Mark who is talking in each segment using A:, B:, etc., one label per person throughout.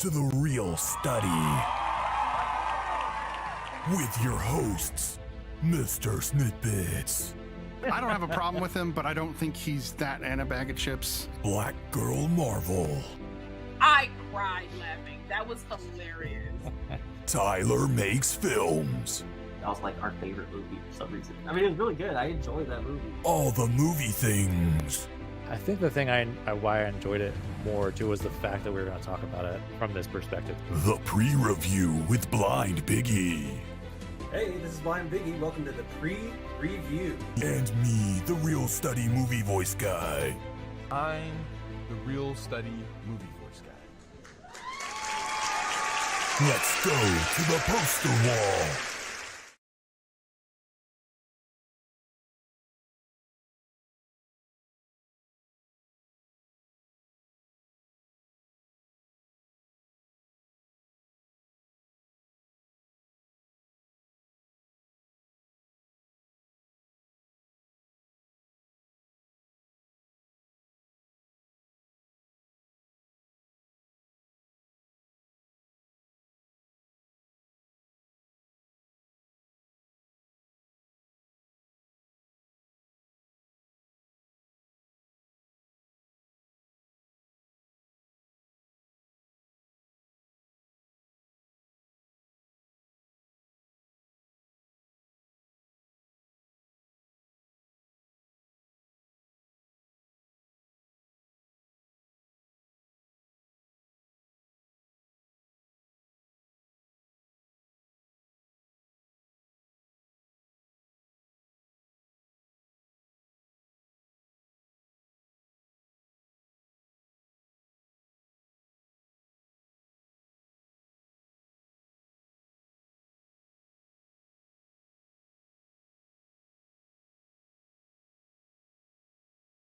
A: to The Real Study with your hosts, MrSniDBitS,
B: I don't have a problem with him, but I don't think he's that and a bag of chips.
A: BlackGirlMarvel,
C: I cried laughing. That was hilarious.
A: Tylermakesfilms,
D: That was like our favorite movie for some reason. I mean, it was really good. I enjoyed that movie.
A: Allthemoviethings,
E: I think the thing why I enjoyed it more too was the fact that we were going to talk about it from this perspective.
A: The Pre-Review with BlindBiggie,
F: Hey, this is BlindBiggie. Welcome to the pre-review.
A: and me, the Real Study movie voice guy.
G: I'm the Real Study movie voice guy.
A: Let's go to the poster wall.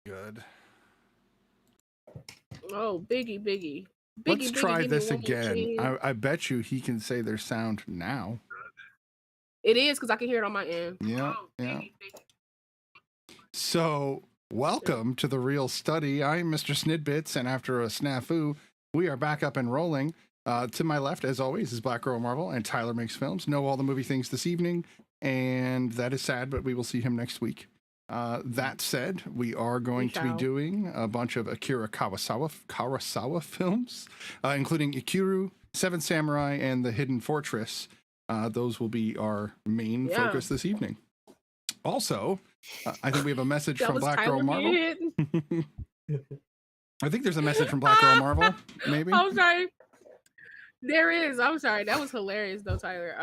B: Good.
C: Oh, Biggie.
B: Let's try
C: give me
B: this
C: one more
B: again.
C: chance.
B: I bet you he can say their sound now.
C: It is because I can hear it on my end.
B: Yeah,
C: Oh,
B: yeah.
C: Biggie.
B: So, welcome to The Real Study. I'm MrSniDBitS, and after a snafu, we are back up and rolling. To my left, as always, is BlackGirlMarvel and Tylermakesfilms. Know all the movie things this evening, and that is sad, but we will see him next week. That said, we are going to be doing a bunch of Akira Kurosawa films, including Ikiru, Seven Samurai, and The Hidden Fortress. Those will be our main focus this evening. Also, I think we have a message
C: That
B: from
C: was
B: Black
C: Tyler
B: Girl Marvel.
C: Mid.
B: I think there's a message from Black Girl Marvel, maybe.
C: I'm sorry. There is. I'm sorry. That was hilarious though, Tyler.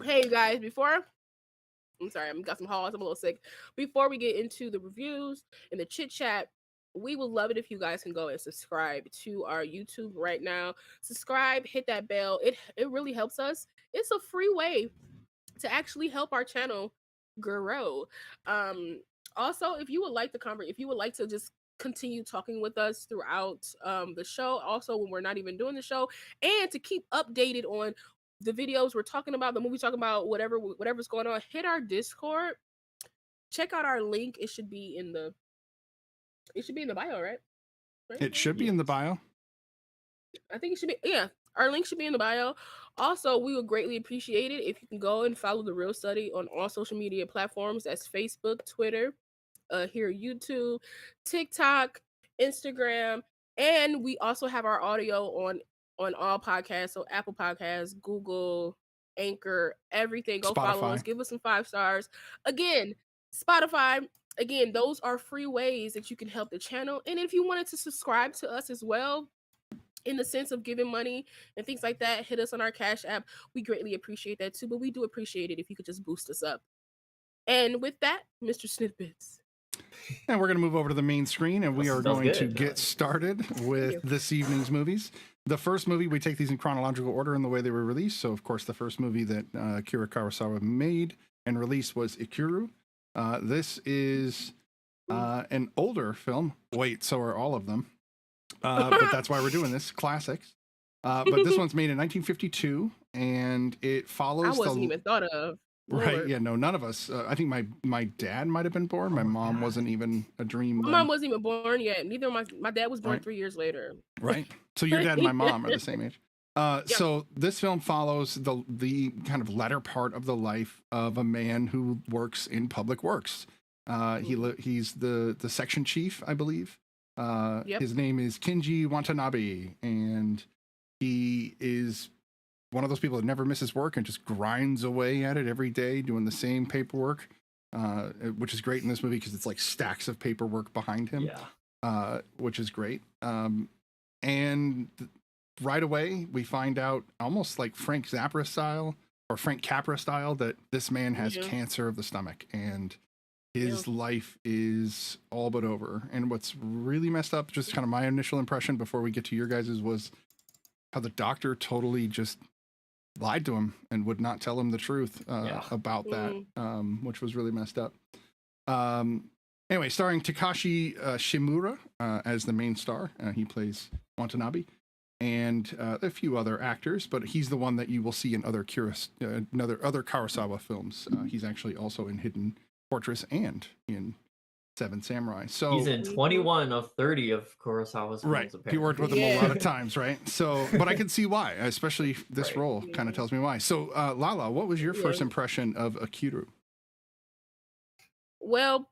C: Hey you guys, I'm sorry, I've got some halls, I'm a little sick. Before we get into the reviews and the chit chat, we would love it if you guys can go and subscribe to our YouTube right now. Subscribe, hit that bell. It really helps us. It's a free way to actually help our channel grow. Also, if you would like to just continue talking with us throughout the show, also when we're not even doing the show, and to keep updated on the videos we're talking about, the movie talking about, whatever's going on, hit our Discord. Check out our link. It should be in the bio, right?
B: It should be in the bio.
C: I think it should be, yeah. Our link should be in the bio. Also, we would greatly appreciate it if you can go and follow The Real Study on all social media platforms. That's Facebook, Twitter, here YouTube, TikTok, Instagram, and we also have our audio on all podcasts, so Apple Podcasts, Google, Anchor, everything. Go follow us, give us some 5 stars. Again, Spotify. Again, those are free ways that you can help the channel. And if you wanted to subscribe to us as well, in the sense of giving money and things like that, hit us on our Cash App. We greatly appreciate that too, but we do appreciate it if you could just boost us up. And with that, MrSniDBitS.
B: And we're going to move over to the main screen, and we are going to get started with this evening's movies. The first movie, we take these in chronological order in the way they were released. So, of course, the first movie that Akira Kurosawa made and released was Ikiru. This is an older film. Wait, so are all of them. But that's why we're doing this. Classics. But this one's made in 1952, and it follows.
C: I wasn't even thought of.
B: Right.
C: Lord.
B: Yeah. No, none of us. I think my dad might have been born. My mom wasn't even a dream.
C: My
B: then.
C: mom wasn't even born yet. Neither my dad was born
B: Right.
C: 3 years later.
B: Right. So your dad and my mom are the same age.
C: Yeah.
B: So this film follows the kind of latter part of the life of a man who works in public works. He's the section chief, I believe.
C: Yep.
B: His name is Kinji Watanabe, and he is one of those people that never misses work and just grinds away at it every day doing the same paperwork, which is great in this movie because it's like stacks of paperwork behind him, which is great. And right away, we find out almost like Frank Capra style that this man has cancer of the stomach and his life is all but over. And what's really messed up, just kind of my initial impression before we get to your guys's, was how the doctor totally just lied to him and would not tell him the truth about that, which was really messed up. Anyway, starring Takashi Shimura as the main star. He plays Watanabe, and a few other actors, but he's the one that you will see in other Kurosawa films. He's actually also in Hidden Fortress and in Seven Samurai. So
D: he's in 21 of 30 of Kurosawa's films.
B: Right. He worked with him a lot of times, right? So, but I can see why, especially this role kind of tells me why. So, Lala, what was your first impression of Ikiru?
C: Well,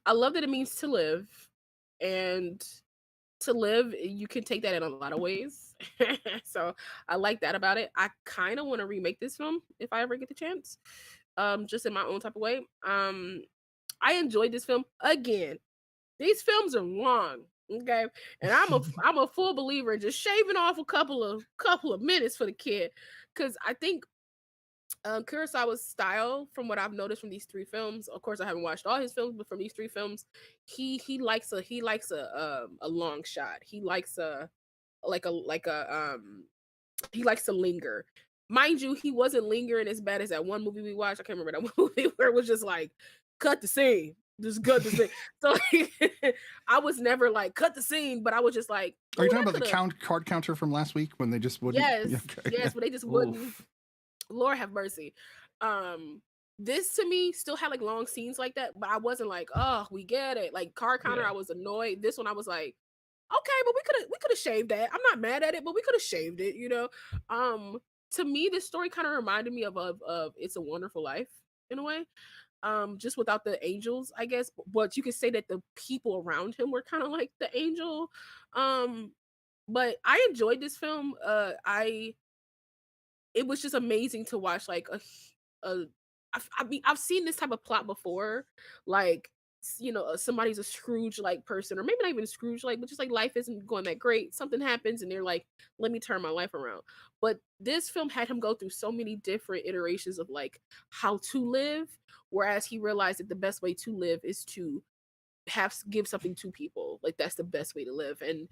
C: I love that it means to live, and to live, you can take that in a lot of ways. So I like that about it. I kind of want to remake this film if I ever get the chance, just in my own type of way. I enjoyed this film. Again, these films are long, okay, and I'm a full believer in just shaving off a couple of minutes for the kid, because I think Kurosawa's style, from what I've noticed from these three films, of course I haven't watched all his films, but from these three films, he likes a long shot. He likes he likes to linger. Mind you, he wasn't lingering as bad as that one movie we watched. I can't remember that one movie where it was just like, cut the scene, just cut the scene. So I was never like, cut the scene, but I was just like,
B: are you talking about the card counter from last week when they just wouldn't?
C: Yes, but they just wouldn't. Lord have mercy. This to me still had like long scenes like that, but I wasn't like, oh, we get it. Like card counter, I was annoyed. This one I was like, okay, but we could have shaved that. I'm not mad at it, but we could have shaved it, you know. To me, this story kind of reminded me of It's a Wonderful Life in a way. Just without the angels, I guess. But you could say that the people around him were kind of like the angel. But I enjoyed this film. It was just amazing to watch, like I mean, I've seen this type of plot before, like, you know, somebody's a Scrooge like person, or maybe not even Scrooge like, but just like life isn't going that great. Something happens and they're like, let me turn my life around. But this film had him go through so many different iterations of like how to live, whereas he realized that the best way to live is to give something to people. Like that's the best way to live. And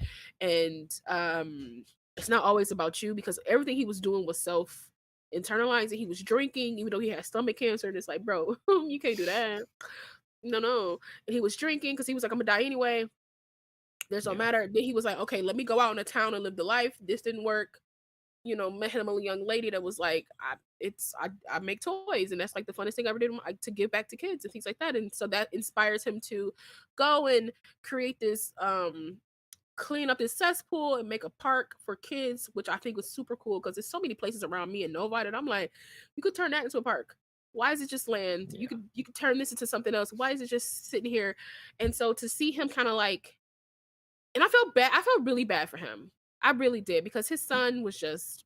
C: it's not always about you, because everything he was doing was self internalized. He was drinking even though he had stomach cancer, and it's like, bro, you can't do that. No. And he was drinking because he was like, I'm gonna die anyway, there's no matter. Then he was like, okay, let me go out in the town and live the life. This didn't work. You know, met him a young lady that was like, I make toys, and that's like the funnest thing I ever did, to give back to kids and things like that. And so that inspires him to go and create this clean up this cesspool and make a park for kids, which I think was super cool, because there's so many places around me in Novi that I'm like, you could turn that into a park. Why is it just land? You could turn this into something else. Why is it just sitting here? And so to see him kind of like, and I felt really bad for him. I really did, because his son was just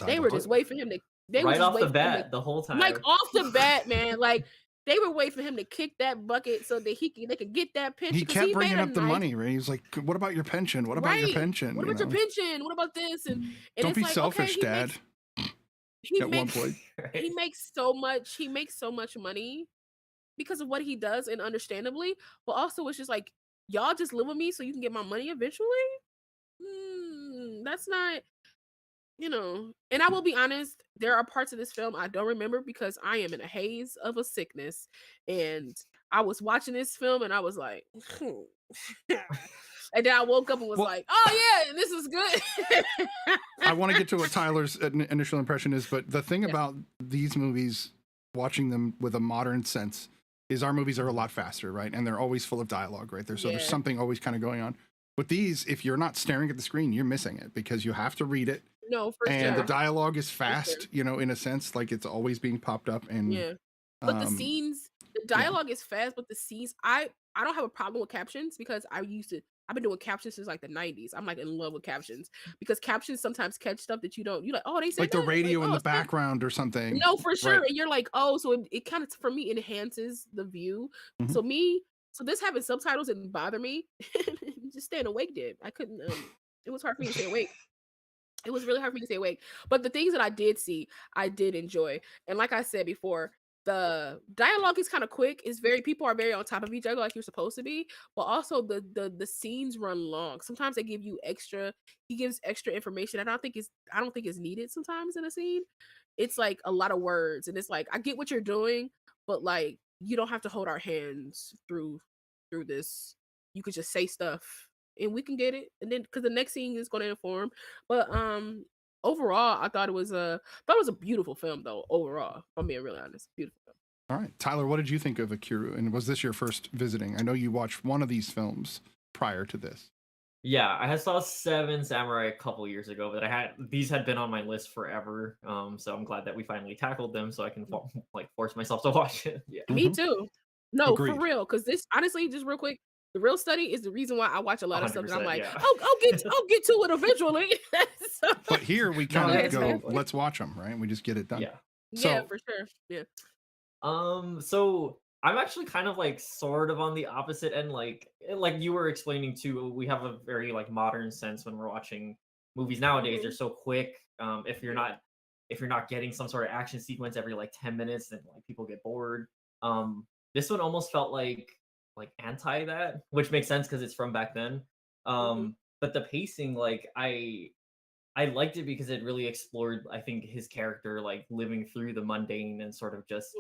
C: they were just waiting for him to
D: right off the bat the whole time.
C: Like off the bat, man. Like they were waiting for him to kick that bucket so that they could get that pension.
B: He kept bringing up the money, right? He was like, what about your pension? What about your pension?
C: What about your pension? What about this? And
B: don't be selfish, Dad.
C: At one point, he makes so much money because of what he does, and understandably, but also it's just like, y'all just live with me so you can get my money eventually. That's not, you know. And I will be honest, there are parts of this film I don't remember because I am in a haze of a sickness, and I was watching this film and I was like, And then I woke up and was
B: Well-
C: like, oh yeah, this is good.
B: I want to get to what Tyler's initial impression is, but the thing about these movies, watching them with a modern sense, is our movies are a lot faster, right? And they're always full of dialogue, right? So there's something always kind of going on. With these, if you're not staring at the screen, you're missing it because you have to read it.
C: No, for
B: And
C: sure.
B: the dialogue is fast, you know, in a sense, like it's always being popped up. And
C: Yeah. But the scenes, the dialogue is fast, but the scenes, I don't have a problem with captions because I've been doing captions since like the 90s. I'm like in love with captions because captions sometimes catch stuff that you're like, oh, they said
B: like the
C: that?
B: radio
C: Like,
B: in
C: oh,
B: the
C: it's not-
B: background or something.
C: No, for sure.
B: Right.
C: And you're like, oh, so it kind of, for me, enhances the view.
B: Mhm.
C: So this having subtitles didn't bother me. Just staying awake did. I couldn't, it was hard for me to stay awake. It was really hard for me to stay awake. But the things that I did see, I did enjoy. And like I said before, the dialogue is kind of quick. People are very on top of each other like you're supposed to be. But also the scenes run long. Sometimes they give you he gives extra information. I don't think it's needed sometimes in a scene. It's like a lot of words. And it's like, I get what you're doing, but like you don't have to hold our hands through this. You could just say stuff and we can get it. And then because the next scene is going to inform. But overall, I thought it was a beautiful film though. Overall, if I'm being really honest, beautiful film.
B: All right, Tyler, what did you think of Ikiru? And was this your first visiting? I know you watched one of these films prior to this.
D: Yeah, I had saw Seven Samurai a couple years ago, but these had been on my list forever. So I'm glad that we finally tackled them, so I can force myself to watch it. Yeah.
C: Me too. No,
B: Agreed.
C: for real. Because this, honestly, just real quick, the real study is the reason why I watch a lot of stuff. And I'm
D: 100%,
C: like,
D: yeah.
C: I'll get to it eventually. So-
B: But here we kind of
C: it's
B: go,
C: definitely-
B: let's watch them, right? We just get it done.
D: Yeah.
C: yeah,
B: So-
C: for sure. Yeah.
D: So I'm actually kind of like sort of on the opposite end, like you were explaining too. We have a very like modern sense when we're watching movies nowadays. They're so quick. If you're not getting some sort of action sequence every like 10 minutes, then like people get bored. This one almost felt like anti that, which makes sense because it's from back then. But the pacing, like I liked it because it really explored, I think, his character like living through the mundane and sort of just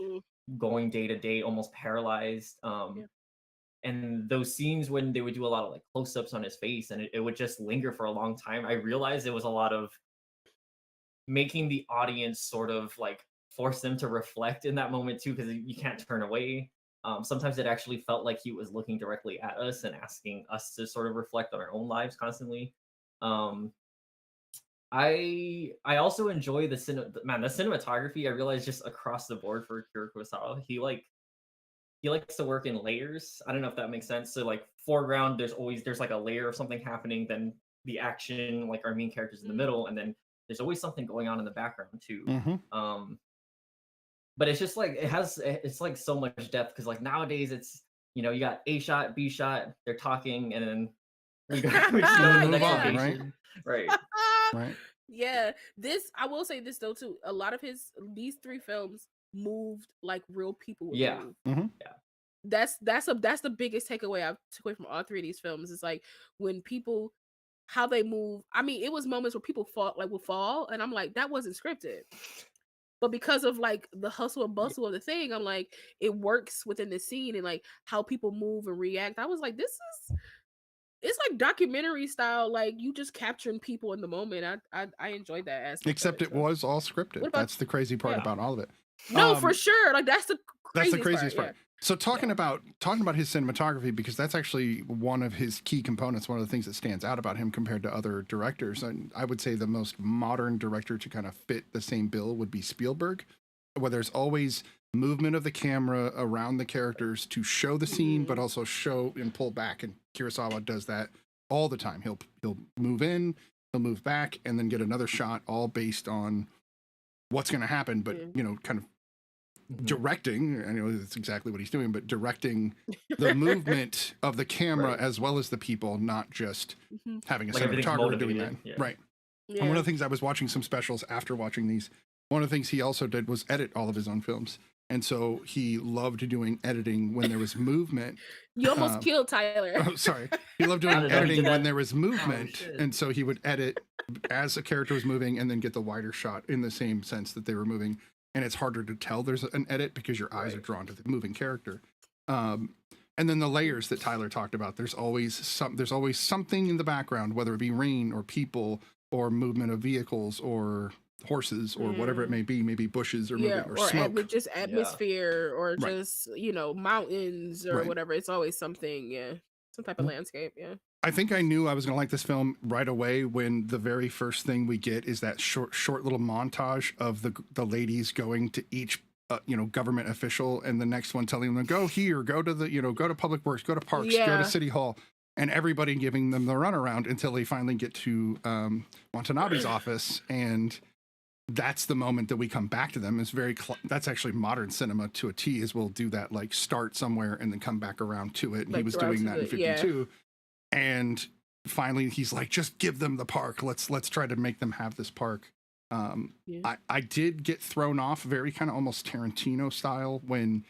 D: going day to day, almost paralyzed. And those scenes when they would do a lot of like close-ups on his face and it would just linger for a long time, I realized it was a lot of making the audience sort of like force them to reflect in that moment too, because you can't turn away. Sometimes it actually felt like he was looking directly at us and asking us to sort of reflect on our own lives constantly. I also enjoy the cinematography. I realized just across the board for Akira Kurosawa, he likes to work in layers. I don't know if that makes sense. So like foreground, there's like a layer of something happening, then the action, like our main characters in the middle, and then there's always something going on in the background too. But it's just like it's like so much depth because like nowadays it's, you know, you got A shot, B shot, they're talking, and then we just go to the next
B: on,
D: location. Right.
B: Right.
C: Yeah, I will say this though too. A lot of these three films moved like real people would
D: Yeah.
C: move. That's the biggest takeaway I took away from all three of these films. Is like when people, how they move. I mean, it was moments where people would fall, and I'm like, that wasn't scripted. But because of like the hustle and bustle of the thing, I'm like, it works within the scene and like how people move and react. I was like, it's like documentary style, like you just capturing people in the moment. I enjoyed that aspect.
B: Except it was all scripted. That's the crazy part about all of it.
C: No, for sure. Like that's the
B: craziest part. So talking about his cinematography, because that's actually one of his key components, one of the things that stands out about him compared to other directors. And I would say the most modern director to kind of fit the same bill would be Spielberg, where there's always movement of the camera around the characters to show the scene, but also show and pull back. And Kurosawa does that all the time. He'll move in, he'll move back, and then get another shot, all based on what's going to happen. But you know, kind of directing. I know that's exactly what he's doing, but directing the movement of the camera as well as the people, not just having a cinematographer doing that. Right. And one of the things I was watching some specials after watching these, one of the things he also did was edit all of his own films. And so he loved doing editing when there was movement.
C: You almost killed Tyler.
B: Oh, sorry. He loved doing editing when there was movement. And so he would edit as a character was moving and then get the wider shot in the same sense that they were moving. And it's harder to tell there's an edit because your eyes are drawn to the moving character. And then the layers that Tyler talked about. There's always something in the background, whether it be rain or people or movement of vehicles or horses or whatever it may be, maybe bushes or moving or smoke.
C: Just atmosphere or
B: Right.
C: just mountains or
B: Right.
C: whatever. It's always something, some type of landscape. Yeah.
B: I think I knew I was going to like this film right away when the very first thing we get is that short little montage of the ladies going to each government official, and the next one telling them go here, go to go to Public Works, go to Parks, go to City Hall, and everybody giving them the runaround until they finally get to Watanabe's office, and that's the moment that we come back to them. It's that's actually modern cinema to a T. Is we'll do that, like start somewhere and then come back around to it. And he was doing that in 52. And finally he's like, just give them the park. Let's try to make them have this park. I did get thrown off very kind of almost Tarantino style when,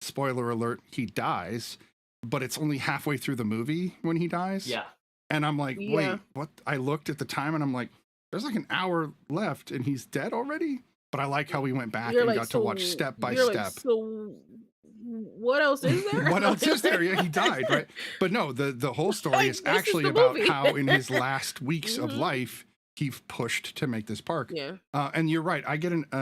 B: spoiler alert, he dies, but it's only halfway through the movie when he dies.
D: Yeah.
B: And I'm like, wait, what? I looked at the time and I'm like, there's like an hour left and he's dead already. But I like how we went back and got to watch step by step.
C: So what else is there?
B: What else is there? Yeah, he died, right? But no, the whole story is actually about how in his last weeks of life he pushed to make this park.
C: Yeah.
B: And you're right. I get It's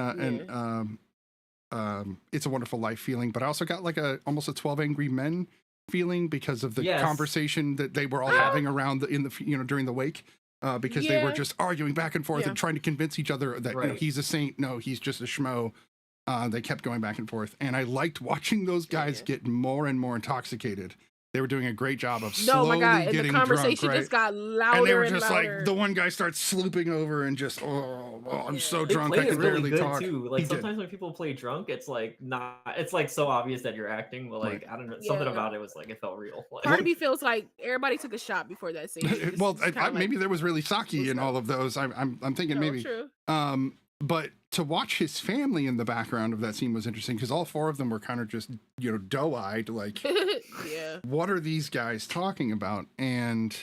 B: a Wonderful Life feeling, but I also got like almost a 12 Angry Men feeling because of the conversation that they were all having around during the wake. Because they were just arguing back and forth and trying to convince each other that he's a saint. No, he's just a schmo. They kept going back and forth. And I liked watching those guys get more and more intoxicated. They were doing a great job of slowly getting
C: the conversation
B: drunk, right?
C: just got louder
B: and they were just
C: louder.
B: like, the one guy starts slooping over and just, I'm so drunk
D: They
B: I can
D: really
B: barely
D: good
B: talk.
D: too. Like sometimes when people play drunk, it's like it's like so obvious that you're acting, but like I don't know, something about it was like it felt real. Like,
C: part of me feels like everybody took a shot before that scene.
B: Well, maybe there was really sake in all of those. I'm thinking maybe.
C: True.
B: But to watch his family in the background of that scene was interesting because all four of them were kind of just, doe-eyed, like, what are these guys talking about? And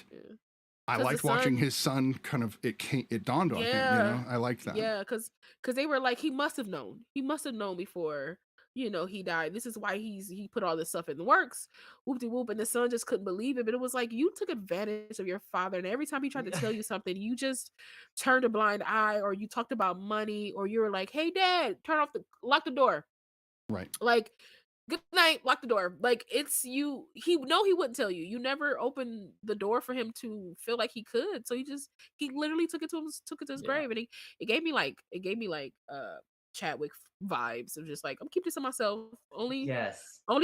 B: I liked watching his son kind of, it dawned on him, I liked that.
C: Yeah, because they were like, he must have known. He must have known before, he died. This is why he put all this stuff in the works. Whoop-de-whoop. And the son just couldn't believe it. But it was like, you took advantage of your father. And every time he tried to tell you something, you just turned a blind eye, or you talked about money, or you were like, hey, Dad, lock the door.
B: Right.
C: Like, good night, lock the door. Like, it's you. He wouldn't tell you. You never opened the door for him to feel like he could. So he literally took it to his grave. And it gave me like Chadwick vibes of just like, I'm keeping this to myself. Only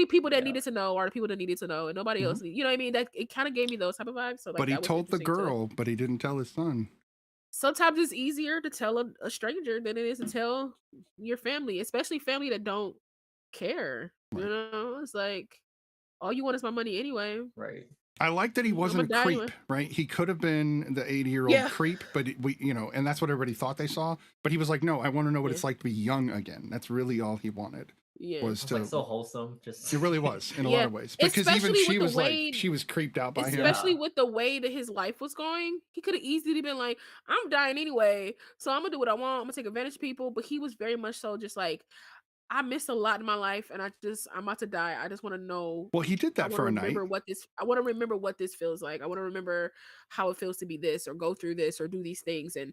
C: people that needed to know are the people that needed to know, and nobody else. You know what I mean? That it kind of gave me those type of vibes. So, like,
B: but he told the girl, but he didn't tell his son.
C: Sometimes it's easier to tell a stranger than it is to tell your family, especially family that don't care. Right. It's like, all you want is my money anyway.
D: Right.
B: I like that he wasn't a creep, right? He could have been the 80-year-old creep, but and that's what everybody thought they saw. But he was like, no, I want to know what it's like to be young again. That's really all he wanted. Was to
D: like so wholesome. Just
B: it really was in a lot of ways. Because even she was she was creeped out by him.
C: Especially with the way that his life was going. He could have easily been like, I'm dying anyway, so I'm gonna do what I want. I'm gonna take advantage of people. But he was very much so just like, I missed a lot in my life, and I'm about to die. I just want to know.
B: Well, he did that for a night.
C: I want to remember what this feels like. I want to remember how it feels to be this, or go through this, or do these things. And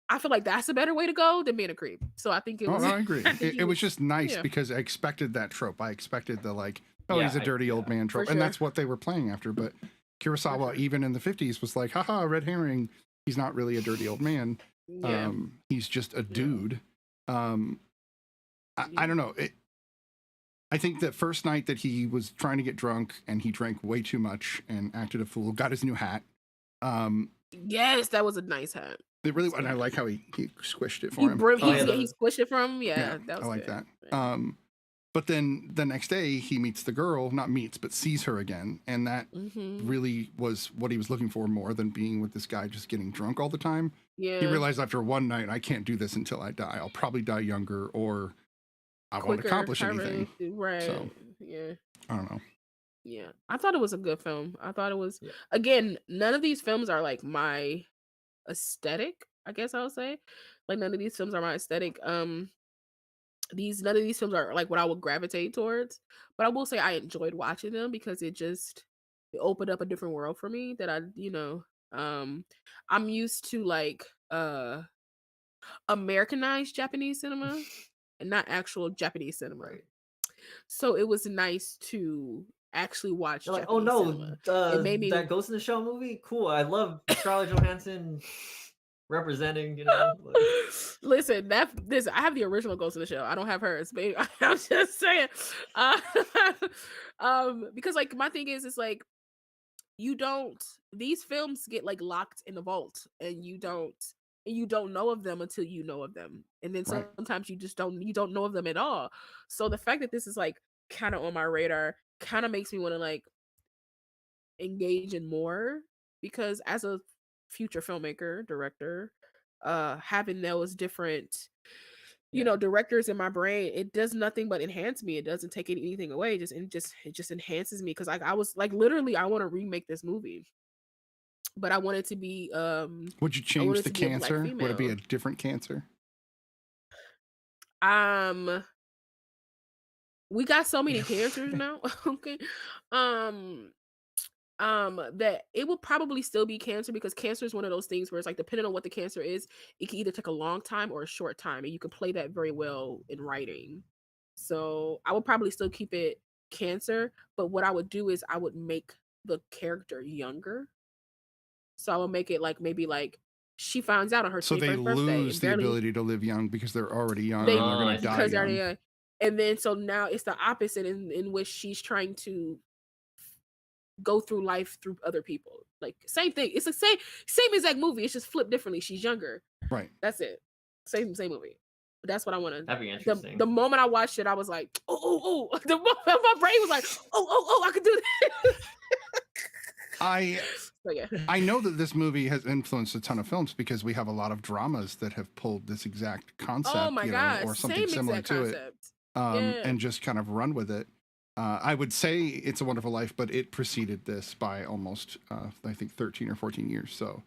C: I feel like that's a better way to go than being a creep. So I think it was.
B: I agree. It was just nice because I expected that trope. I expected the like, he's a dirty old man trope, and that's what they were playing after. But Kurosawa, even in the 50s, was like, haha, red herring. He's not really a dirty old man. He's just a dude. I don't know. I think that first night that he was trying to get drunk and he drank way too much and acted a fool, got his new hat.
C: Yes, that was a nice hat.
B: It really, and I like how he squished it for him.
C: He squished it from him. Yeah, that was
B: I like
C: good.
B: that. But then the next day he meets the girl, not meets, but sees her again. And that really was what he was looking for more than being with this guy just getting drunk all the time. Yeah. He realized after one night, I can't do this until I die. I'll probably die younger, or I won't accomplish anything.
C: Right.
B: So,
C: yeah.
B: I don't know.
C: Yeah. I thought it was a good film. I thought it was, again, none of these films are like my aesthetic, I guess I would say. Like, none of these films are my aesthetic. none of these films are like what I would gravitate towards, but I will say I enjoyed watching them because it opened up a different world for me that I'm used to like Americanized Japanese cinema and not actual Japanese cinema.
D: Right.
C: So it was nice to actually watch
D: You're like,
C: Japanese
D: oh no,
C: cinema. It made me
D: that Ghost in the Shell movie? Cool. I love Scarlett Johansson representing, you know. Like,
C: Listen, I have the original Ghost in the Shell. I don't have hers, baby. I'm just saying. Uh, because like my thing is, it's like these films get like locked in a vault, and you don't know of them until you know of them, and then
B: Right.
C: sometimes you don't know of them at all. So the fact that this is like kind of on my radar kind of makes me want to like engage in more, because as a future filmmaker, director, having those different directors in my brain, it does nothing but enhance me. It doesn't take anything away. It just enhances me, because I was like, literally, I want to remake this movie, but I want it to be
B: Would you
C: I want
B: change
C: it
B: the
C: to be a black
B: cancer? Would it be a
C: female.
B: different cancer?
C: We got so many cancers now. Okay. That it will probably still be cancer, because cancer is one of those things where it's like, depending on what the cancer is, it can either take a long time or a short time, and you can play that very well in writing. So I would probably still keep it cancer, but what I would do is I would make the character younger. So I would make it like, maybe like she finds out on her
B: So they
C: 21st birthday
B: lose
C: and
B: the
C: barely
B: ability to live young because they're already young
C: they
B: and they're going
D: I
B: to
D: see.
B: die
C: because they're
B: young.
C: young. And then so now it's the opposite, in which she's trying to go through life through other people. Like, same thing. It's the same exact movie. It's just flipped differently. She's younger.
B: Right.
C: That's it. Same movie. But that's what I wanted.
D: that'd be interesting.
C: The moment I watched it, I was like, oh. The moment my brain was like, oh, I could do this. So yeah.
B: I know that this movie has influenced a ton of films because we have a lot of dramas that have pulled this exact concept,
C: Oh my gosh.
B: or something
C: Same
B: similar
C: exact
B: to
C: concept.
B: it, and just kind of run with it. I would say It's a Wonderful Life, but it preceded this by almost, I think, 13 or 14 years. So,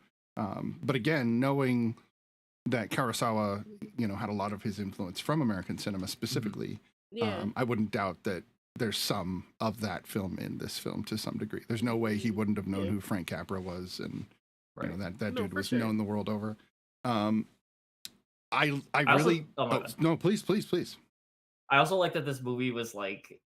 B: but again, knowing that Kurosawa, had a lot of his influence from American cinema specifically,
C: Yeah.
B: I wouldn't doubt that there's some of that film in this film to some degree. There's no way he wouldn't have known who Frank Capra was, and
D: Right.
B: that
C: No,
B: dude
C: for
B: was
C: sure.
B: known the world over. I
D: also-
B: really
D: oh my God.
B: no, please.
D: I also like that this movie was like,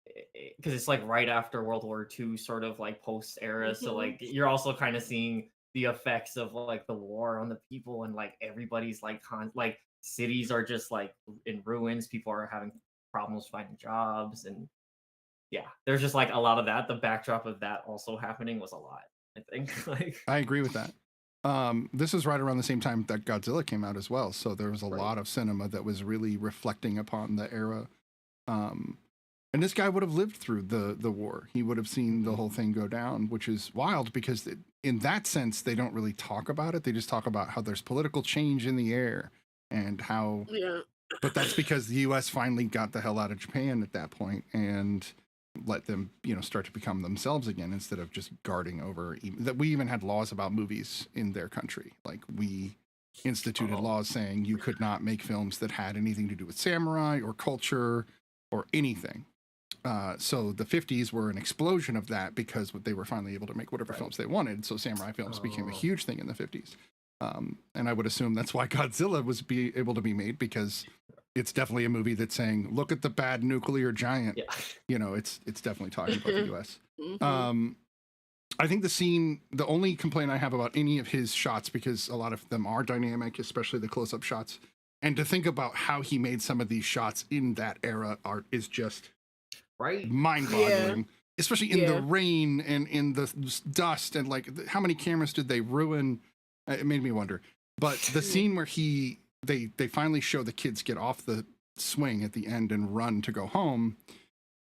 D: because it's like right after World War II, sort of like post era. So
C: Mhm.
D: like you're also kind of seeing the effects of like the war on the people, and like everybody's like like cities are just like in ruins. People are having problems finding jobs, and yeah, there's just like a lot of that. The backdrop of that also happening was a lot, I think. Like,
B: I agree with that. This is right around the same time that Godzilla came out as well, so there was a
D: Right.
B: lot of cinema that was really reflecting upon the era. And this guy would have lived through the war. He would have seen the whole thing go down, which is wild because in that sense, they don't really talk about it. They just talk about how there's political change in the air and how,
C: Yeah.
B: but that's because the U.S. finally got the hell out of Japan at that point and let them, start to become themselves again instead of just guarding over. That we even had laws about movies in their country. Like we instituted laws saying you could not make films that had anything to do with samurai or culture or anything. So the 50s were an explosion of that because they were finally able to make whatever films they wanted. So samurai films became a huge thing in the 50s. And I would assume that's why Godzilla was able to be made, because it's definitely a movie that's saying, look at the bad nuclear giant.
D: yeah.
B: It's definitely talking about the US.
C: Mhm.
B: I think the only complaint I have about any of his shots, because a lot of them are dynamic, especially the close-up shots, and to think about how he made some of these shots in that era is just
D: Right.
B: mind-boggling, especially in the
C: Yeah.
B: rain and in the dust, and like how many cameras did they ruin? It made me wonder. But the scene where they finally show the kids get off the swing at the end and run to go home,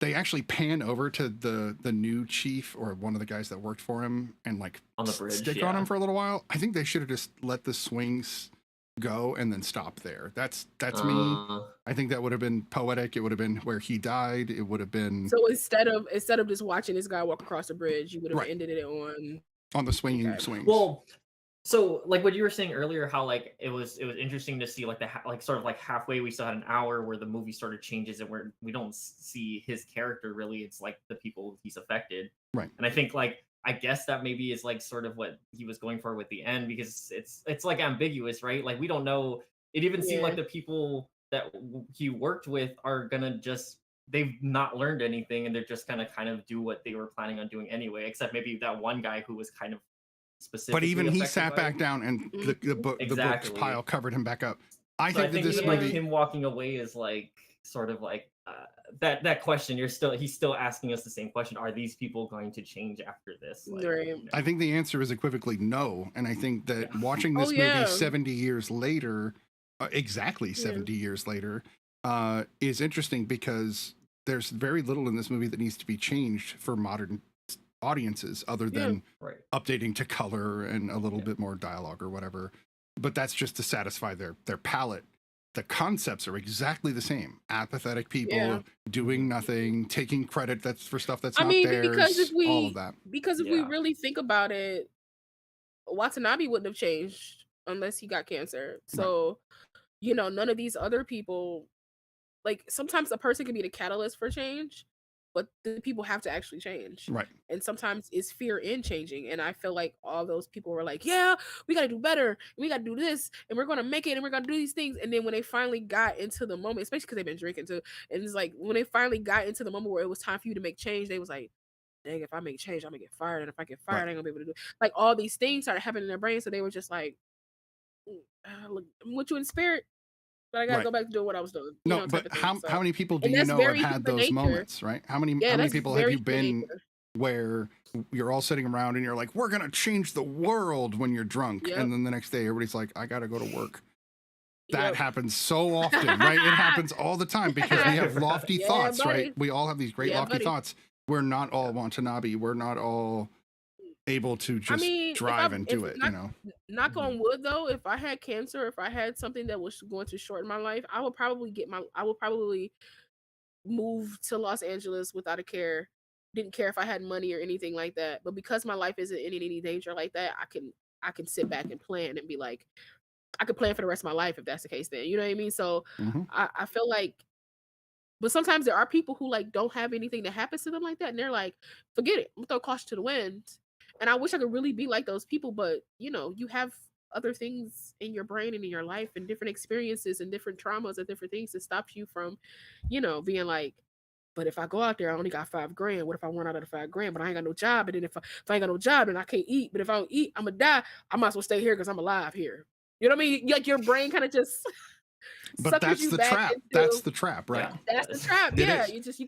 B: they actually pan over to the new chief or one of the guys that worked for him and like
D: On the bridge,
B: stick on
D: yeah.
B: him for a little while. I think they should have just let the swings go and then stop there. That's me. I think that would have been poetic. It would have been where he died. It would have been
C: So instead of just watching this guy walk across the bridge, you would have
B: Right.
C: ended it on
B: on the swinging
C: Okay.
B: swings.
D: Well, So, like what you were saying earlier, how like it was interesting to see like like sort of like halfway we still had an hour where the movie sort of changes and where we don't see his character really. It's like the people he's affected,
B: Right.
D: and I think like I guess that maybe is like sort of what he was going for with the end because it's like ambiguous, right? Like we don't know. It even seemed
C: Yeah.
D: like the people that he worked with are gonna just they've not learned anything and they're just gonna kind of do what they were planning on doing anyway, except maybe that one guy who was kind of
B: But
D: specifically
B: even he
D: affected
B: sat
D: by
B: back
D: it.
B: down and the books
D: Exactly.
B: pile covered him back up. I
D: So I
B: think that
D: think
B: this
D: even like
B: movie,
D: him walking away is like sort of like that question. He's still asking us the same question: are these people going to change after this? Like,
C: Right.
D: you know.
B: I think the answer is equivocally no. And I think that
D: Yeah.
B: watching this
C: Oh,
B: movie
C: yeah.
B: 70 years later, exactly
C: Yeah.
B: 70 years later, is interesting because there's very little in this movie that needs to be changed for modern audiences other
C: Yeah.
B: than
D: Right.
B: updating to color and a little
D: Yeah.
B: bit more dialogue or whatever. But that's just to satisfy their palate. The concepts are exactly the same. Apathetic people
C: Yeah.
B: doing
D: Mhm.
B: nothing, taking credit that's for stuff that's
C: I
B: not
C: mean,
B: theirs,
C: because if
B: all of
C: we
B: that.
D: Yeah.
C: really think about it, Watanabe wouldn't have changed unless he got cancer.
B: Right.
C: So, you know, none of these other people, like sometimes a person can be the catalyst for change, but the people have to actually change.
B: Right.
C: And sometimes it's fear in changing. And I feel like all those people were like, yeah, we got to do better. We got to do this and we're going to make it and we're going to do these things. And then when they finally got into the moment, especially because they've been drinking too, and it's like when they finally got into the moment where it was time for you to make change, they was like, dang, if I make change, I'm gonna get fired. And if I get fired,
B: Right.
C: I ain't gonna be able to do it. Like all these things started happening in their brain. So they were just like, look, I'm with you in spirit, but I gotta
B: Right.
C: go back to doing what I was doing. You
B: No,
C: know, type
B: but
C: of thing.
B: how
C: So,
B: many people do
C: and
B: you
C: that's
B: know have
C: very
B: had
C: human
B: those
C: nature.
B: moments, right? How many
C: Yeah, that's
B: people have
C: very
B: you
C: human
B: been
C: nature.
B: where you're all sitting around and you're like, we're gonna change the world when you're drunk,
C: Yep.
B: and then the next day everybody's like, I gotta go to work. That
C: Yep.
B: happens so often, right? It happens all the time because we have lofty
C: Yeah,
B: thoughts,
C: buddy.
B: right? We all have these great
C: Yeah,
B: lofty
C: buddy.
B: thoughts. We're not all Watanabe. We're not all able to
C: I
B: just
C: mean, if
B: drive
C: I
B: and
C: if
B: do it,
C: not,
B: you know?
C: knock on wood though, if I had cancer, if I had something that was going to shorten my life, I would probably move to Los Angeles without a care. Didn't care if I had money or anything like that. But because my life isn't in any danger like that, I can sit back and plan and be like, I could plan for the rest of my life if that's the case then. You know what I mean? So
B: hmm
C: I feel like, but sometimes there are people who like don't have anything that happens to them like that, and they're like, forget it, I'm gonna throw caution to the wind. And I wish I could really be like those people, but you know, you have other things in your brain and in your life and different experiences and different traumas and different things that stop you from, you know, being like, but if I go out there, I only got $5 grand. What if I run out of the $5 grand? But I ain't got no job. And then if I ain't got no job, then I can't eat. But if I don't eat, I'm gonna die. I might as well stay here because I'm alive here. You know what I mean? Like your brain kind of just
B: But
C: suckers
B: that's
C: you
B: the
C: back
B: trap.
C: into.
B: That's the trap, right?
D: Yeah.
C: That's the trap.
B: It
C: Yeah,
B: is.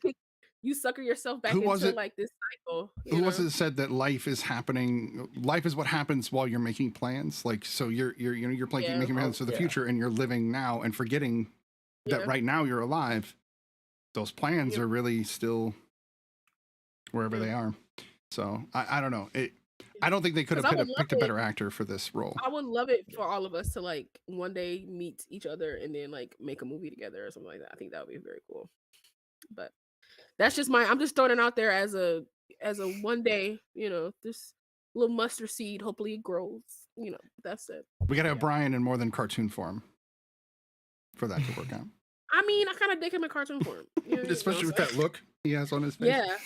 C: you sucker yourself back
B: Who was
C: into
B: it?
C: like this cycle.
B: Who was it that said that life is happening? Life is what happens while you're making plans. Like, so you're planning,
C: Yeah.
B: making plans for the
D: Yeah.
B: future, and you're living now and forgetting that
C: Yeah.
B: right now you're alive. Those plans
C: Yeah.
B: are really still wherever
C: Yeah.
B: they are. So I don't know. I don't think they could have
C: 'Cause I would
B: picked a
C: love it.
B: better actor for this role.
C: I would love it for all of us to like one day meet each other and then like make a movie together or something like that. I think that would be very cool. But that's just I'm just throwing it out there as a one day, you know, this little mustard seed. Hopefully it grows. You know, that's it.
B: We got to have
C: Yeah.
B: Brian in more than cartoon form for that to work out.
C: I mean, I kind of dig him in cartoon form. You know
B: Especially with
C: what I'm
B: that look he has on his face.
C: saying?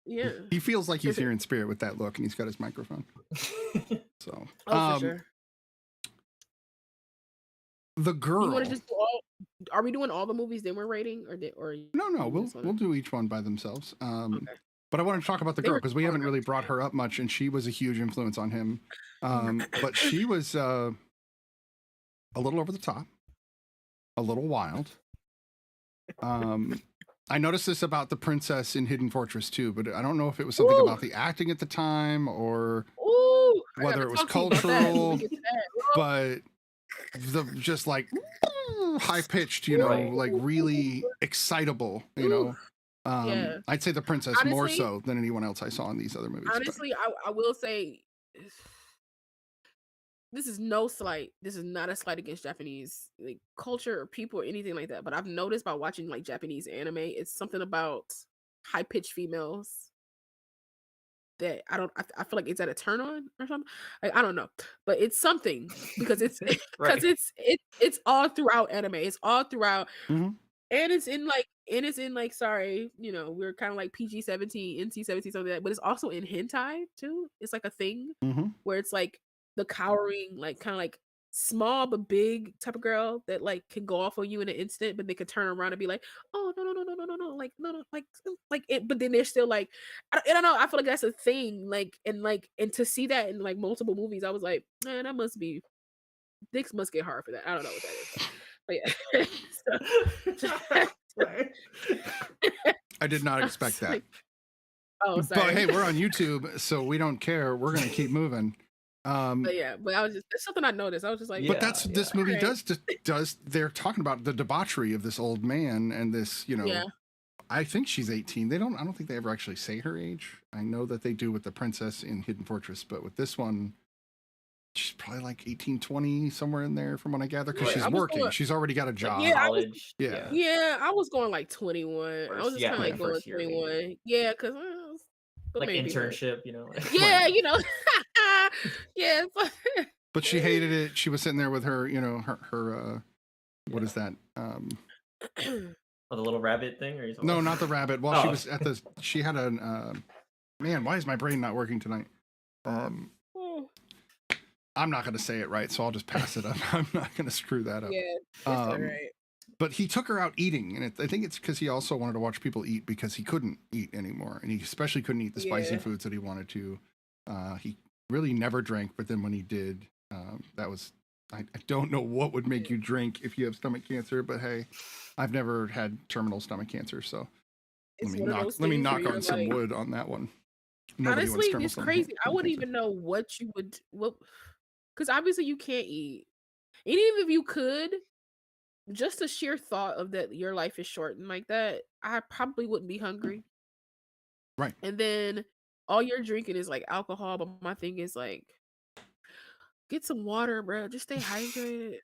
C: Yeah.
B: He feels like he's here in spirit with that look, and he's got his microphone. So,
C: Oh, for sure.
B: the girl.
C: You want to just do all? Are we doing all the movies then we're rating, or
B: No,
C: you
B: we'll
C: just wanna-
B: we'll do each one by themselves.
C: Okay.
B: But I want to talk about the
C: They
B: girl
C: were
B: because we haven't
C: fun.
B: really brought her up much, and she was a huge influence on him. But she was a little over the top, a little wild. I noticed this about the princess in Hidden Fortress too, but I don't know if it was something
C: Ooh.
B: about the acting at the time or
C: Ooh, I
B: whether
C: gotta
B: it was
C: talk to you about that when
B: cultural,
C: we get to that.
B: but the just like high pitched, you know,
D: Right.
B: like really excitable, you know.
C: Yeah.
B: I'd say the princess more
C: Honestly-
B: so than anyone else I saw in these other movies. but-
C: Honestly, I will say this is no slight. This is not a slight against Japanese like culture or people or anything like that. But I've noticed by watching like Japanese anime, it's something about high pitched females that I feel like it's at a turn on or something. Like I don't know, but it's something because it's
D: Right.
C: because it's all throughout anime. It's all throughout,
B: Mhm.
C: and it's in like sorry, we're kind of like PG-17, NC-17, something like that, but it's also in hentai too. It's like a thing
B: Mhm.
C: where it's like the cowering, like kind of like small but big type of girl that like can go off on you in an instant, but they could turn around and be like, oh no no no no no no no, like no no like it, but then they're still like, I don't know. I feel like that's a thing, and to see that in like multiple movies, I was like, man, that must be dicks must get hard for that. I don't know what that is, but yeah.
D: Right.
B: I did not
C: I was
B: expect that.
C: like, oh, sorry.
B: But hey, we're on YouTube, so we don't care. We're gonna keep moving.
C: But yeah, but I was just that's something I noticed. I was just like,
B: But that's
D: Yeah,
B: this movie
C: Alright.
B: does. They're talking about the debauchery of this old man and this.
C: Yeah.
B: I think she's 18. I don't think they ever actually say her age. I know that they do with the princess in Hidden Fortress, but with this one, she's probably like 18, 20, somewhere in there from what I gather, because
D: Right.
B: she's
C: I was
B: working.
C: going-
B: She's already got a job.
C: Yeah, I was-
D: College.
B: Yeah.
C: Yeah, I was going like 21. I
D: First-
C: was just
D: yeah,
C: kind of like
B: yeah,
C: going
D: first year, maybe.
C: 21. Yeah, because
D: Like internship, you know.
C: Yeah, yeah.
B: But she hated it. She was sitting there with her, her what is that?
D: Oh, the little rabbit thing, or
B: No, not the rabbit. Well, she
D: Oh.
B: was at she had an man, why is my brain not working tonight?
C: Oh,
B: I'm not going to say it right, so I'll just pass it up. I'm not going to screw that up.
C: yeah, it's all right.
B: But he took her out eating, and I think it's because he also wanted to watch people eat because he couldn't eat anymore, and he especially couldn't eat the spicy
C: Yeah.
B: foods that he wanted to. He really never drank, but then when he did, that was I don't know what would make you drink if you have stomach cancer, but hey, I've never had terminal stomach cancer, so
C: It's
B: let
C: one of those
B: me
C: things
B: knock
C: where you're
B: on some
C: like-
B: wood on that one. Nobody wants
C: Honestly,
B: terminal
C: it's
B: stomach
C: crazy. I wouldn't
B: cancer.
C: even know what you would because obviously you can't eat. And even if you could, just the sheer thought of that your life is shortened like that, I probably wouldn't be hungry.
B: Right.
C: And then all you're drinking is like alcohol, but my thing is like, get some water, bro. Just stay hydrated.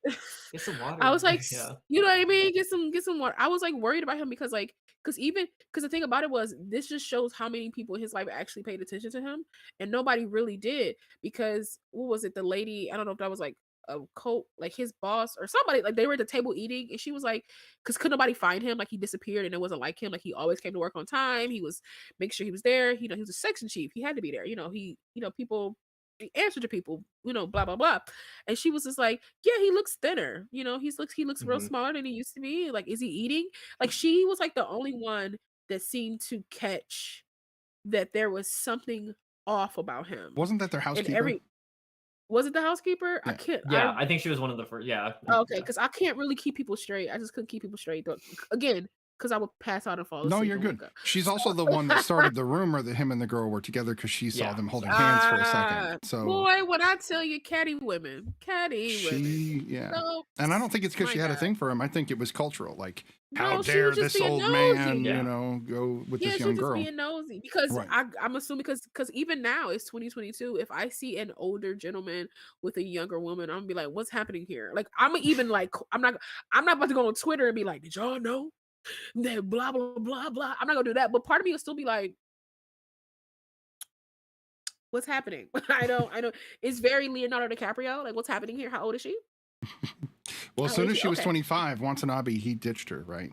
D: Get some water.
C: I was like,
D: yeah.
C: you know what I mean? Get some water. I was like worried about him because the thing about it was this just shows how many people in his life actually paid attention to him, and nobody really did because what was it? The lady, I don't know if that was like a like his boss or somebody, like they were at the table eating, and she was like, because could nobody find him? Like he disappeared, and it wasn't like him. Like he always came to work on time. He was make sure he was there. He was a section chief. He had to be there. People. He answered to people, blah blah blah, and she was just like, "Yeah, he looks thinner. He looks real
D: Mhm.
C: smaller than he used to be. Like, is he eating?" Like, she was like the only one that seemed to catch that there was something off about him.
B: Wasn't that their
C: And
B: housekeeper?
C: was it the housekeeper? I
B: Yeah.
C: can't.
D: Yeah, I think she was one of the first. Yeah.
C: Okay,
D: yeah.
C: because I can't really keep people straight. I just couldn't keep people straight. Again, because I would pass out and fall asleep.
B: No, you're
C: and
B: good.
C: wake up.
B: She's also the one that started the rumor that him and the girl were together because she saw
D: Yeah.
B: them holding hands for a
C: Ah,
B: second. So
C: boy, when I tell you, catty women.
B: yeah.
C: So,
B: And I don't think it's because
C: my
B: she had a
C: God.
B: thing for him. I think it was cultural. Like, how
C: No, she
B: dare
C: was just
B: this
C: being
B: old
C: nosy.
B: man,
D: Yeah.
B: go with
C: Yeah,
B: this
C: she
B: young
C: was just
B: girl?
C: being nosy because
B: Right.
C: I'm assuming because even now it's 2022. If I see an older gentleman with a younger woman, I'm gonna be like, "What's happening here?" Like I'm even like I'm not about to go on Twitter and be like, "Did y'all know that blah blah blah blah?" I'm not gonna do that. But part of me will still be like, "What's happening?" I don't. It's very Leonardo DiCaprio. Like, what's happening here? How old is she?
B: Well, as
C: Oh,
B: soon
C: is
B: as
C: she?
B: she was
C: Okay.
B: 25, Watanabe, he ditched her, right?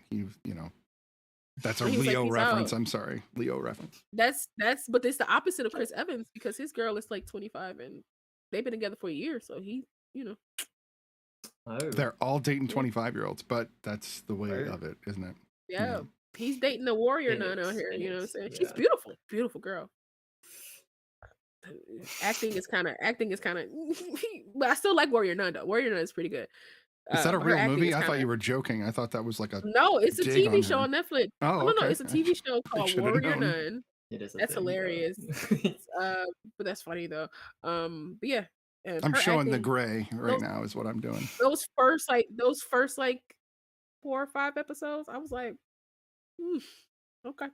B: That's a
C: He was like,
B: Leo
C: "Peace
B: reference.
C: out."
B: I'm sorry, Leo reference.
C: But it's the opposite of Chris Evans because his girl is like 25 and they've been together for a year. So
D: Oh.
B: They're all dating 25-year-olds, but that's the way
D: Right.
B: of it, isn't it?
C: yeah, he's dating the warrior
D: It
C: nun out
D: is,
C: here.
D: it
C: You know what I'm
D: is,
C: saying? She's
D: yeah.
C: beautiful, beautiful girl. Acting is kind of, but I still like Warrior Nun though. Warrior Nun is pretty good.
B: Is that a
C: but her
B: real
C: acting
B: movie?
C: is
B: I thought
C: kinda-
B: you were joking. I thought that was like a.
C: No, it's a
B: dig
C: TV
B: on
C: show
B: her.
C: on Netflix.
B: Oh,
C: No,
B: okay.
C: it's a TV show called
B: should've
C: Warrior
B: known.
C: Nun.
D: It is.
C: That's hilarious. But that's funny though. But yeah, and
B: I'm
C: her
B: showing the
C: acting,
B: gray right
C: those-
B: now. Is what I'm doing.
C: those first 4 or 5 episodes, I was like, okay.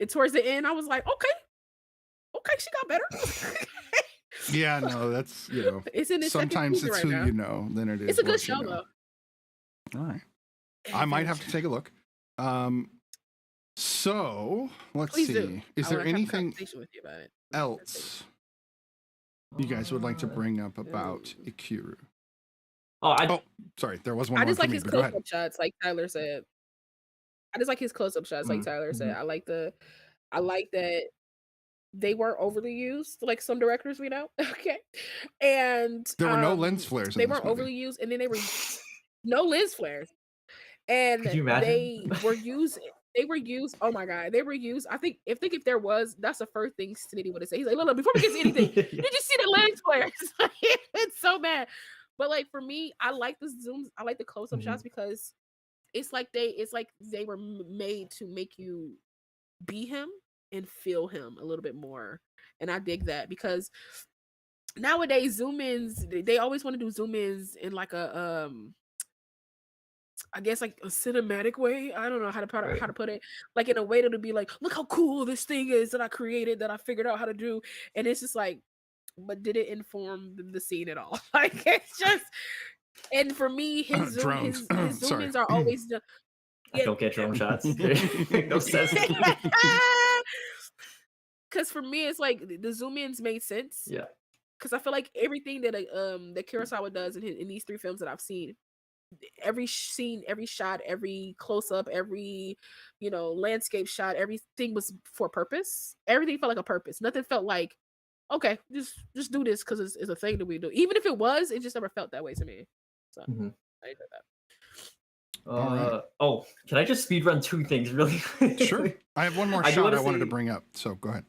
C: And towards the end, I was like, okay, she got better.
B: Yeah, no, that's
C: It's in its second
B: sometimes
C: season
B: it's
C: right
B: who
C: now.
B: you know than it is.
C: It's a good
B: what you
C: show
B: know.
C: though.
B: All right, I might have to take a look. So let's
C: Please
B: see.
C: do.
B: Is
C: I
B: there
C: wanna have a
B: anything
C: conversation with you about it.
B: else you guys would like to bring up about Ikiru?
D: Oh,
B: Sorry, there was one
C: I
B: more
C: just
B: for
C: like
B: me,
C: his
B: but go ahead.
C: close-up shots, like Tyler said. I just like his close-up shots, like Tyler said. I like that they weren't overly used, like some directors we know. Okay. And
B: There were no lens flares in
C: they
B: this
C: weren't
B: movie.
C: overly used, and then they were no lens flares. And
D: Could you imagine?
C: they were used. Oh my god, they were used. I think if there was, that's the first thing Snitty would have said. He's like, look, before we get to anything, did you see the lens flares? It's so bad. But like for me, I like the zooms, I like the close-up shots because it's like they were made to make you be him and feel him a little bit more. And I dig that because nowadays zoom ins, they always want to do zoom ins in like a I guess like a cinematic way. I don't know how to put it. Like in a way that'll be like, look how cool this thing is that I created, that I figured out how to do. And it's just like, but did it inform the scene at all? Like it's just, and for me, his zoom ins are always the
D: I don't get drone shots. No sense.
C: Because for me, it's like the zoom ins made sense.
D: Yeah.
C: Because I feel like everything that that Kurosawa does in these 3 films that I've seen, every scene, every shot, every close up, every landscape shot, everything was for purpose. Everything felt like a purpose. Nothing felt like, okay, just do this because it's a thing that we do. Even if it was, it just never felt that way to me. So I did that.
D: Oh, can I just speed run 2 things really quick?
B: Sure. I have one more shot I wanted to bring up, so go ahead.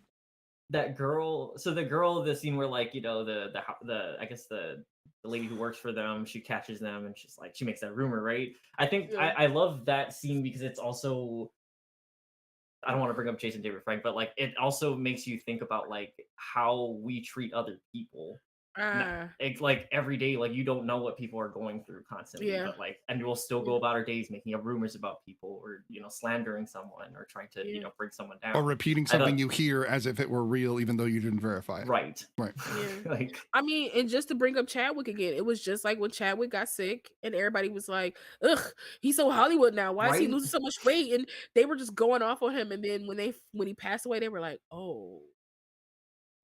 D: That girl, the scene where like, the I guess the lady who works for them, she catches them and she's like, she makes that rumor, right? I think I love that scene because it's also, I don't want to bring up Jason David Frank, but like it also makes you think about like how we treat other people. It's like every day, like you don't know what people are going through constantly, but like, and we'll still go about our days making up rumors about people or slandering someone or trying to bring someone down
B: or repeating something you hear as if it were real even though you didn't verify it.
D: Right.
C: Yeah.
D: Like,
C: I mean, and just to bring up Chadwick again, it was just like when Chadwick got sick and everybody was like, ugh, he's so Hollywood now, why is he losing so much weight? And they were just going off on him, and then when he passed away, they were like, oh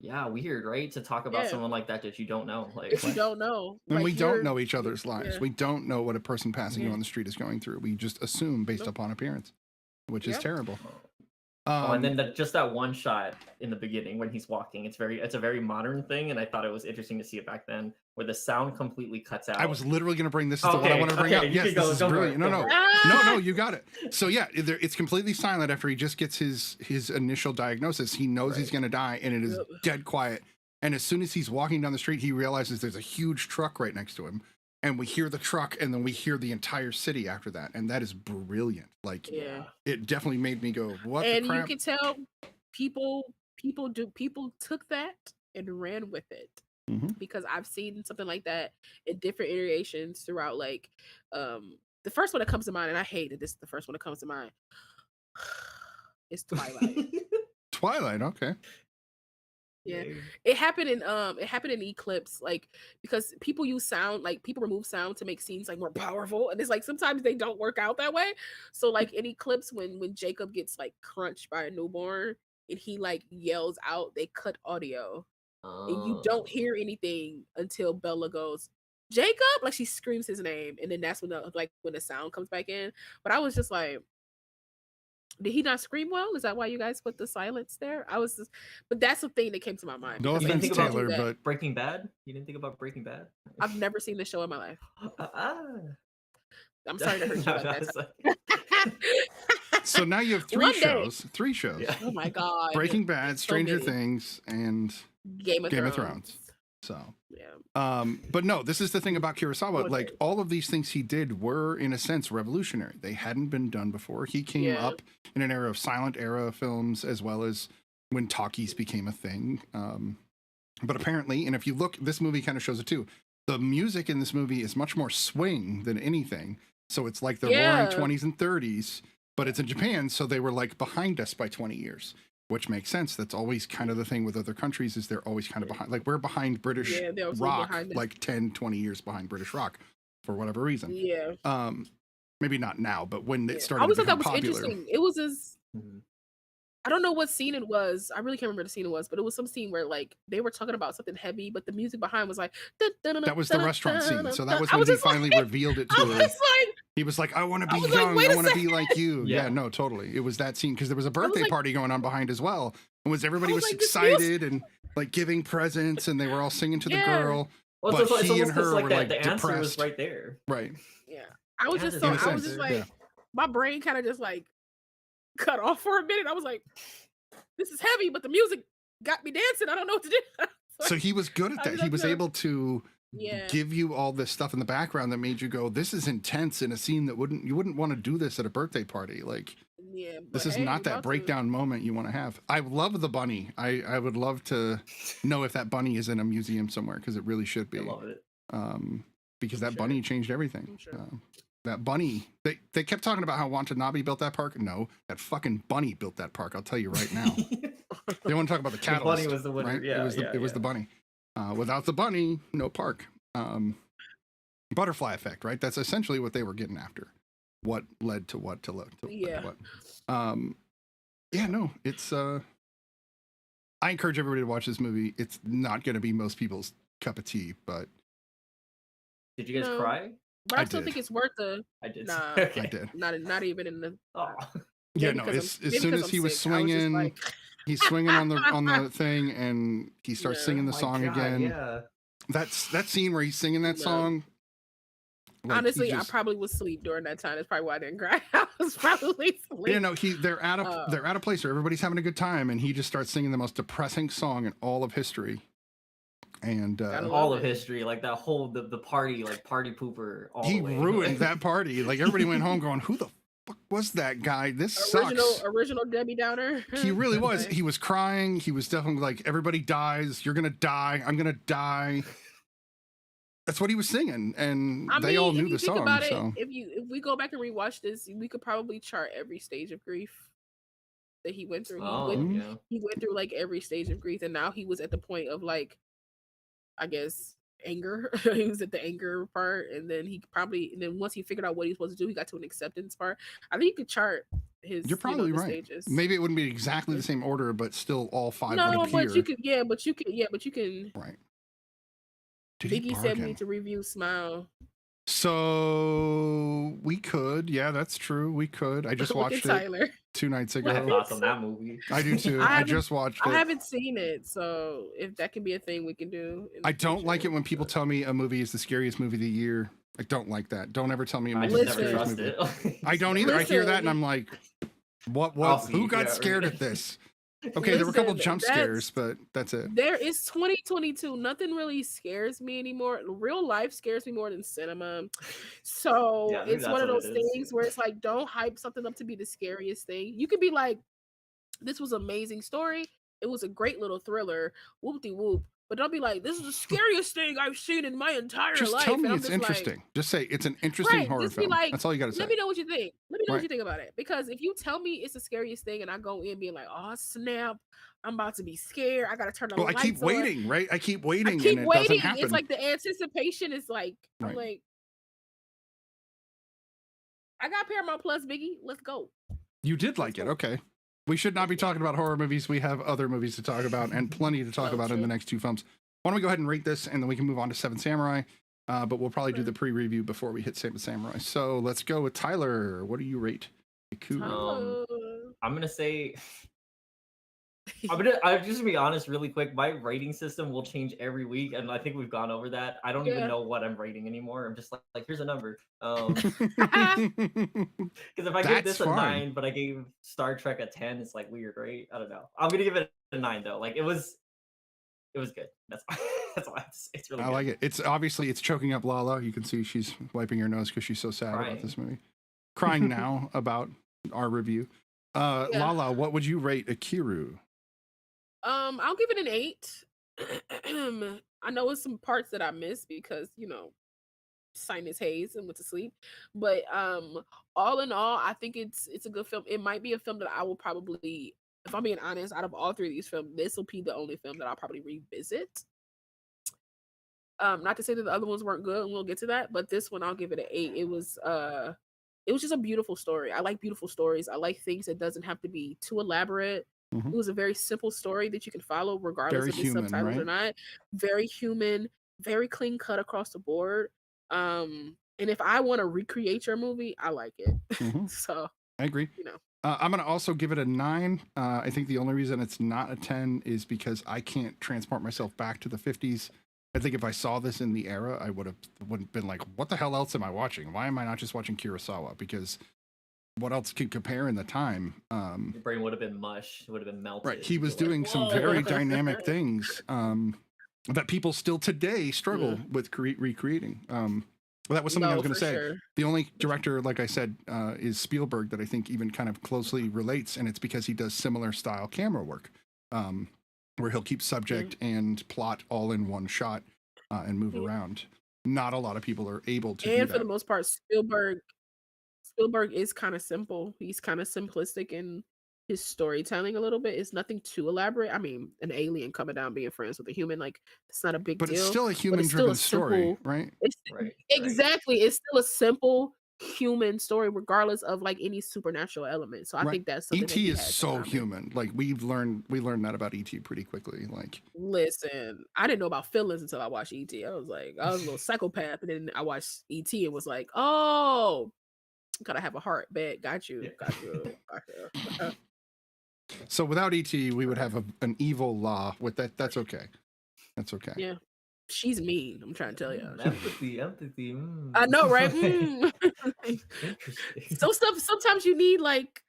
D: yeah, weird, right? To talk about someone like that you don't know. Like,
C: if you don't know.
B: And
C: like,
B: we don't know each other's lives.
C: Yeah.
B: We don't know what a person passing you on the street is going through. We just assume based upon appearance, which is terrible.
D: And then just that one shot in the beginning when he's walking, it's a very modern thing, and I thought it was interesting to see it back then, where the sound completely cuts out.
B: I was literally going to bring this. Is what I want to bring up. Yes, this is brilliant. No, you got it. So yeah, it's completely silent after he just gets his initial diagnosis. He knows he's going to die, and it is dead quiet. And as soon as he's walking down the street, he realizes there's a huge truck right next to him. And we hear the truck, and then we hear the entire city after that. And that is brilliant. Like, it definitely made me go, what the crap?
C: And you can tell people took that and ran with it. Because I've seen something like that in different iterations throughout, like, the first one that comes to mind, and I hate that this is the first one that comes to mind, is Twilight.
B: Twilight, okay.
C: Yeah, it happened in Eclipse, like, because people use sound, like people remove sound to make scenes like more powerful, and it's like sometimes they don't work out that way. So like in Eclipse, when Jacob gets like crunched by a newborn and he like yells out, they cut audio, and you don't hear anything until Bella goes, Jacob, like she screams his name, and then that's when the sound comes back in. But I was just like, did he not scream well? Is that why you guys put the silence there? But that's the thing that came to my mind.
B: No offense, Taylor, but
D: Breaking Bad? You didn't think about Breaking Bad?
C: I've never seen the show in my life. I'm sorry to hurt you about that.
B: So now you have three shows.
C: Yeah. Oh my god!
B: Breaking Bad, Stranger Things, and
C: Game of Thrones.
B: So but no, this is the thing about Kurosawa. Like all of these things he did were in a sense revolutionary. They hadn't been done before. He came up in an era of silent era films as well as when talkies became a thing. But apparently, and if you look, this movie kind of shows it too. The music in this movie is much more swing than anything. So it's like the roaring 20s and 30s, but it's in Japan, so they were like behind us by 20 years. Which makes sense. That's always kind of the thing with other countries is they're always kind of behind. Like we're behind British rock, like 10, 20 years behind British rock for whatever reason.
C: Yeah.
B: Maybe not now, but when it started
C: I always
B: to
C: thought that
B: become
C: was
B: popular.
C: interesting. It was
D: Mhm.
C: I don't know what scene it was. I really can't remember the scene it was, but it was some scene where like they were talking about something heavy, but the music behind was like
B: That was the restaurant scene. So that was
C: I
B: when
C: was
B: he
C: just
B: finally
C: like,
B: revealed it
C: I
B: to
C: was
B: her.
C: just like,
B: He was like, I want to
C: I
B: be
C: was like,
B: young.
C: wait
B: I
C: a
B: want to be like you.
D: Yeah.
B: Yeah, no, totally. It was that scene because there was a
C: was
B: birthday
C: like-
B: party going on behind as well. And everybody was
C: like, this music-
B: excited and like giving presents and they were all singing to the
C: Yeah.
B: girl.
D: Well,
B: But
D: it's
B: he and
D: almost 'cause,
B: her
D: like
B: were
D: that
B: like
D: the answer was
B: depressed.
D: right there.
B: Right.
C: Yeah. I was
D: Yeah,
C: just
D: there's
C: so
D: no
C: I was
D: sense
C: just
B: there.
C: like,
B: Yeah.
C: my brain kind of just like cut off for a minute. I was like, this is heavy, but the music got me dancing. I don't know what to do.
B: So he was good at
C: I
B: that.
C: was
B: He
C: like,
B: was
C: no.
B: able to
C: Yeah.
B: give you all this stuff in the background that made you go, this is intense in a scene that you wouldn't want to do this at a birthday party. Like,
C: Yeah.
B: this
C: but
B: is
C: hey,
B: not
C: we
B: that
C: about to-
B: breakdown moment you want to have. I love the bunny. I would love to know if that bunny is in a museum somewhere because it really should be.
D: I love it.
B: Because
C: I'm
B: that
C: sure.
B: bunny changed everything.
C: I'm sure.
B: That bunny, they kept talking about how Watanabe built that park. No, that fucking bunny built that park. I'll tell you right now. They want to talk about the
D: The
B: catalyst.
D: bunny was the winner.
B: right?
D: Yeah,
B: it was the bunny. Without the bunny, no park. Butterfly effect, right? That's essentially what they were getting after. What led to what to
C: Yeah.
B: what. Yeah, no, it's I encourage everybody to watch this movie. It's not going to be most people's cup of tea, but
D: Did you guys
C: No.
D: cry?
C: But I
B: I
C: still
B: did.
C: think it's worth the
D: I did.
C: Nah.
D: Okay.
B: I did.
C: not even in the
D: Oh.
B: Yeah,
C: maybe
B: no,
C: because I'm-
B: as
C: maybe
B: soon
C: because
B: as
C: I'm
B: he was
C: sick. I was just
B: swinging,
C: like,
B: he's swinging on the thing, and he starts
C: Yeah.
B: singing the
D: My
B: song
D: God,
B: again.
D: Yeah.
B: That's that scene where he's singing that
C: No.
B: song. like, he
C: honestly,
B: just-
C: I probably was asleep during that time. That's probably why I didn't cry. I was probably asleep.
B: you know, they're at a place where everybody's having a good time, and he just starts singing the most depressing song in all of history. And
C: Gotta love
D: All of
C: it.
D: history, like that whole the party, like party pooper. All
B: he
D: the way.
B: ruined that party. Like everybody went home going, "Who the fuck was that guy? This sucks."
C: Original Debbie Downer.
B: He really was.
C: Like,
B: He was crying. He was definitely like, "Everybody dies. You're gonna die. I'm gonna die." That's what he was singing, and they all knew
C: if you
B: the
C: think
B: song.
C: about it,
B: So
C: if we go back and rewatch this, we could probably chart every stage of grief that he went through.
D: Oh, yeah.
C: He went through like every stage of grief, and now he was at the point of like, I guess, anger. He was at the anger part, and then once he figured out what he was supposed to do, he got to an acceptance part. I think you could chart his.
B: you're probably
C: the
B: right.
C: Stages.
B: Maybe it wouldn't be exactly the same order, but still all five would
C: No,
B: appear.
C: but you could. But you can.
B: Right. Did he
C: Biggie said we
B: bargain?
C: need to review Smile.
B: So we could, yeah, that's true. We could. I just
C: Look
B: watched
C: at
B: it
C: Tyler.
B: 2 nights
D: I
B: ago.
D: have thoughts on that movie.
B: I do too.
C: I
B: I
C: haven't-
B: just watched
C: I
B: it.
C: haven't seen it, so if that can be a thing we can do. in the
B: I don't like it
C: future.
B: when people tell me a movie is the scariest movie of the year. I don't like that. Don't ever tell me a
D: I
B: movie
D: just
B: is the
D: never
B: scariest
D: trust
B: movie.
D: it.
B: I don't either. I hear that and I'm like, what?
D: I'll
B: What?
D: see.
B: Who got
D: Yeah,
B: scared
D: right.
B: at this? Okay, there were a couple
C: Listen,
B: jump scares, but that's it.
C: There is 2022. Nothing really scares me anymore. Real life scares me more than cinema. So
D: Yeah, maybe
C: it's
D: that's
C: one of
D: what
C: those
D: it is.
C: things where it's like, don't hype something up to be the scariest thing. You could be like, this was an amazing story. It was a great little thriller. Whoop de whoop. But don't be like, this is the scariest thing I've seen in my entire
B: Just
C: life.
B: tell me
C: And I'm
B: it's
C: just like,
B: interesting. Just say it's an interesting
C: Right,
B: horror
C: just be
B: film.
C: like,
B: That's all you got to say.
C: let me know what you think. Let me know
B: Right.
C: what you think about it. Because if you tell me it's the scariest thing and I go in being like, oh snap, I'm about to be scared. I gotta turn the
B: Well, I
C: lights
B: keep
C: on.
B: waiting, right? I keep waiting,
C: I keep
B: and it doesn't
C: waiting.
B: happen.
C: It's like the anticipation is like, I'm
B: Right.
C: like, I got Paramount Plus, Biggie. Let's go.
B: You did like it, okay. We should not be talking about horror movies. We have other movies to talk about and plenty to talk
C: So
B: about in
C: true.
B: the next two films. Why don't we go ahead and rate this, and then we can move on to Seven Samurai. But we'll probably do the pre-review before we hit Seven Samurai. So let's go with Tyler. What do you rate Ikiru?
C: Oh.
D: I'm gonna say I'm just gonna be honest really quick. My rating system will change every week, and I think we've gone over that. I don't
C: Yeah.
D: even know what I'm rating anymore. I'm just like here's a number. Because if I give
B: That's
D: this a
B: fine.
D: 9, but I gave Star Trek a 10, it's like weird, right? I don't know. I'm gonna give it a 9 though. Like it was good. That's that's all I have to say. It's really
B: I
D: good.
B: like it. It's obviously it's choking up Lala. You can see she's wiping her nose because she's so sad
D: Crying.
B: about this movie. Crying now about our review. Lala, what would you rate Ikiru?
C: I'll give it an 8. I know it's some parts that I missed because, sinus haze and went to sleep. But all in all, I think it's a good film. It might be a film that I will probably, if I'm being honest, out of all three of these films, this will be the only film that I'll probably revisit. Not to say that the other ones weren't good, and we'll get to that, but this one I'll give it an 8. It was it was just a beautiful story. I like beautiful stories. I like things that doesn't have to be too elaborate. It was a very simple story that you can follow regardless
B: Very
C: of the
B: human,
C: subtitles or
B: right?
C: not. Very human, very clean cut across the board. And if I want to recreate your movie, I like it. So,
B: I agree.
C: you know.
B: I'm going to also give it a 9. I think the only reason it's not a 10 is because I can't transport myself back to the 50s. I think if I saw this in the era, I wouldn't been like, what the hell else am I watching? Why am I not just watching Kurosawa? Because what else could compare in the time?
D: Your brain would have been mush. It would have been melted.
B: Right. He was
D: You're
B: doing
D: like,
B: some
D: "Whoa."
B: very dynamic things that people still today struggle with recreating. Well, that was something I was going to say.
C: Sure.
B: The only director, like I said, is Spielberg that I think even kind of closely relates, and it's because he does similar style camera work, where he'll keep subject and plot all in one shot and move around. Not a lot of people are able to do
C: And
B: that.
C: for the most part, Spielberg is kind of simple. He's kind of simplistic in his storytelling a little bit. It's nothing too elaborate. I mean, an alien coming down being friends with a human, like it's not a big
B: But
C: deal.
B: it's still a
C: but it's
B: human-driven
C: still a
B: story,
C: simple,
B: right?
C: it's
D: Right.
C: exactly. It's still a simple human story, regardless of like any supernatural element. So I
B: Right.
C: think that's something that
B: E.T.
C: he
B: is
C: has in
B: so
C: common.
B: human. Like we learned that about E.T. pretty quickly. Like
C: Listen, I didn't know about feelings until I watched E.T. I was a little psychopath, and then I watched E.T. and was like, oh, gotta have a heart. Bet, got you.
B: so without E.T. we would have an evil law with that. That's okay. That's okay.
C: Yeah, she's mean. I'm trying to tell you.
D: Empathy.
C: I know, right?
D: Interesting.
C: Sometimes you need like,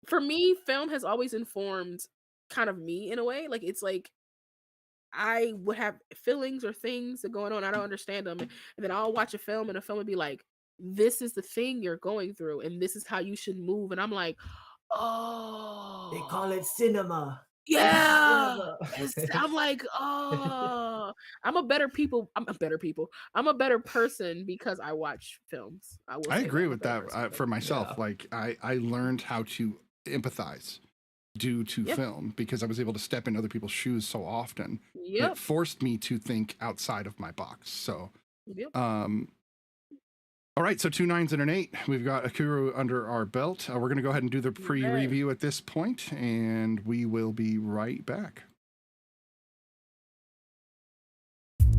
C: for me, film has always informed kind of me in a way. Like it's like I would have feelings or things that are going on. I don't understand them, and then I'll watch a film, and the film would be like, "This is the thing you're going through, and this is how you should move." And I'm like, "Oh,
D: They call it cinema.
C: yeah."
D: Cinema.
C: I'm like, "Oh, I'm a better person because I watch films." I will.
B: I
C: say
B: agree
C: I'm a
B: with
C: better
B: that
C: person.
B: for myself.
D: Yeah.
B: Like I learned how to empathize due to
C: Yep.
B: film because I was able to step in other people's shoes so often.
C: Yep.
B: It forced me to think outside of my box. So,
C: Yep.
B: all right. So 2 9s and an 8. We've got Ikiru under our belt. We're going to go ahead and do the pre-review at this point, and we will be right back.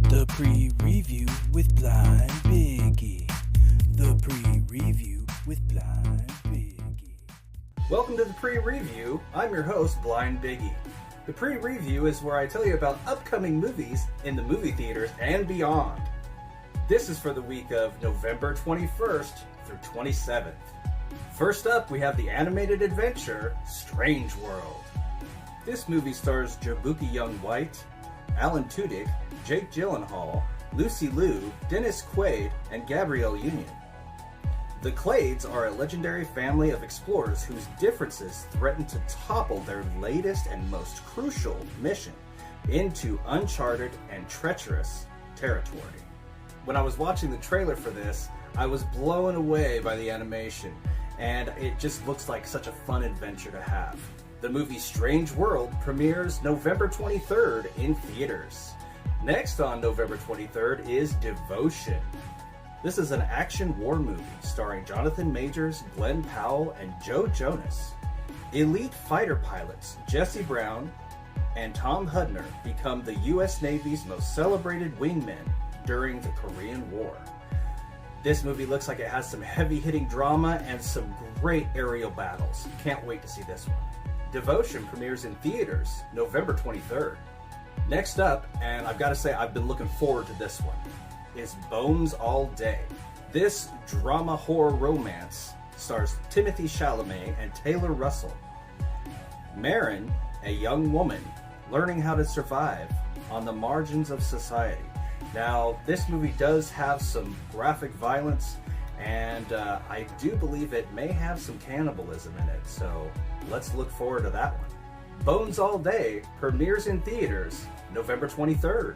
H: The pre-review with BlindBiggie. The pre-review with BlindBiggie.
F: Welcome to the pre-review. I'm your host, BlindBiggie. The pre-review is where I tell you about upcoming movies in the movie theaters and beyond. This is for the week of November 21st through 27th. First up, we have the animated adventure, Strange World. This movie stars Jabuki Young-White, Alan Tudyk, Jake Gyllenhaal, Lucy Liu, Dennis Quaid, and Gabrielle Union. The Clades are a legendary family of explorers whose differences threaten to topple their latest and most crucial mission into uncharted and treacherous territory. When I was watching the trailer for this, I was blown away by the animation, and it just looks like such a fun adventure to have. The movie Strange World premieres November 23rd in theaters. Next on November 23rd is Devotion. This is an action war movie starring Jonathan Majors, Glenn Powell, and Joe Jonas. Elite fighter pilots Jesse Brown and Tom Hudner become the U.S. Navy's most celebrated wingmen during the Korean War. This movie looks like it has some heavy-hitting drama and some great aerial battles. Can't wait to see this one. Devotion premieres in theaters November 23rd. Next up, and I've got to say I've been looking forward to this one, is Bones All Day. This drama horror romance stars Timothée Chalamet and Taylor Russell. Marin, a young woman learning how to survive on the margins of society. Now, this movie does have some graphic violence, and I do believe it may have some cannibalism in it, so let's look forward to that one. Bones All Day premieres in theaters November 23rd.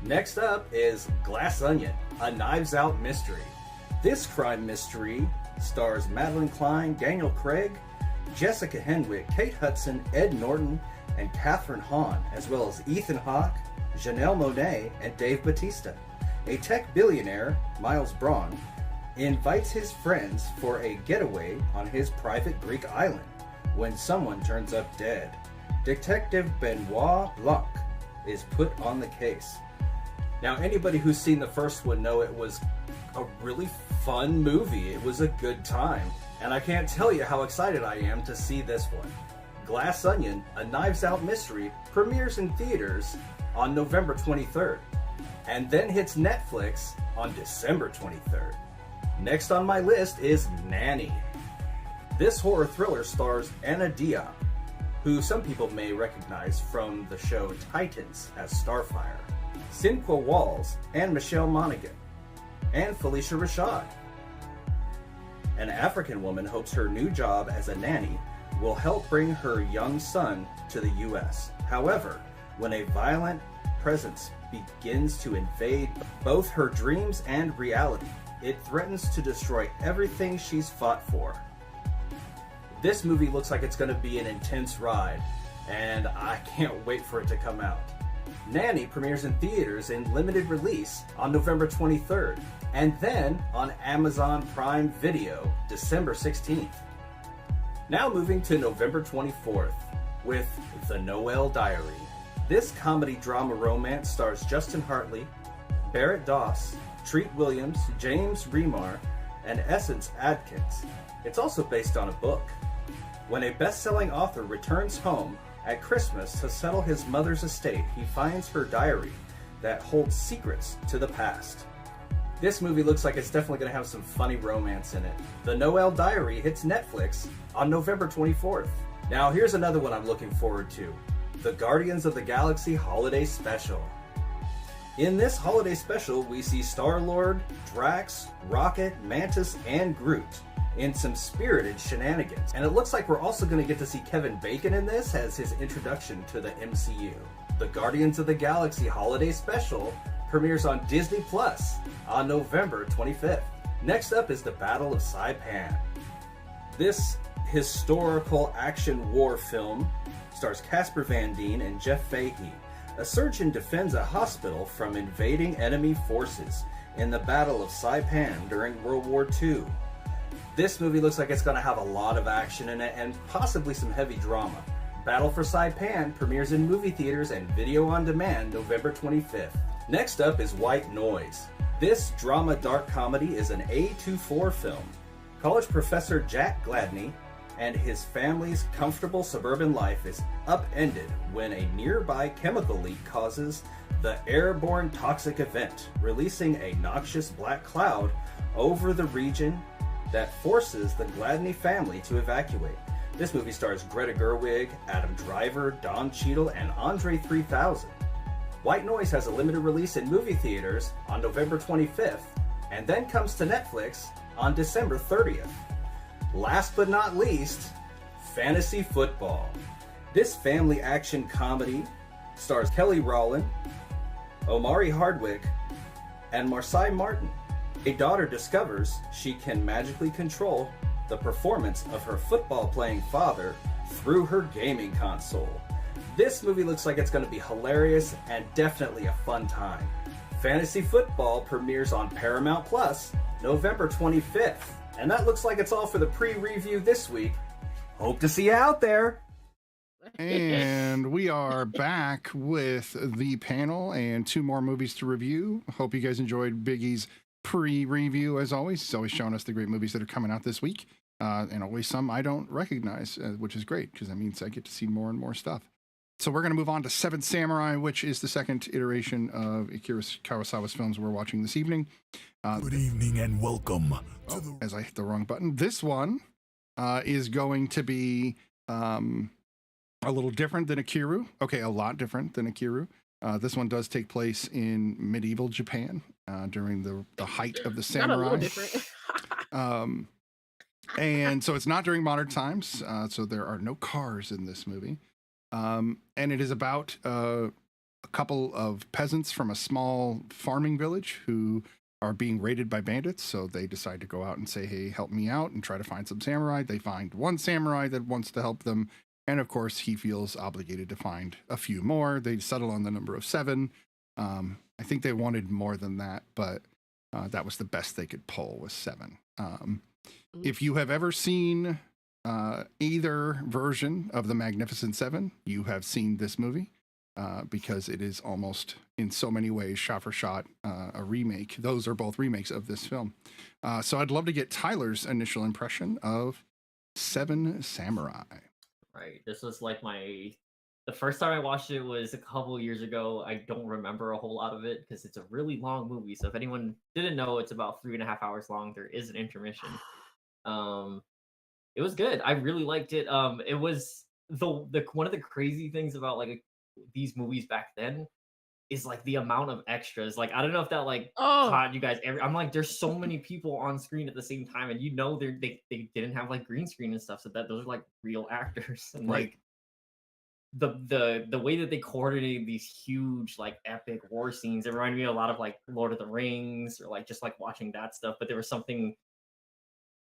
F: Next up is Glass Onion, a Knives Out mystery. This crime mystery stars Madeline Klein, Daniel Craig, Jessica Henwick, Kate Hudson, Ed Norton, and Catherine Hahn, as well as Ethan Hawke, Janelle Monáe, and Dave Bautista. A tech billionaire, Miles Braun, invites his friends for a getaway on his private Greek island when someone turns up dead. Detective Benoit Blanc is put on the case. Now, anybody who's seen the first one know it was a really fun movie. It was a good time, and I can't tell you how excited I am to see this one. Glass Onion, a Knives Out mystery, premieres in theaters on November 23rd, and then hits Netflix on December 23rd. Next on my list is Nanny. This horror thriller stars Anna Diop, who some people may recognize from the show Titans as Starfire, Sinqua Walls, and Michelle Monaghan, and Felicia Rashad. An African woman hopes her new job as a nanny will help bring her young son to the U.S. However, when a violent presence begins to invade both her dreams and reality, it threatens to destroy everything she's fought for. This movie looks like it's going to be an intense ride, and I can't wait for it to come out. Nanny premieres in theaters in limited release on November 23rd, and then on Amazon Prime Video December 16th. Now moving to November 24th with The Noel Diary. This comedy drama romance stars Justin Hartley, Barrett Doss, Treat Williams, James Remar, and Essence Adkins. It's also based on a book. When a best-selling author returns home at Christmas to settle his mother's estate, he finds her diary that holds secrets to the past. This movie looks like it's definitely going to have some funny romance in it. The Noel Diary hits Netflix on November 24th. Now here's another one I'm looking forward to. The Guardians of the Galaxy Holiday Special. In this holiday special, we see Star-Lord, Drax, Rocket, Mantis, and Groot in some spirited shenanigans. And it looks like we're also going to get to see Kevin Bacon in this as his introduction to the MCU. The Guardians of the Galaxy Holiday Special premieres on Disney Plus on November 25th. Next up is the Battle of Saipan. This historical action war film stars Casper Van Dien and Jeff Fahey. A surgeon defends a hospital from invading enemy forces in the Battle of Saipan during World War II. This movie looks like it's going to have a lot of action in it and possibly some heavy drama. Battle for Saipan premieres in movie theaters and video on demand November 25th. Next up is White Noise. This drama dark comedy is an A24 film. College professor Jack Gladney and his family's comfortable suburban life is upended when a nearby chemical leak causes the airborne toxic event, releasing a noxious black cloud over the region that forces the Gladney family to evacuate. This movie stars Greta Gerwig, Adam Driver, Don Cheadle, and Andre 3000. White Noise has a limited release in movie theaters on November 25th, and then comes to Netflix on December 30th. Last but not least, Fantasy Football. This family action comedy stars Kelly Rowland, Omari Hardwick, and Marcy Martin. A daughter discovers she can magically control the performance of her football-playing father through her gaming console. This movie looks like it's going to be hilarious and definitely a fun time. Fantasy Football premieres on Paramount Plus November 25th. And that looks like it's all for the pre-review this week. Hope to see you out there.
B: And we are back with the panel and two more movies to review. Hope you guys enjoyed Biggie's pre-review as always. He's always showing us the great movies that are coming out this week. And always some I don't recognize, which is great because that means I get to see more and more stuff. So we're going to move on to Seventh Samurai, which is the second iteration of Akira Kurosawa's films we're watching this evening.
A: Good evening and welcome to the...
B: As I hit the wrong button. This one is going to be a little different than Ikiru. Okay, a lot different than Ikiru. This one does take place in medieval Japan during the height of the samurai.
C: Not a little different.
B: And so it's not during modern times. So there are no cars in this movie. And it is about a couple of peasants from a small farming village who are being raided by bandits. So they decide to go out and say, hey, help me out, and try to find some samurai. They find one samurai that wants to help them. And of course, he feels obligated to find a few more. They settle on the number of 7. I think they wanted more than that, but That was the best they could pull, was 7.
C: Mhm.
B: If you have ever seen either version of the Magnificent Seven, you have seen this movie. Because it is almost in so many ways shot for shot a remake. Those are both remakes of this film. So I'd love to get Tyler's initial impression of Seven Samurai.
D: Right. This was like the first time I watched it was a couple years ago. I don't remember a whole lot of it because it's a really long movie. So if anyone didn't know, it's about 3.5 hours long. There is an intermission. It was good. I really liked it. It was the one of the crazy things about like these movies back then is like the amount of extras. Like I don't know if that like caught you guys. I'm like, there's so many people on screen at the same time, and they didn't have like green screen and stuff, so that those are like real actors. And
B: Right.
D: like the way that they coordinated these huge like epic war scenes, it reminded me a lot of like Lord of the Rings or like just like watching that stuff. But there was something.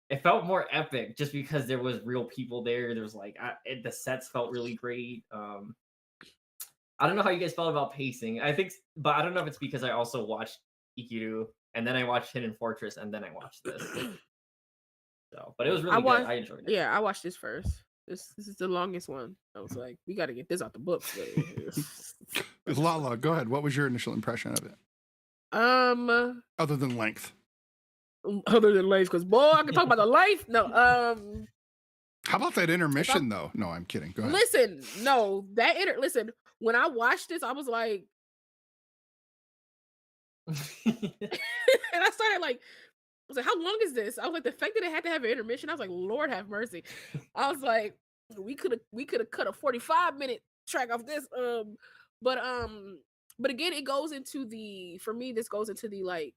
D: It felt more epic just because there was real people there. There was like the sets felt really great. I don't know how you guys felt about pacing. But I don't know if it's because I also watched Ikiru and then I watched Hidden Fortress and then I watched this. So, but it was really good. I enjoyed it.
C: Yeah, I watched this first. This is the longest one. I was like, we got to get this out the books.
B: Lala, go ahead. What was your initial impression of it? Other than length.
C: Other than length, because boy, I can talk about the length. No,
B: How about that intermission though? No, I'm kidding. Go ahead.
C: Listen, no, listen, when I watched this, I was like, and I started like, I was like, how long is this? I was like, the fact that it had to have an intermission, I was like, Lord have mercy. I was like, we could have cut a 45-minute track off this. But again, it goes into for me, this goes into the like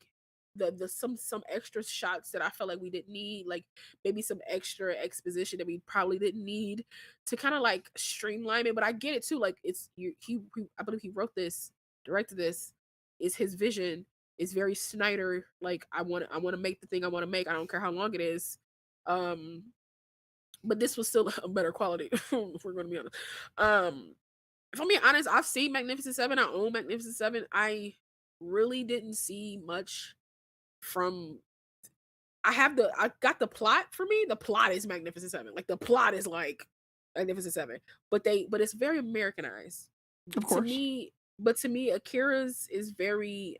C: some extra shots that I felt like we didn't need, like maybe some extra exposition that we probably didn't need to kind of like streamline it. But I get it too. Like I believe he wrote this, directed this. Is his vision. Is very Snyder. Like I want to make the thing I want to make. I don't care how long it is. But this was still a better quality. If we're going to be honest. If I'm being honest, I've seen Magnificent Seven. I own Magnificent Seven. I really didn't see much from. I got the plot. For me, the plot is Magnificent Seven. Like the plot is like Magnificent Seven, but it's very Americanized.
B: Of course.
C: To me, Akira's is very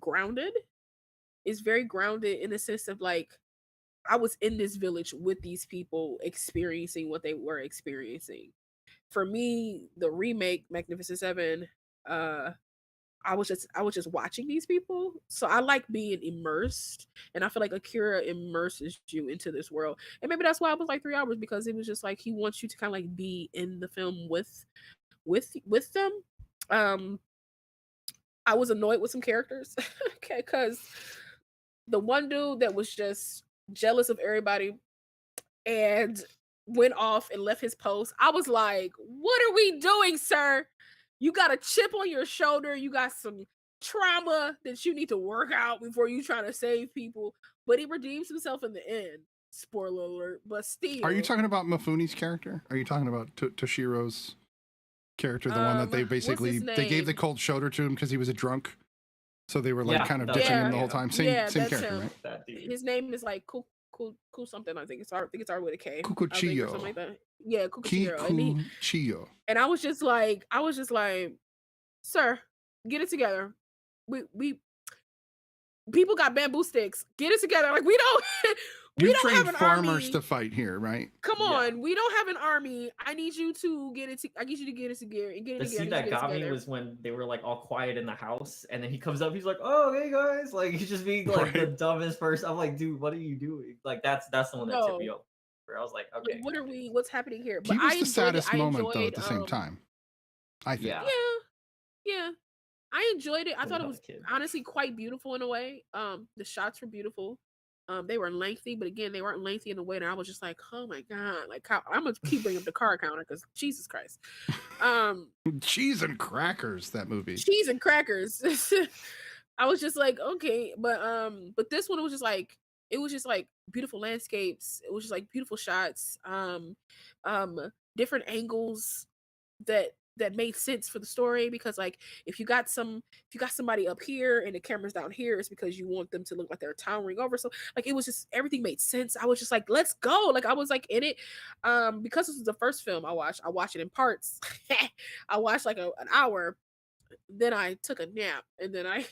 C: grounded. Is very grounded in the sense of like I was in this village with these people experiencing what they were experiencing. For me, the remake Magnificent Seven, I was just watching these people. So I like being immersed, and I feel like Akira immerses you into this world. And maybe that's why it was like 3 hours, because it was just like he wants you to kind of like be in the film with them. I was annoyed with some characters, okay, because the one dude that was just jealous of everybody and went off and left his post. I was like, what are we doing, sir? You got a chip on your shoulder. You got some trauma that you need to work out before you try to save people. But he redeems himself in the end. Spoiler alert. But still.
B: Are you talking about Mifune's character? Are you talking about Toshiro's character? The one that they basically, they gave the cold shoulder to him because he was a drunk. So they were like kind of ditching him the whole time. Same character,
C: him. Right? His name is like Cool something. I think it started with a K.
B: Kukuchiyo.
C: Something like that. Yeah, Kukuchiyo. And I was just like, sir, get it together. We people got bamboo sticks. Get it together. Like we don't have an
B: farmers
C: army
B: to fight here, right?
C: Come on, we don't have an army. I need you to get it. I need you to get it together.
D: The scene that got me was when they were like all quiet in the house, and then he comes up. He's like, "Oh, hey guys!" Like he's just being like the dumbest person. I'm like, dude, what are you doing? Like that's the one that tipped me over. Where I was like, okay,
C: what's happening here?
B: But he was the saddest moment though. At the same time, I think.
C: Yeah. I enjoyed it. I thought it was honestly quite beautiful in a way. The shots were beautiful. They were lengthy, but again, they weren't lengthy in a way that I was just like, oh my god, like I'm gonna keep bringing up the car counter because Jesus Christ.
B: Cheese and crackers, that movie.
C: Cheese and crackers. I was just like, okay, but this one was just like, it was just like beautiful landscapes. It was just like beautiful shots, different angles that that made sense for the story, because like if you got somebody up here and the camera's down here, it's because you want them to look like they're towering over. So like it was just, everything made sense. I was just like, let's go. Like I was like in it. Because this was the first film I watched it in parts. I watched like an hour, then I took a nap, and then I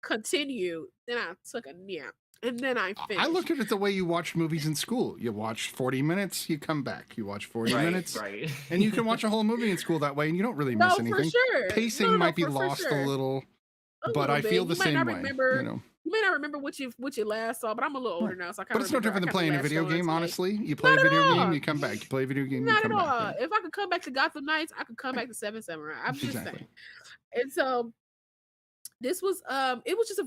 C: continued, then I took a nap, and then I finished.
B: I looked at it the way you watched movies in school. You watch 40 minutes, you come back. You watch 40 minutes,
D: right.
B: and you can watch a whole movie in school that way, and you don't really miss anything.
C: For sure.
B: Pacing might be lost a little, but I feel the same way.
C: You may not remember what you last saw, but I'm a little older now, so I kind of.
B: But it's no different than playing a video game, honestly. You play a video game, you come back. You play a video game, you come back.
C: Not at all. If I could come back to Gotham Knights, I could come back to Seven Samurai. I'm just saying. And so this was it was just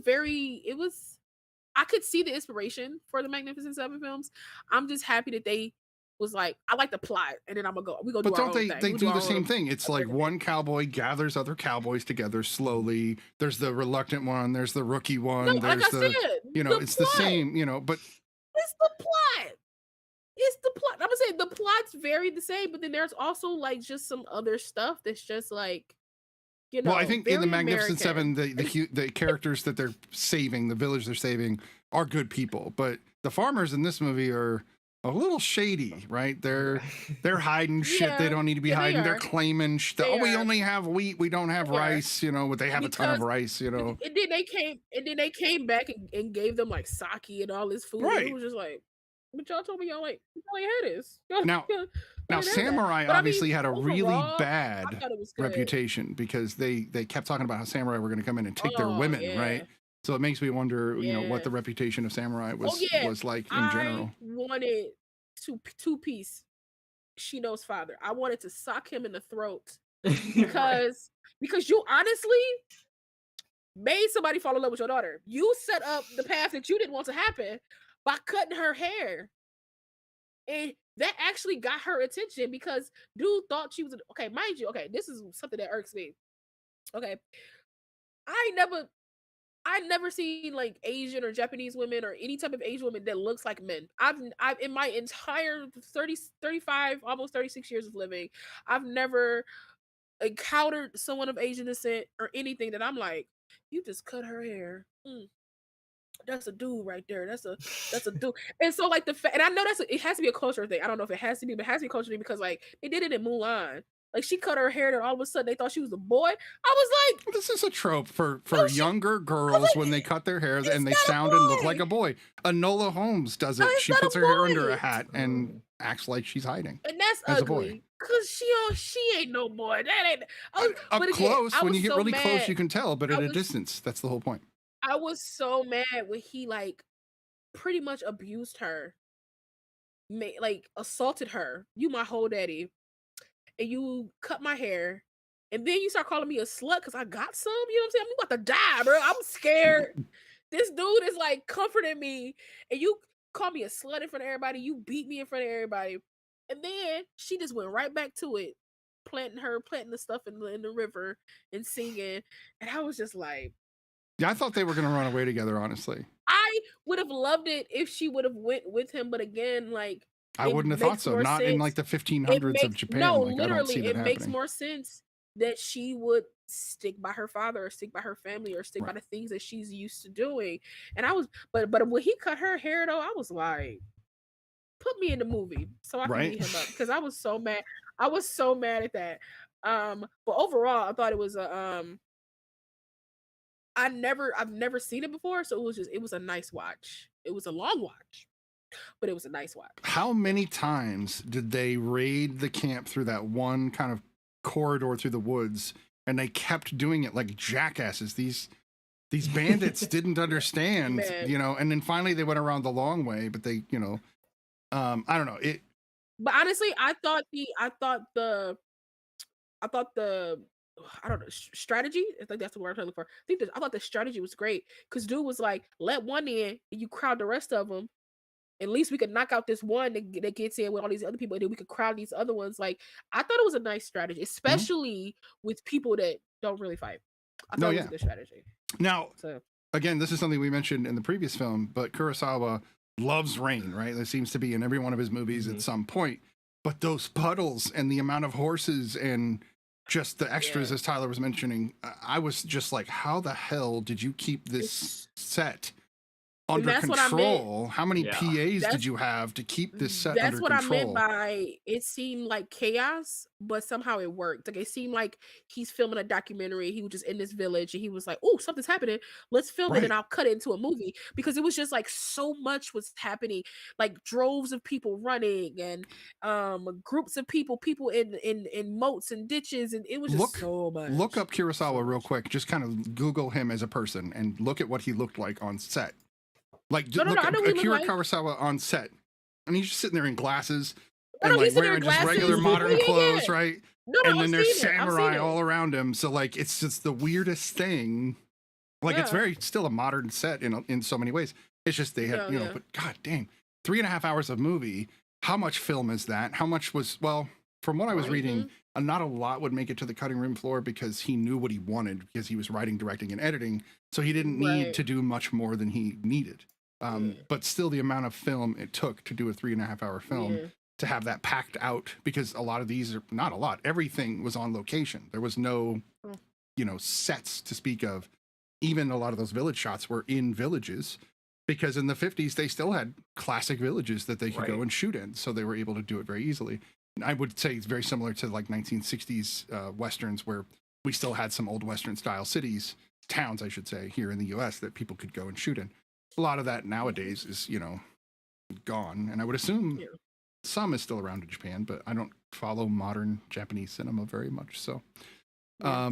C: I could see the inspiration for the Magnificent Seven films. I'm just happy that they was like, I like the plot, and then we go do our own thing. But don't
B: they do the same thing? It's like one cowboy gathers other cowboys together slowly. There's the reluctant one, there's the rookie one,
C: no,
B: there's it's the same, but
C: it's the plot. It's the plot. I'm gonna say the plot's very the same, but then there's also like just some other stuff that's just like,
B: well, I think in the Magnificent Seven, the characters that they're saving, the village they're saving, are good people. But the farmers in this movie are a little shady, right? They're hiding shit they don't need to be hiding. They're claiming we only have wheat, we don't have rice. But they have a ton of rice. And
C: then they came back and gave them like sake and all this food. Right. It was just like, but y'all told me y'all ain't had this.
B: Now, Samurai obviously had a really bad reputation because they kept talking about how Samurai were going to come in and take their women, right? So it makes me wonder, what the reputation of Samurai was like in general.
C: I wanted two-piece Shino's father. I wanted to sock him in the throat because you honestly made somebody fall in love with your daughter. You set up the path that you didn't want to happen by cutting her hair. And that actually got her attention because dude thought she was mind you, this is something that irks me. I never seen like Asian or Japanese women or any type of Asian woman that looks like men. I've in my entire 35, almost 36 years of living, I've never encountered someone of Asian descent or anything that I'm like, you just cut her hair. That's a dude right there. That's a dude. And so like and I know it has to be a cultural thing. I don't know if it has to be, but it has to be a cultural thing because like they did it in Mulan. Like she cut her hair and all of a sudden they thought she was a boy. I was like,
B: this is a trope for younger girls when they cut their hair and they sound and look like a boy. Enola Holmes does it. She puts her hair under a hat and acts like she's hiding.
C: And that's ugly. Cause she ain't no boy. That ain't
B: up close. When you get really close, you can tell, but at a distance, that's the whole point.
C: I was so mad when he like pretty much abused her, like assaulted her. You my whole daddy, and you cut my hair, and then you start calling me a slut because I got some. You know what I'm saying? I'm about to die, bro. I'm scared. This dude is like comforting me, and you call me a slut in front of everybody. You beat me in front of everybody, and then she just went right back to it, planting the stuff in the river and singing, and I was just like.
B: Yeah, I thought they were going to run away together, honestly.
C: I would have loved it if she would have went with him, but again, like...
B: I wouldn't have thought so. Not in like the 1500s of Japan.
C: No,
B: like,
C: literally, it makes more sense that she would stick by her father or stick by her family or stick by the things that she's used to doing. And I was... But when he cut her hair, though, I was like, put me in the movie so I can beat him up. Because I was so mad. I was so mad at that. But overall, I thought it was a... I've never seen it before, so it was a nice watch. It was a long watch, but it was a nice watch.
B: How many times did they raid the camp through that one kind of corridor through the woods, and they kept doing it like jackasses? These bandits didn't understand, and then finally they went around the long way, but they, I don't know it.
C: But honestly, I thought the I don't know, strategy. I think that's the word I'm looking for. I thought the strategy was great because dude was like, let one in and you crowd the rest of them. At least we could knock out this one that gets in with all these other people, and then we could crowd these other ones. Like, I thought it was a nice strategy, especially with people that don't really fight. I thought it was a good strategy.
B: Now, again, this is something we mentioned in the previous film, but Kurosawa loves rain, right? There seems to be in every one of his movies at some point. But those puddles and the amount of horses and just the extras,
C: Yeah.
B: as Tyler was mentioning, I was just like, how the hell did you keep this set under
C: that's what I meant.
B: control? How many
D: Yeah.
B: PAs
C: That's-
B: did you have to keep this set
C: That's
B: under
C: what
B: control?
C: I meant by it seemed like chaos, but somehow it worked. Like it seemed like he's filming a documentary. He was just in this village and he was like, "Oh, something's happening. Let's film it, and
B: Right.
C: I'll cut it into a movie." Because it was just like so much was happening, like droves of people running and groups of people in moats and ditches, and it was just so much.
B: Look up Kurosawa real quick. Just kind of Google him as a person and look at what he looked like on set. Like,
C: No,
B: look
C: I
B: at
C: know what he looked
B: Akira
C: like.
B: Kurosawa on set, and he's just sitting there in glasses
C: No,
B: and
C: he's
B: like
C: sitting there in
B: wearing just
C: glasses.
B: regular modern
C: Yeah, yeah,
B: clothes,
C: yeah.
B: right?
C: No,
B: And then
C: I've
B: there's
C: seen it. I've
B: samurai
C: seen it.
B: all around him. So like, it's just the weirdest thing. Like it's
C: Yeah.
B: very still a modern set in so many ways. It's just they have
C: Yeah.
B: but god dang, 3.5 hours of movie. How much film is that? How much was from what I was reading, not a lot would make it to the cutting room floor because he knew what he wanted because he was writing, directing, and editing. So he didn't need
C: Right.
B: to do much more than he needed. But still, the amount of film it took to do a 3.5 hour film
C: Yeah.
B: to have that packed out, because a lot of these are not a lot. Everything was on location. There was no, sets to speak of. Even a lot of those village shots were in villages, because in the 50s they still had classic villages that they could go
D: Right.
B: and shoot in, so they were able to do it very easily. And I would say it's very similar to like 1960s westerns, where we still had some old western style cities, towns I should say, here in the US that people could go and shoot in. A lot of that nowadays is gone, and I would assume
C: Yeah.
B: some is still around in Japan, but I don't follow modern Japanese cinema very much. So
C: Yeah.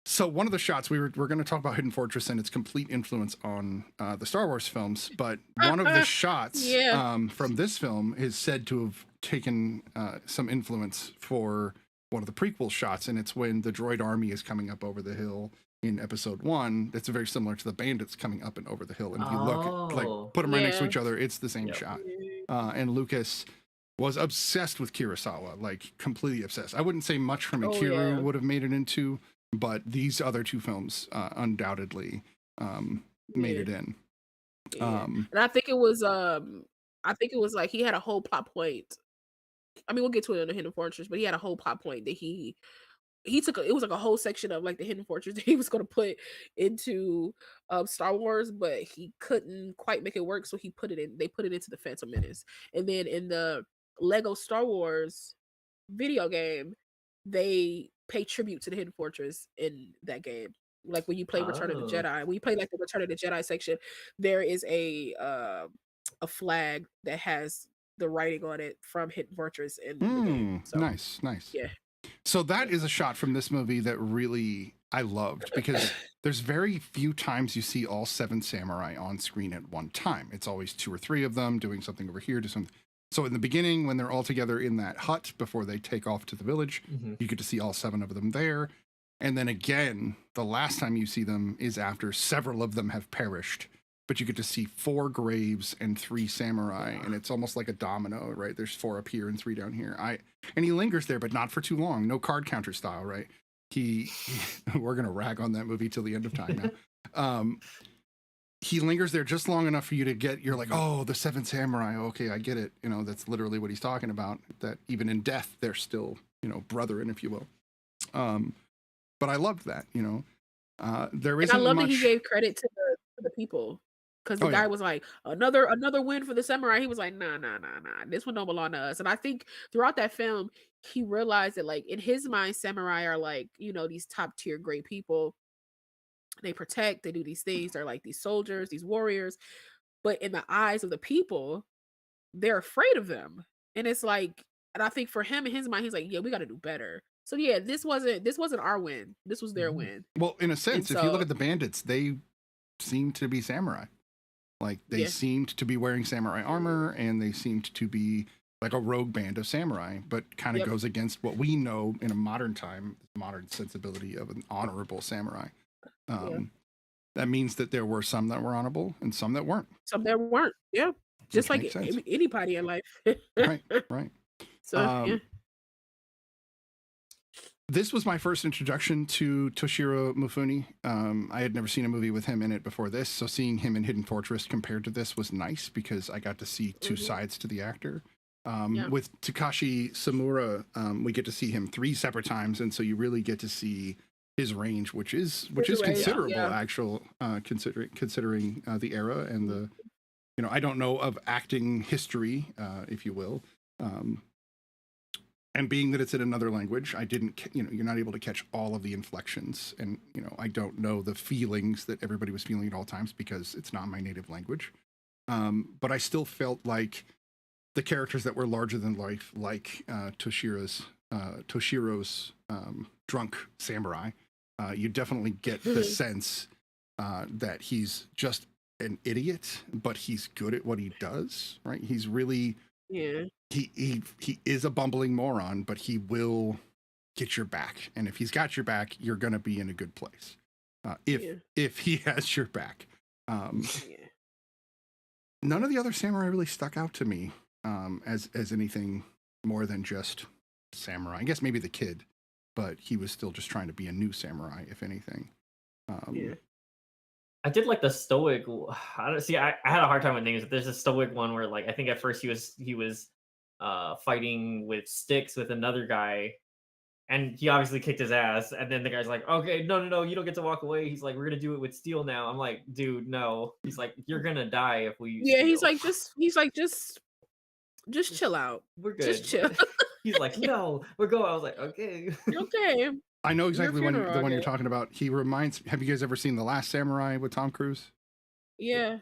B: so one of the shots we're going to talk about Hidden Fortress and its complete influence on the Star Wars films, but one of the shots
C: Yeah.
B: from this film is said to have taken some influence for one of the prequel shots, and it's when the droid army is coming up over the hill in episode 1. It's very similar to the bandits coming up and over the hill, and if you look at, like, put them right next to
C: Yeah.
B: each other, it's the same
D: Yep.
B: shot. And Lucas was obsessed with Kurosawa, like completely obsessed. I wouldn't say much from
C: Oh,
B: Ikiru
C: yeah.
B: would have made it into, but these other two films undoubtedly made
C: Yeah.
B: it in.
C: Yeah. And I think it was like he had a whole plot point. I mean, we'll get to it in the Hidden Fortress, but he had a whole plot point that he took. It was like a whole section of like the Hidden Fortress that he was going to put into Star Wars, but he couldn't quite make it work, so he put it in. They put it into the Phantom Menace, and then in the Lego Star Wars video game, they pay tribute to the Hidden Fortress in that game. Like when you play Return of the
D: Oh.
C: Jedi, when you play like the Return of the Jedi section, there is a flag that has the writing on it from Hidden Fortress in the game. So,
B: Nice.
C: Yeah.
B: So that is a shot from this movie that really I loved, because there's very few times you see all 7 samurai on screen at one time. It's always 2 or 3 of them doing something over here, So in the beginning, when they're all together in that hut before they take off to the village, you get to see all 7 of them there. And then again, the last time you see them is after several of them have perished, but you get to see 4 graves and 3 samurai, and it's almost like a domino, right? There's 4 up here and 3 down here. And he lingers there, but not for too long. No card counter style, right? We're gonna rag on that movie till the end of time now. He lingers there just long enough for you to you're like, oh, the 7 samurai. Okay, I get it. That's literally what he's talking about. That even in death, they're still, brethren, if you will. But I loved that. There
C: And
B: isn't
C: I love
B: much.
C: that he gave credit to the people, because the
B: Oh,
C: guy
B: yeah.
C: was like, another win for the samurai. He was like, nah, this one don't belong to us. And I think throughout that film, he realized that, like, in his mind, samurai are like, these top tier great people. They protect, they do these things. They're like these soldiers, these warriors. But in the eyes of the people, they're afraid of them. And it's like, and I think for him, in his mind, he's like, yeah, we got to do better. So yeah, this wasn't our win. This was their win.
B: Well, in a sense,
C: And
B: if you look
C: so-
B: at the bandits, they seem to be samurai. Like, they
C: Yeah.
B: seemed to be wearing samurai armor, and they seemed to be like a rogue band of samurai, but kind of
C: Yep.
B: goes against what we know in a modern sensibility of an honorable samurai. That means that there were some that were honorable and some that weren't.
C: Some there weren't. Yeah. Just
B: Which
C: like
B: makes sense.
C: anybody in life.
B: Right.
C: So yeah.
B: This was my first introduction to Toshiro Mifune. I had never seen a movie with him in it before this, so seeing him in Hidden Fortress compared to this was nice, because I got to see 2 sides to the actor.
C: Yeah.
B: With Takashi Samura, we get to see him 3 separate times, and so you really get to see his range, which is considerable, considering the era and the, I don't know of acting history, if you will, and being that it's in another language, I didn't, you're not able to catch all of the inflections, and I don't know the feelings that everybody was feeling at all times because it's not my native language, but I still felt like the characters that were larger than life, like Toshiro's drunk samurai, you definitely get the sense that he's just an idiot, but he's good at what he does, right? He's really, he is a bumbling moron, but he will get your back. And if he's got your back, you're going to be in a good place. If he has your back. None of the other samurai really stuck out to me as anything more than just samurai. I guess maybe the kid, but he was still just trying to be a new samurai, if anything.
D: I did like the stoic. I had a hard time with names, but there's a stoic one where, like, I think at first he was fighting with sticks with another guy, and he obviously kicked his ass. And then the guy's like, "Okay, no, you don't get to walk away." He's like, "We're gonna do it with steel now." I'm like, "Dude, no." He's like, "You're gonna die if we use steel."
C: He's like, just chill out.
D: We're good.
C: Just chill.
D: He's like, "No, we're going." I was like, "Okay."
C: Okay.
B: I know exactly the one
C: okay.
B: you're talking about. He reminds. Have you guys ever seen The Last Samurai with Tom Cruise?
C: Yeah.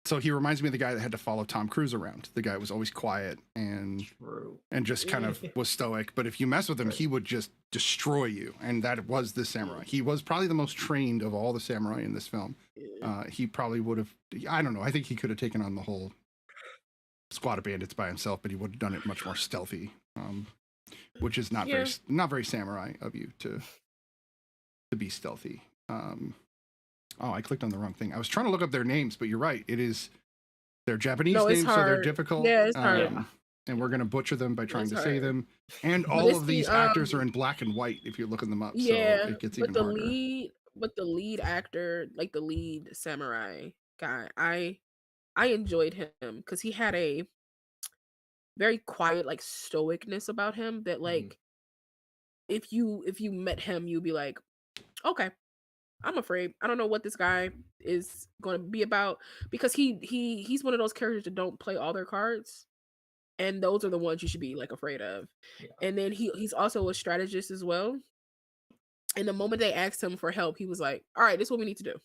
B: So he reminds me of the guy that had to follow Tom Cruise around. The guy was always quiet and just kind of was stoic. But if you mess with him, he would just destroy you. And that was the samurai. He was probably the most trained of all the samurai in this film. He probably would have. I don't know. I think he could have taken on the whole squad of bandits by himself, but he would have done it much more stealthy. Which is not very samurai of you to be stealthy. I clicked on the wrong thing. I was trying to look up their names, but you're right. They're Japanese names, so they're difficult.
C: Yeah, it's hard.
B: And we're gonna butcher them by trying to say them. And all of these actors are in black and white if you're looking them up.
C: Yeah,
B: so it gets even harder.
C: The lead actor, like the lead samurai guy, I enjoyed him because he had a very quiet, like, stoicness about him that, like, if you met him, you'd be like, okay, I'm afraid. I don't know what this guy is going to be about, because he's one of those characters that don't play all their cards, and those are the ones you should be, like, afraid of. And then he's also a strategist as well. And the moment they asked him for help, he was like, all right, this is what we need to do.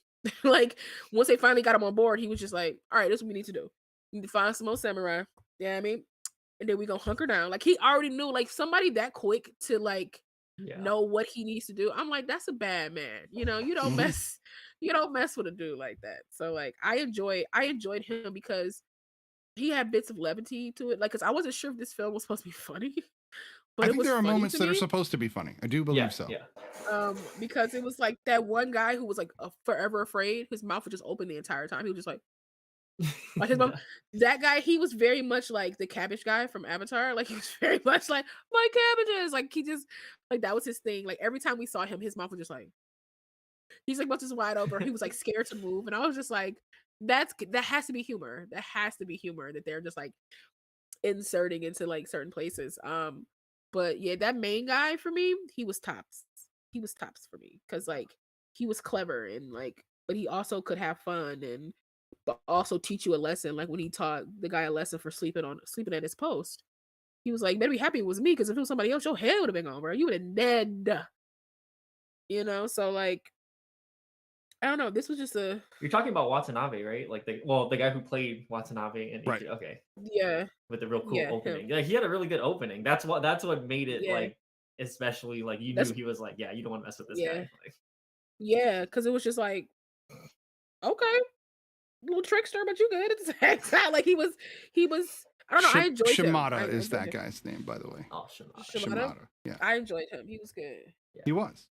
C: Like, once they finally got him on board, he was just like, all right, this is what we need to do. We need to find some more samurai. Yeah, I mean, and then we gonna hunker down. Like, he already knew, like, somebody that quick to, like, know what he needs to do. I'm like, that's a bad man. You don't mess with a dude like that. So, like, I enjoyed him because he had bits of levity to it. Like, because I wasn't sure if this film was supposed to be funny. But
B: I think there are moments that are supposed to be funny. I do believe so.
C: Yeah. Because it was like that one guy who was like forever afraid. His mouth would just open the entire time. He was just like his mom. That guy, he was very much like the cabbage guy from Avatar. Like, he was very much like, my cabbages. Like, he just, like, that was his thing. Like, every time we saw him, his mouth was just like, he's like, just wide open. He was like scared to move, and I was just like, that has to be humor. That has to be humor that they're just like inserting into like certain places. But yeah, that main guy for me, he was tops. He was tops for me because, like, he was clever and, like, but he also could have fun and but also teach you a lesson. Like, when he taught the guy a lesson for sleeping at his post, he was like, better be happy it was me, because if it was somebody else, your head would have been gone, bro. You would have dead. So, like, I don't know. This was just a.
D: You're talking about Watanabe, right? Like, the guy who played Watanabe in
B: right.
D: Okay.
C: Yeah.
D: With the real cool opening. Like, he had a really good opening. That's what made it like, especially, like, you knew he was like, yeah, you don't want to mess with this guy. Like,
C: yeah, because it was just like, okay, little trickster, but you good at the same time. Like, he was. I don't know. I enjoyed him.
B: Shimada is that guy's name, by the way.
D: Oh,
C: Shimada.
B: Yeah,
C: I enjoyed him. He was good.
B: Yeah. He was.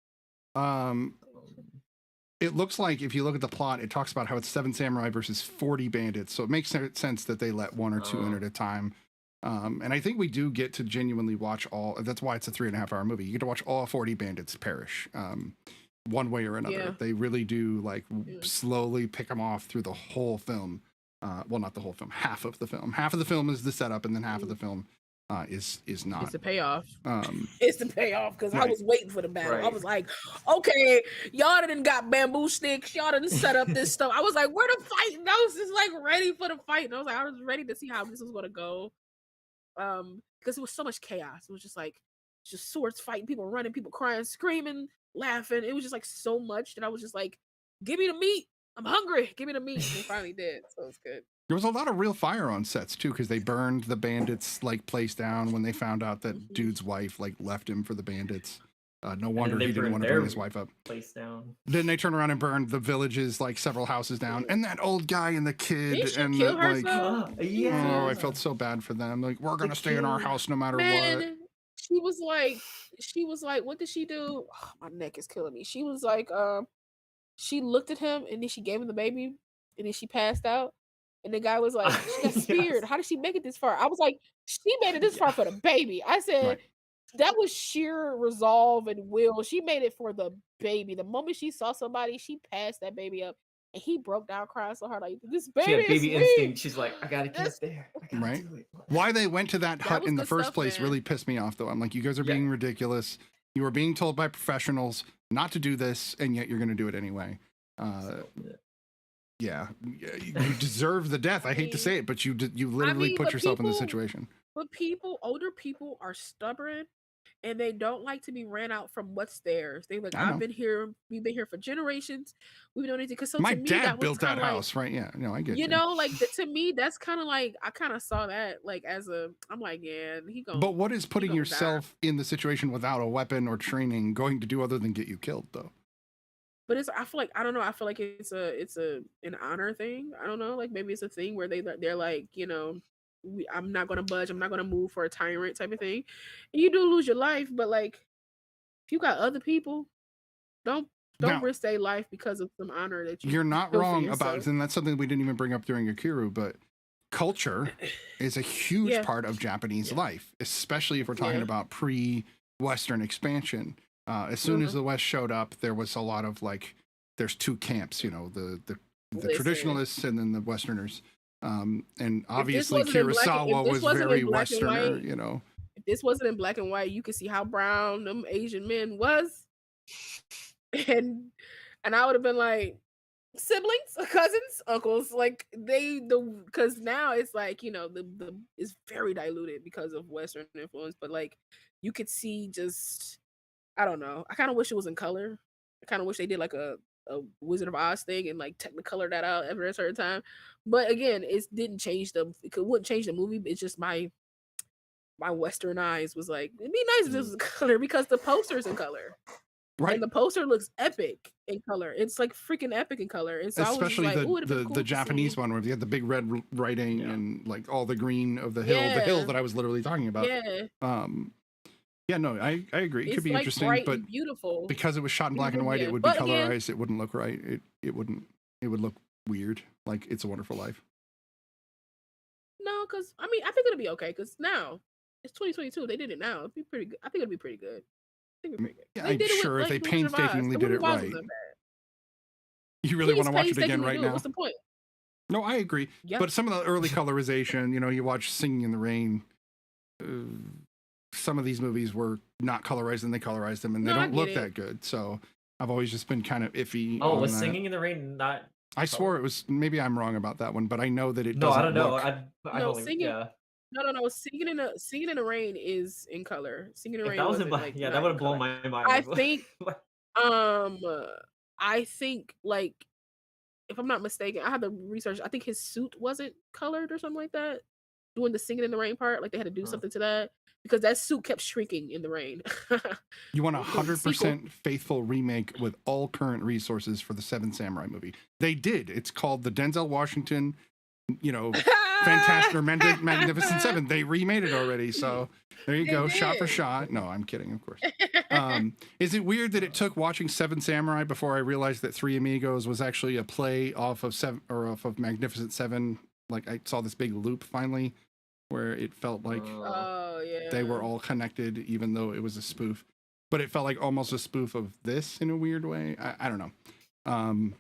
B: It looks like, if you look at the plot, it talks about how it's 7 samurai versus 40 bandits. So it makes sense that they let 1 or 2 in at a time. And I think we do get to genuinely watch all. That's why it's a 3.5-hour movie. You get to watch all 40 bandits perish, one way or another. Yeah. They really do, like, slowly pick them off through the whole film. Well, not the whole film, half of the film. Half of the film is the setup, and then half of the film is
C: It's
B: not.
C: the payoff.
B: Um,
C: It's the payoff because I
B: Right.
C: was waiting for the battle. I
D: Right.
C: was like, okay, y'all done got bamboo sticks. Y'all done set up this stuff. I was like, where the fight? And I was just like ready for the fight. And I was ready to see how this was gonna go. Because it was so much chaos. It was just swords fighting, people running, people crying, screaming, laughing. It was just like so much that I was just like, give me the meat. I'm hungry. Give me the meat. And they finally did. So it's good.
B: there was a lot of real fire on sets too, because they burned the bandits like place down when they found out that dude's wife like left him for the bandits. No wonder
D: they
B: he didn't
D: burned
B: want to
D: their
B: bring his wife up.
D: Place down.
B: Then they turned around and burned the villages, like several houses down, and that old guy and the kid,
C: Did she
B: and
C: kill
B: the, like,
C: herself?
B: oh, I felt so bad for them. Like, we're gonna stay in our house no matter what.
C: Man, she was like, what did she do? Oh, my neck is killing me. She was like, she looked at him and then she gave him the baby and then she passed out. And the guy was like, she got speared.
D: Yes.
C: How did she make it this far? I was like, she made it this far for the baby. I said,
B: Right.
C: that was sheer resolve and will. She made it for the baby. The moment she saw somebody, she passed that baby up. And he broke down crying so hard, like, this baby
D: She had
C: is
D: baby
C: weak.
D: instinct. She's like, I gotta get
C: This-
D: there. I gotta
B: Right.
D: do it.
B: Why they went to that hut
C: was
B: in the
C: good
B: first
C: stuff,
B: place
C: man.
B: really pissed me off, though. I'm like, you guys are being ridiculous. You were being told by professionals not to do this, and yet you're going to do it anyway. Yeah, you deserve the death. I hate to say it, but you literally put
C: but
B: yourself in this
C: people-
B: situation.
C: But older people are stubborn and they don't like to be ran out from what's theirs. They like,
B: I know.
C: I've been here, we've been here for generations. We've done anything. Because
B: My
C: to me,
B: dad
C: that was
B: built that
C: kinda like,
B: house, right? Yeah, no, I get
C: you know, like to me, that's kind of like, I kind of saw that like as I'm like, yeah, he going.
B: But what is putting
C: gonna die.
B: yourself in the situation without a weapon or training going to do other than get you killed, though?
C: But I feel like, I don't know. I feel like it's an honor thing. I don't know. Like maybe it's a thing where they're like, you know, I'm not gonna budge. I'm not gonna move for a tyrant type of thing. And you do lose your life, but like, if you got other people, don't
B: Now-
C: risk their life because of some honor that
B: You're not
C: feel for
B: wrong
C: yourself.
B: about, and that's something we didn't even bring up during Ikiru, but culture is a huge
C: Yeah.
B: part of Japanese life, especially if we're talking
C: Yeah.
B: about pre-Western expansion. As soon as the West showed up, there was a lot of like, there's two camps, you know, the
C: Listen.
B: traditionalists and then the Westerners. And obviously
C: wasn't in black and- if
B: Kurosawa
C: this
B: was
C: wasn't in
B: very
C: black and
B: Westerner,
C: white-
B: you know.
C: If this wasn't in black and white, you could see how brown them Asian men was, and I would have been like, siblings, cousins, uncles, like because now it's like, you know, the is very diluted because of Western influence, but like you could see just, I don't know. I kind of wish it was in color. I kind of wish they did like a Wizard of Oz thing and like technicolor that out every a certain time. But again, it didn't change wouldn't change the movie. It's just my Western eyes was like, it'd be nice if this was in color because the poster's in color.
B: Right.
C: And the poster looks epic in color. It's like freaking epic in color. And so
B: Especially
C: I was just like, ooh, it'd have been cool
B: the
C: to
B: Japanese
C: see.
B: one where you had the big red writing and like all the green of the hill
C: Yeah.
B: that I was literally talking about.
C: Yeah.
B: Yeah, no, I agree. It
C: It's
B: could be
C: like
B: interesting,
C: bright
B: but
C: and beautiful.
B: because it was shot in black and white,
C: Yeah.
B: it would be
C: But again-
B: colorized. It wouldn't look right. It would look weird. Like It's a Wonderful Life.
C: No, because I mean, I think it'll be okay. Because now it's 2022. They did it now. It'd be pretty good. I think it'll be pretty good. I think it'll be pretty good.
B: Yeah,
C: They
B: I'm
C: did it with,
B: sure if they
C: like, Wizard of Oz.
B: painstakingly
C: The
B: did
C: movie
B: it
C: Oz
B: right.
C: wasn't bad.
B: You really
C: Please
B: want to watch it again
C: painstakingly
B: right
C: do it.
B: now?
C: What's the point?
B: No, I agree.
C: Yep.
B: But some of the early colorization, you know, you watch Singing in the Rain. Some of these movies were not colorized, and they colorized them, and they
C: No, I
B: don't
C: get
B: look
C: it.
B: that good. So I've always just been kind of iffy.
D: Oh,
B: on
D: was
B: that.
D: Singing in the Rain not?
B: I swore it was. Maybe I'm wrong about that one, but I know that it
D: No,
B: doesn't
D: I don't know.
B: look.
D: I
C: No,
D: don't.
C: Singing-
D: Yeah.
C: No. Singing in the Rain is in color. Singing in the
D: If
C: Rain
D: that was in
C: wasn't,
D: black,
C: like,
D: yeah,
C: not
D: that would
C: in
D: have blown
C: color.
D: my mind.
C: I think I think like, if I'm not mistaken, I had to research. I think his suit wasn't colored or something like that. Doing the Singing in the Rain part, like they had to do something to that because that suit kept shrinking in the rain.
B: You want a
C: The sequel.
B: 100% faithful remake with all current resources for the Seven Samurai movie. They did. It's called the Denzel Washington, you know, Fantastic or Magnificent Seven. They remade it already. So there you
C: They
B: go. Shot for
C: did.
B: shot. No, I'm kidding, of course. Is it weird that it took watching Seven Samurai before I realized that Three Amigos was actually a play off of Magnificent Seven? Like I saw this big loop finally where it felt like
C: Oh yeah.
B: they were all connected, even though it was a spoof. But it felt like almost a spoof of this in a weird way. I don't know.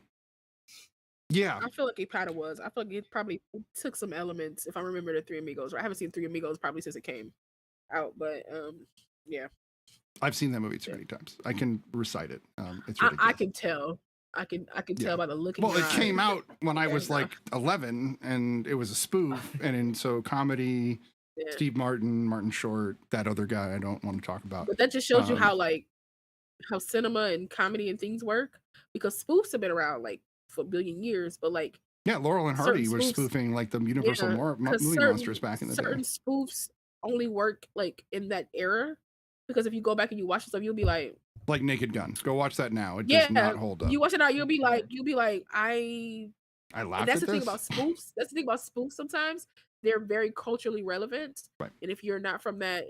B: Yeah.
C: I feel like it kind of was. I feel like it probably took some elements. If I remember the Three Amigos, right? I haven't seen Three Amigos probably since it came. out. But yeah,
B: I've seen that movie too many times. I can recite it. It's
C: I
B: ridiculous.
C: can tell. I can tell by the look in
B: Well,
C: your
B: it came
C: eyes.
B: out when I was
C: Yeah.
B: like 11, and it was a spoof. And so comedy,
C: Yeah.
B: Steve Martin, Martin Short, that other guy I don't want to talk about.
C: But that just shows you
B: Um,
C: how cinema and comedy and things work, because spoofs have been around like for a billion years, but like
B: Yeah, Laurel and Hardy
C: certain
B: was
C: spoofs-
B: spoofing like the Universal
C: yeah, 'cause
B: movie monsters back in the
C: certain
B: day.
C: spoofs only work like in that era, because if you go back and you watch stuff, you'll be like,
B: Like Naked Gun. Go watch that now. It
C: yeah,
B: does not hold up.
C: you watch it out, you'll be like,
B: I
C: and
B: laughed
C: that's
B: at
C: the thing
B: this.
C: about spoofs. That's the thing about spoofs. Sometimes they're very culturally relevant,
B: Right.
C: and if you're not from that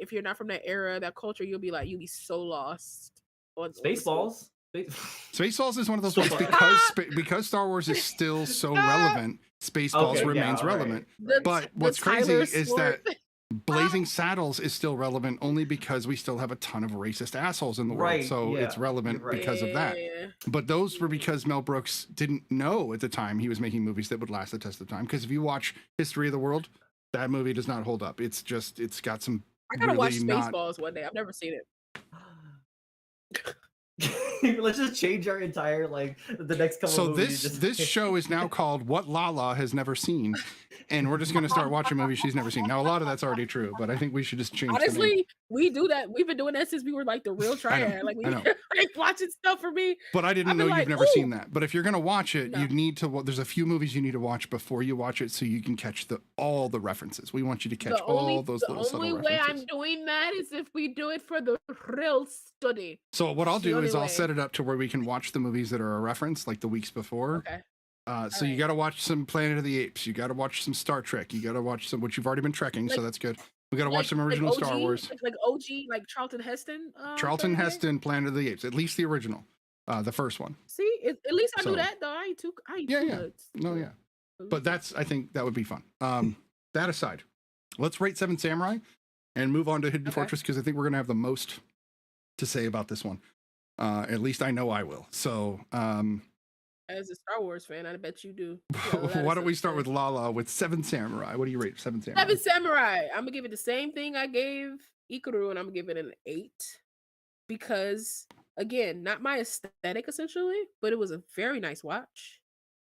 C: era, that culture, you'll be so lost. On the spoof.
D: Spaceballs.
B: Spaceballs is one of those
D: So
B: ones because Star Wars is still so relevant. Spaceballs
D: Okay,
B: remains
D: yeah, all right.
B: relevant.
C: The-
B: But
C: the
B: what's crazy
C: Tyler
B: is
C: Sword-
B: that Blazing Saddles is still relevant only because we still have a ton of racist assholes in the world.
D: Right,
B: So it's
D: yeah,
B: relevant
D: you're right.
B: because of that.
C: Yeah.
B: But those were because Mel Brooks didn't know at the time he was making movies that would last the test of time. Because if you watch History of the World, that movie does not hold up. It's got some
C: I gotta watch
B: really not.
C: Spaceballs one day. I've never seen it.
D: Let's just change our entire the next couple.
B: So
D: movies,
B: this show is now called What Lala Has Never Seen, and we're just going to start watching movies she's never seen. Now a lot of that's already true, but I think we should just change. the name.
C: Honestly, we do that. We've been doing that since we were like the real triad. Like we
B: I know.
C: like watching stuff for me.
B: But I didn't
C: I've
B: know
C: been
B: you've
C: like,
B: never
C: "Ooh."
B: seen that. But if you're going to watch it,
C: No.
B: you need to. There's a few movies you need to watch before you watch it, so you can catch all the references. We want you to catch all those little subtle
C: only way
B: references.
C: I'm doing that is if we do it for the real study.
B: So what I'll
C: the
B: do
C: only
B: is I'll
C: way.
B: set it up to where we can watch the movies that are a reference, like the weeks before.
C: Okay.
B: So you
C: Alright.
B: got to watch some Planet of the Apes. You got to watch some Star Trek. You got to watch some, which you've already been trekking, so
C: Like-
B: that's good. We got to watch some original Star
C: OG,
B: Wars.
C: like OG, like Charlton Heston.
B: Charlton
C: thing?
B: Heston, Planet of the Apes, at least the original, the first one.
C: See, at least I
B: So-
C: knew that though. I ain't too.
B: Yeah, yeah.
C: nuts.
B: No, yeah. But I think that would be fun. That aside, let's rate Seven Samurai and move on to Hidden
C: Okay.
B: Fortress, because I think we're going to have the most to say about this one. At least I know I will. So
C: As a Star Wars fan, I bet you do. You got a lot of
B: why don't we
C: stuff
B: start
C: to
B: with
C: say.
B: Lala with Seven Samurai? What do you rate Seven Samurai?
C: Seven Samurai. I'm gonna give it the same thing I gave Ikiru, and I'm gonna give it an 8 because, again, not my aesthetic essentially, but it was a very nice watch.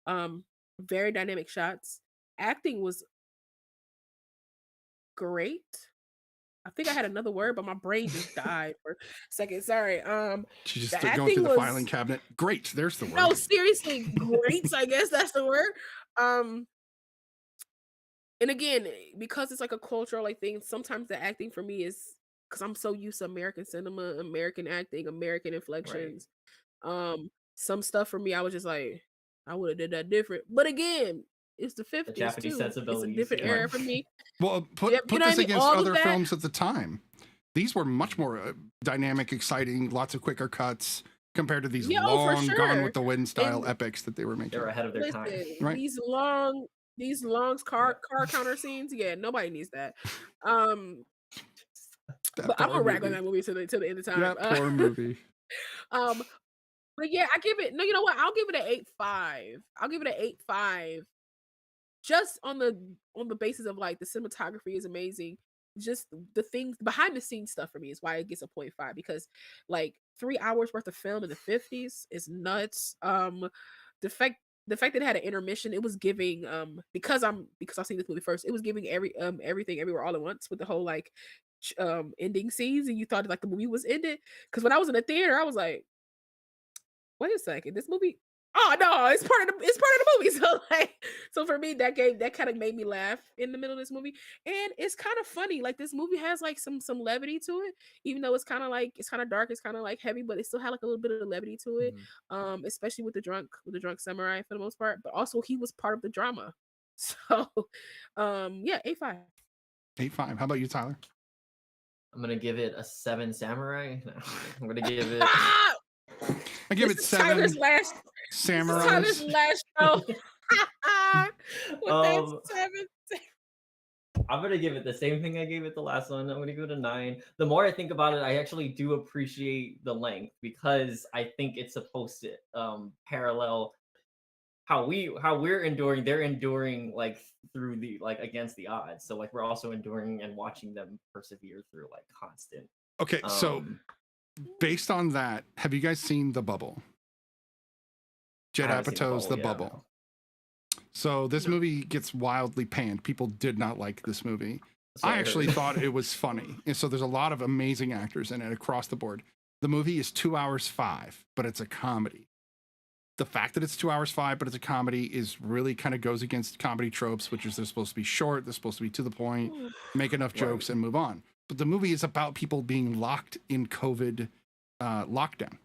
C: Very dynamic shots. Acting was great. I think I had another word, but my brain just died for a second. Sorry.
B: She just
C: the
B: started going
C: acting
B: through the
C: was-
B: filing cabinet. Great, there's the word.
C: No, seriously, great. I guess that's the word. And again, because it's like a cultural thing, sometimes the acting for me is because I'm so used to American cinema, American acting, American inflections. Some stuff for me, I was just like, I would have did that different. But again, it's the 50s
D: Japanese
C: too.
D: sensibilities,
C: It's a different
D: yeah.
C: era for me.
B: Well, put
C: Yep, you know
B: this
C: what I mean?
B: against
C: All of
B: other
C: that-
B: films at the time. These were much more dynamic, exciting, lots of quicker cuts compared to these
C: Yeah, oh, for
B: long Gone
C: sure.
B: with the Wind style
C: And-
B: epics that they were making.
D: They're ahead of their time.
C: Listen,
B: Right.
C: these long car counter scenes, yeah, nobody needs that.
B: That
C: But I'm
B: poor
C: gonna rag on
B: movie.
C: that movie till the end of time.
B: That poor movie.
C: But yeah, I give it. No, you know what? I'll give it an 8.5. I'll give it an 8.5. Just on the basis of like the cinematography is amazing. Just the things behind the scenes stuff for me is why it gets a 0.5, because like 3 hours worth of film in the 50s is nuts. The fact that it had an intermission, it was giving because I've seen this movie first, it was giving everything everywhere all at once with the whole like ending scenes, and you thought like the movie was ended. Because when I was in the theater, I was like, wait a second, this movie, oh no, it's part of the movie. So like, so for me, that kind of made me laugh in the middle of this movie. And it's kind of funny, like this movie has like some levity to it, even though it's kind of dark, it's kind of like heavy, but it still had like a little bit of levity to it. Especially with the drunk samurai for the most part, but also he was part of the drama. So yeah, 8.5.
B: 8.5. How about you, Tyler?
D: I'm gonna give it a 7 samurai. No, I'm gonna give it.
C: Ah!
B: I give
C: This
B: it
C: is
B: 7
C: Tyler's last
B: samurais.
C: show. With
D: Um,
C: that 7.
D: I'm gonna give it the same thing I gave it the last one. I'm gonna give it a 9. The more I think about it, I actually do appreciate the length, because I think it's supposed to parallel how we're enduring, they're enduring like through the like against the odds. So like we're also enduring and watching them persevere through like constant.
B: Okay, so based on that, have you guys seen The Bubble? Judd
D: I haven't seen
B: Apatow's The
D: yeah.
B: Bubble. So this movie gets wildly panned. People did not like this movie.
D: So
B: I actually thought it was funny. And so there's a lot of amazing actors in it across the board. The movie is 2 hours 5, but it's a comedy. The fact that it's 2 hours 5, but it's a comedy is really kind of goes against comedy tropes, which is they're supposed to be short, they're supposed to be to the point, make enough jokes and move on. But the movie is about people being locked in COVID lockdown.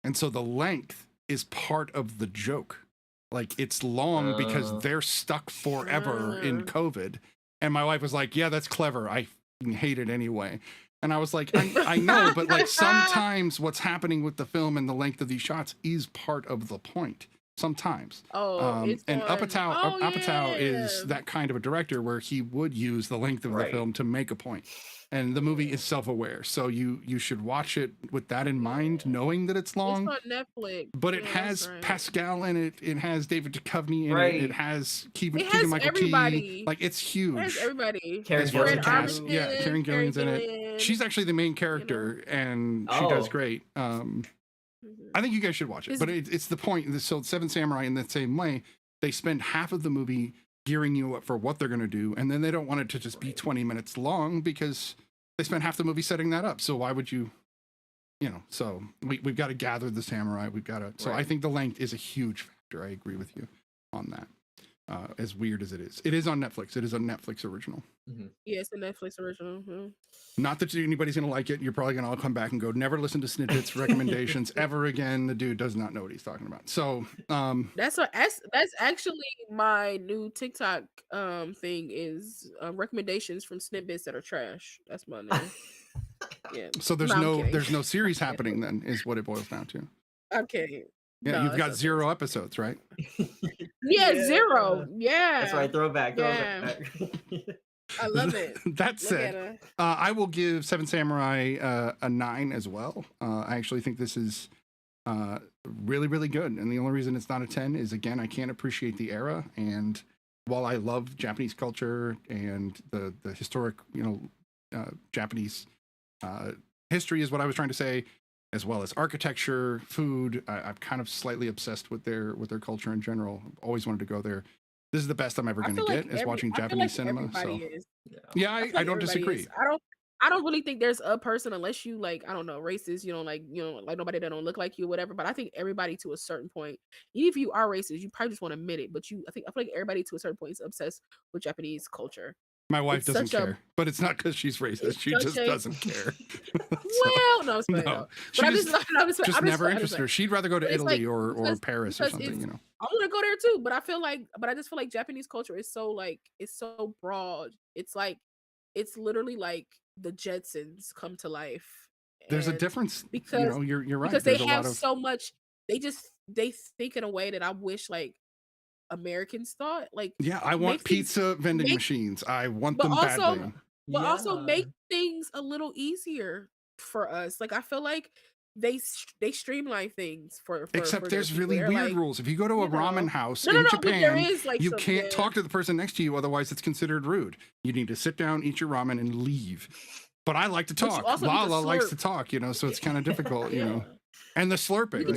B: And so the length is part of the joke. Like it's long because they're stuck forever in COVID. And my wife was like, yeah, that's clever. I hate it anyway. And I was like, I know, but like sometimes what's happening with the film and the length of these shots is part of the point. Sometimes. And Apatow is that kind of a director where he would use the length of the film to make a point. And the movie is self-aware, so you should watch it with that in mind, knowing that it's long.
C: It's on Netflix,
B: but it has Pascal in it. It has David Duchovny in it. It has Keegan Michael
C: everybody.
B: Key. Like it's huge.
C: It has everybody.
D: Karen
B: Gillian's in it. She's actually the main character, and she does great. I think you guys should watch it. But it's the point. So Seven Samurai, in the same way, they spend half of the movie gearing you up for what they're going to do, and then they don't want it to just be 20 minutes long because they spent half the movie setting that up. So why would you so we've got to gather the samurai. We've got to. So I think the length is a huge factor. I agree with you on that. As weird as it is on Netflix. It is a Netflix original.
C: Yeah, it's a Netflix original.
B: Not that anybody's going to like it. You're probably going to all come back and go, never listen to SniDBitS recommendations ever again. The dude does not know what he's talking about. So
C: that's actually my new TikTok thing is recommendations from SniDBitS that are trash. That's my name. Yeah.
B: So there's no series happening then, is what it boils down to.
C: Okay.
B: Yeah, you've got 0 episodes, right?
C: Yeah, 0. Yeah.
D: That's right. Throwback.
C: I love it.
B: That said, I will give Seven Samurai a 9 as well. I actually think this is really, really good. And the only reason it's not a 10 is, again, I can't appreciate the era. And while I love Japanese culture and the historic, Japanese history is what I was trying to say, as well as architecture, food. I'm kind of slightly obsessed with their culture in general. Always wanted to go there. This is the best I'm ever going to get is watching Japanese cinema. So yeah, I don't disagree.
C: I don't really think there's a person, unless you like, I don't know, racist, like nobody that don't look like you, whatever. But I think everybody to a certain point, even if you are racist, you probably just want to admit it. But I feel like everybody to a certain point is obsessed with Japanese culture.
B: My wife doesn't care, but it's not because she's racist. She just doesn't care.
C: Well, no, it's fine. No.
B: But just never interested her. She'd rather go to Italy or Paris or something,
C: I want to go there too, but I just feel like Japanese culture is so it's so broad. It's like, it's literally like the Jetsons come to life.
B: There's a difference because you're right.
C: Because they have so much. They think in a way that I wish like Americans thought. Like,
B: yeah, I want pizza vending machines. I want them badly.
C: But also make things a little easier for us. Like, I feel like they streamline things for
B: except
C: for
B: there's really weird rules. If you go to a ramen house in Japan,
C: there is, like,
B: you can't talk to the person next to you, otherwise it's considered rude. You need to sit down, eat your ramen, and leave. But I like to talk. Lala likes to talk, so it's kind of difficult, And the slurping,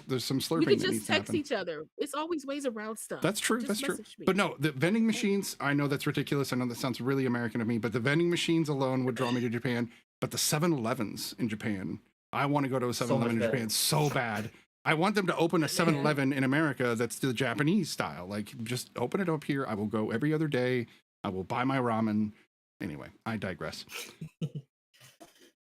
B: there's some slurping.
C: You can just text each other. It's always ways around stuff.
B: That's true. That's true. But no, the vending machines, I know that's ridiculous. I know that sounds really American of me, but the vending machines alone would draw me to Japan. But the 7-Elevens in Japan, I want to go to a 7-Eleven in Japan so bad. I want them to open a 7-Eleven in America that's the Japanese style. Like, just open it up here. I will go every other day. I will buy my ramen. Anyway, I digress.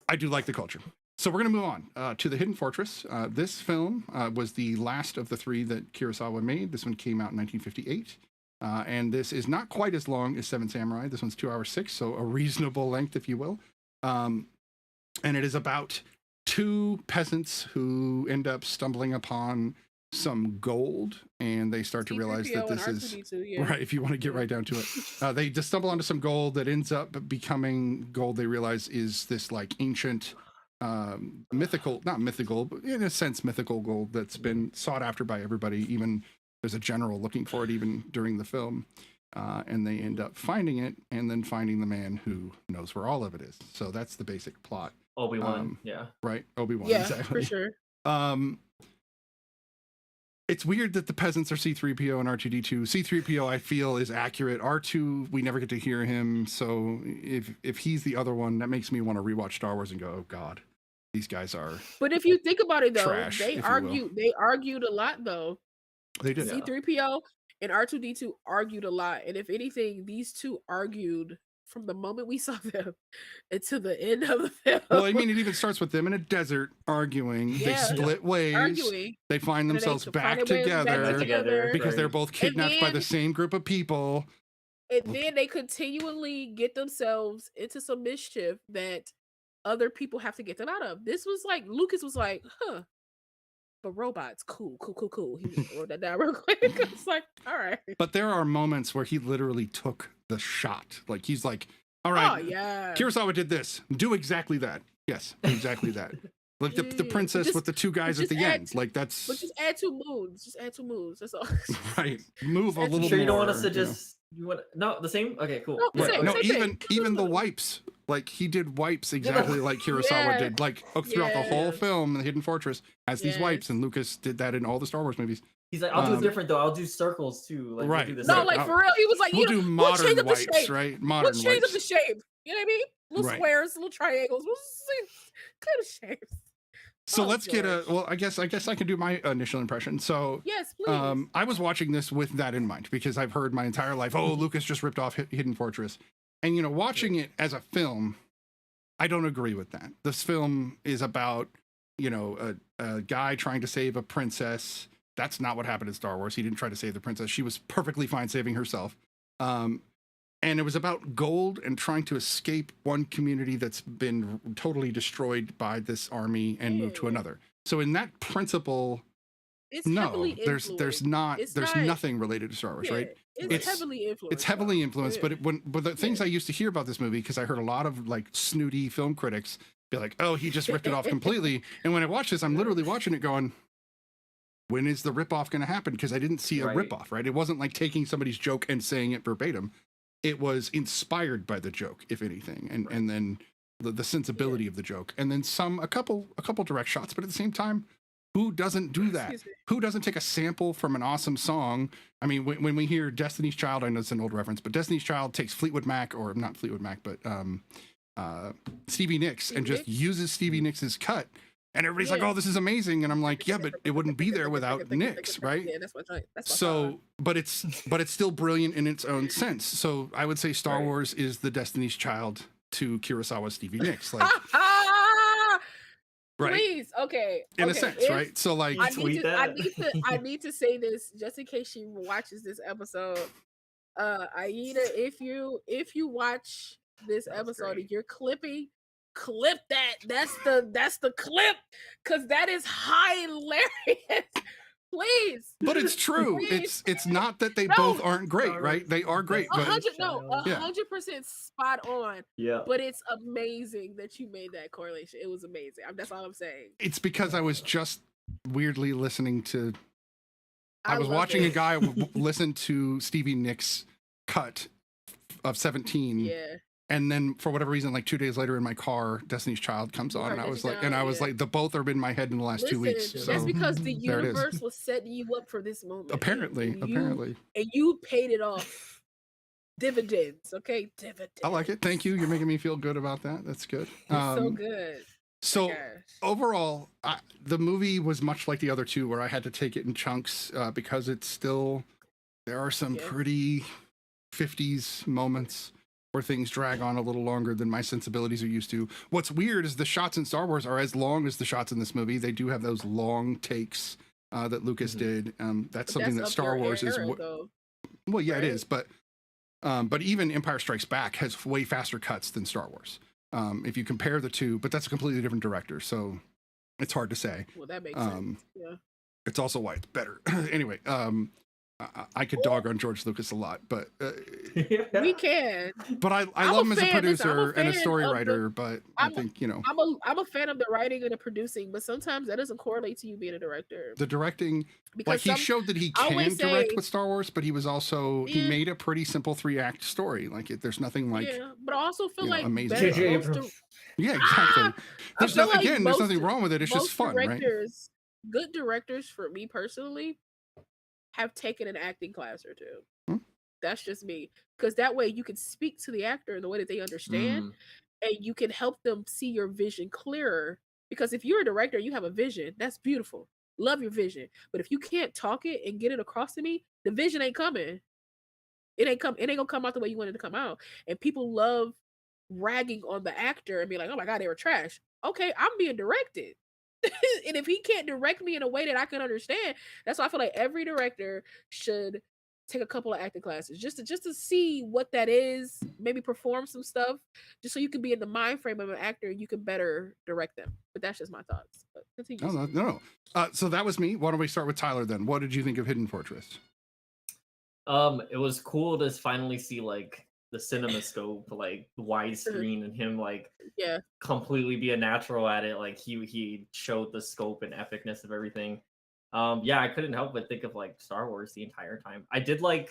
B: I do like the culture. So we're going to move on to The Hidden Fortress. This film was the last of the 3 that Kurosawa made. This one came out in 1958. And this is not quite as long as Seven Samurai. This one's 2 hours 6, so a reasonable length, if you will. And it is about 2 peasants who end up stumbling upon some gold, and they start to realize that this is right. If you want to get right down to it, they just stumble onto some gold that ends up becoming gold. They realize is this like ancient, mythical, not mythical, but in a sense mythical gold that's been sought after by everybody, even there's a general looking for it even during the film. And they end up finding it and then finding the man who knows where all of it is. So that's the basic plot.
D: Obi-Wan, yeah.
B: Right? Obi-Wan,
C: Yeah,
B: exactly.
C: for sure.
B: It's weird that the peasants are C-3PO and R2-D2. C-3PO, I feel, is accurate. R2, we never get to hear him. So if he's the other one, that makes me want to rewatch Star Wars and go, oh, God, these guys are
C: But if you think about it, though,
B: trash,
C: they
B: if you will.
C: argued a lot, though.
B: They did.
C: C-3PO and R2-D2 argued a lot. And if anything, these two argued from the moment we saw them until the end of the film.
B: Well, I mean, it even starts with them in a desert arguing.
C: Yeah.
B: They split ways.
C: Arguing.
B: They find
C: And then
B: themselves
C: they
B: back
C: find their way back
B: together because
D: right.
B: they're both kidnapped by the
C: then-
B: same group of people.
C: And then they continually get themselves into some mischief that other people have to get them out of. This was like, Lucas was like, but robots, cool. He wrote that down real quick. It's like, all right.
B: But there are moments where he literally took the shot. Like, he's like, all right,
C: Oh, yeah.
B: Kurosawa did this. Do exactly that. Yes, exactly that. Like the princess
C: Just-
B: with the two guys at
C: just
B: the
C: add-
B: end. Like, that's
C: But just add 2 moons. Just add 2 moons. That's all.
B: right. Move a
C: Sure
B: little
D: Sure,
B: more.
D: you don't want us to
B: you know.
D: just you want no the same? Okay, cool.
C: No,
B: Right.
C: Same-
B: No,
C: same
B: even the
C: thing.
B: wipes. Like, he did wipes exactly like Kurosawa
C: Yeah.
B: did. Like, throughout the whole
C: Yeah.
B: film, The Hidden Fortress has these wipes,
C: Yes.
B: and Lucas did that in all the Star Wars movies.
D: He's like, I'll do
B: Um,
D: different though. I'll do circles too. Like,
B: right.
D: We'll do this
C: No,
B: Right.
C: like for real, he was like,
B: We'll do
C: we'll
B: modern
C: change up the
B: wipes,
C: shape.
B: right? Modern
C: We'll change up the
B: wipes.
C: shape. You know what I mean? Little
B: Right.
C: squares, little triangles. We'll see kind of shapes.
B: So
C: Oh,
B: let's get a.
C: George.
B: Well, I guess I can do my initial impression. So
C: Yes, please.
B: I was watching this with that in mind because I've heard my entire life, oh, Lucas just ripped off Hidden Fortress. And, watching it as a film, I don't agree with that. This film is about, a guy trying to save a princess. That's not what happened in Star Wars. He didn't try to save the princess. She was perfectly fine saving herself. And it was about gold and trying to escape one community that's been totally destroyed by this army and move to
C: Yeah.
B: another. So in that principle,
C: It's
B: no,
C: heavily
B: there's
C: influenced.
B: not
C: It's
B: there's
C: not-
B: nothing related to Star Wars,
C: Yeah,
B: right?
C: It's heavily influenced.
B: It's heavily
C: though.
B: influenced,
C: Yeah.
B: but the things I used to hear about this movie, because I heard a lot of like snooty film critics be like, "Oh, he just ripped it off completely." And when I watch this, I'm literally watching it going, "When is the ripoff going to happen?" Because I didn't see a
D: Right.
B: ripoff, right? It wasn't like taking somebody's joke and saying it verbatim. It was inspired by the joke, if anything, and then the sensibility of the joke, and then a couple direct shots, but at the same time, who doesn't do that?
C: Excuse me.
B: Who doesn't take a sample from an awesome song? I mean, when we hear Destiny's Child, I know it's an old reference, but Destiny's Child takes Fleetwood Mac, or not Fleetwood Mac, but Stevie Nicks, and just
C: Nicks?
B: uses Stevie Nicks's cut, and everybody's like,
C: Yeah.
B: "Oh, this is amazing," and I'm like, "Yeah, but it wouldn't be there without Nicks, right?"
C: Yeah, that's my joint. That's my
B: So, but it's still brilliant in its own sense. So I would say Star
D: Right.
B: Wars is the Destiny's Child to Kurosawa's Stevie Nicks, like,
C: Ah,
B: right?
C: please, okay.
B: In a
C: okay,
B: sense,
C: if-
B: right? So like,
C: I
D: Tweet
C: need to,
D: that.
C: I need to say this just in case she watches this episode. Aida, if you watch this
D: That was
C: episode
D: great.
C: and you're clipping, clip that. That's the clip, because that is hilarious. Please.
B: but it's true.
C: Please.
B: It's not that they
C: No.
B: both aren't great,
D: No,
B: right? They are great,
C: A
B: but
C: hundred, no,
B: Yeah.
C: 100% spot on.
D: Yeah.
C: But it's amazing that you made that correlation. It was amazing. That's all I'm saying.
B: it's because I was just weirdly listening to. I was
C: love
B: watching a
C: it.
B: guy listen to Stevie Nicks' cut of 17.
C: Yeah.
B: And then for whatever reason, like 2 days later in my car, Destiny's Child comes on, and I was like,
C: yeah.
B: the both are in my head in the last 2 weeks.
C: Listen,
B: So
C: that's because the
B: there it is.
C: universe was setting you up for this moment.
B: apparently,
C: And you paid it off. Dividends, okay? Dividends.
B: I like it. Thank you. You're making me feel good about that. That's good.
C: So good.
B: So
C: Gosh.
B: overall, the movie was much like the other two, where I had to take it in chunks because it's still, there are some
C: Yeah.
B: pretty 50s moments where things drag on a little longer than my sensibilities are used to. What's weird is the shots in Star Wars are as long as the shots in this movie. They do have those long takes that Lucas did. That's something that
C: up
B: Star
C: your
B: Wars is.
C: era, though.
B: Well, yeah, it
C: right?
B: is, but even Empire Strikes Back has way faster cuts than Star Wars. If you compare the two, but that's a completely different director, so it's hard to say.
C: Well, that makes sense. Yeah.
B: It's also why it's better. Anyway, I could dog on George Lucas a lot, but
C: We can.
B: but I
C: I'm
B: love
C: a
B: him as a
C: fan. Listen, I'm a
B: producer and a
C: fan
B: story
C: of the.
B: writer. But I
C: I'm
B: think
C: I'm a fan of the writing and the producing, but sometimes that doesn't correlate to you being a director.
B: the directing,
C: Because
B: like he showed that he
C: I
B: can
C: always
B: direct
C: say-
B: with Star Wars, but he was also he
C: Yeah.
B: made a pretty simple 3-act story. Like there's nothing like
C: yeah, but I also feel
B: you know,
C: like
B: amazing
C: better-
B: about
D: J.J.
C: most
D: Abrams.
B: yeah, exactly.
C: I
B: There's
C: feel
B: no
C: like
B: again, there's
C: most-
B: nothing wrong with it. It's just
C: most
B: fun, right?
C: directors, good directors for me personally, have taken an acting class or two.
B: Hmm.
C: That's just me, because that way you can speak to the actor in the way that they understand, and you can help them see your vision clearer. Because if you're a director, you have a vision. That's beautiful. Love your vision. But if you can't talk it and get it across to me, the vision ain't coming. It ain't gonna come out the way you want it to come out. And people love ragging on the actor and be like, "Oh my god, they were trash." Okay, I'm being directed. And if he can't direct me in a way that I can understand, that's why I feel like every director should take a couple of acting classes just to see what that is, maybe perform some stuff, just so you can be in the mind frame of an actor and you can better direct them. But that's just my thoughts. But continue.
B: No. So that was me. Why don't we start with Tyler then? What did you think of Hidden Fortress?
D: It was cool to finally see like the CinemaScope, like widescreen, and him like
C: Yeah.
D: completely be a natural at it. Like he showed the scope and epicness of everything. Yeah, I couldn't help but think of like Star Wars the entire time. I did like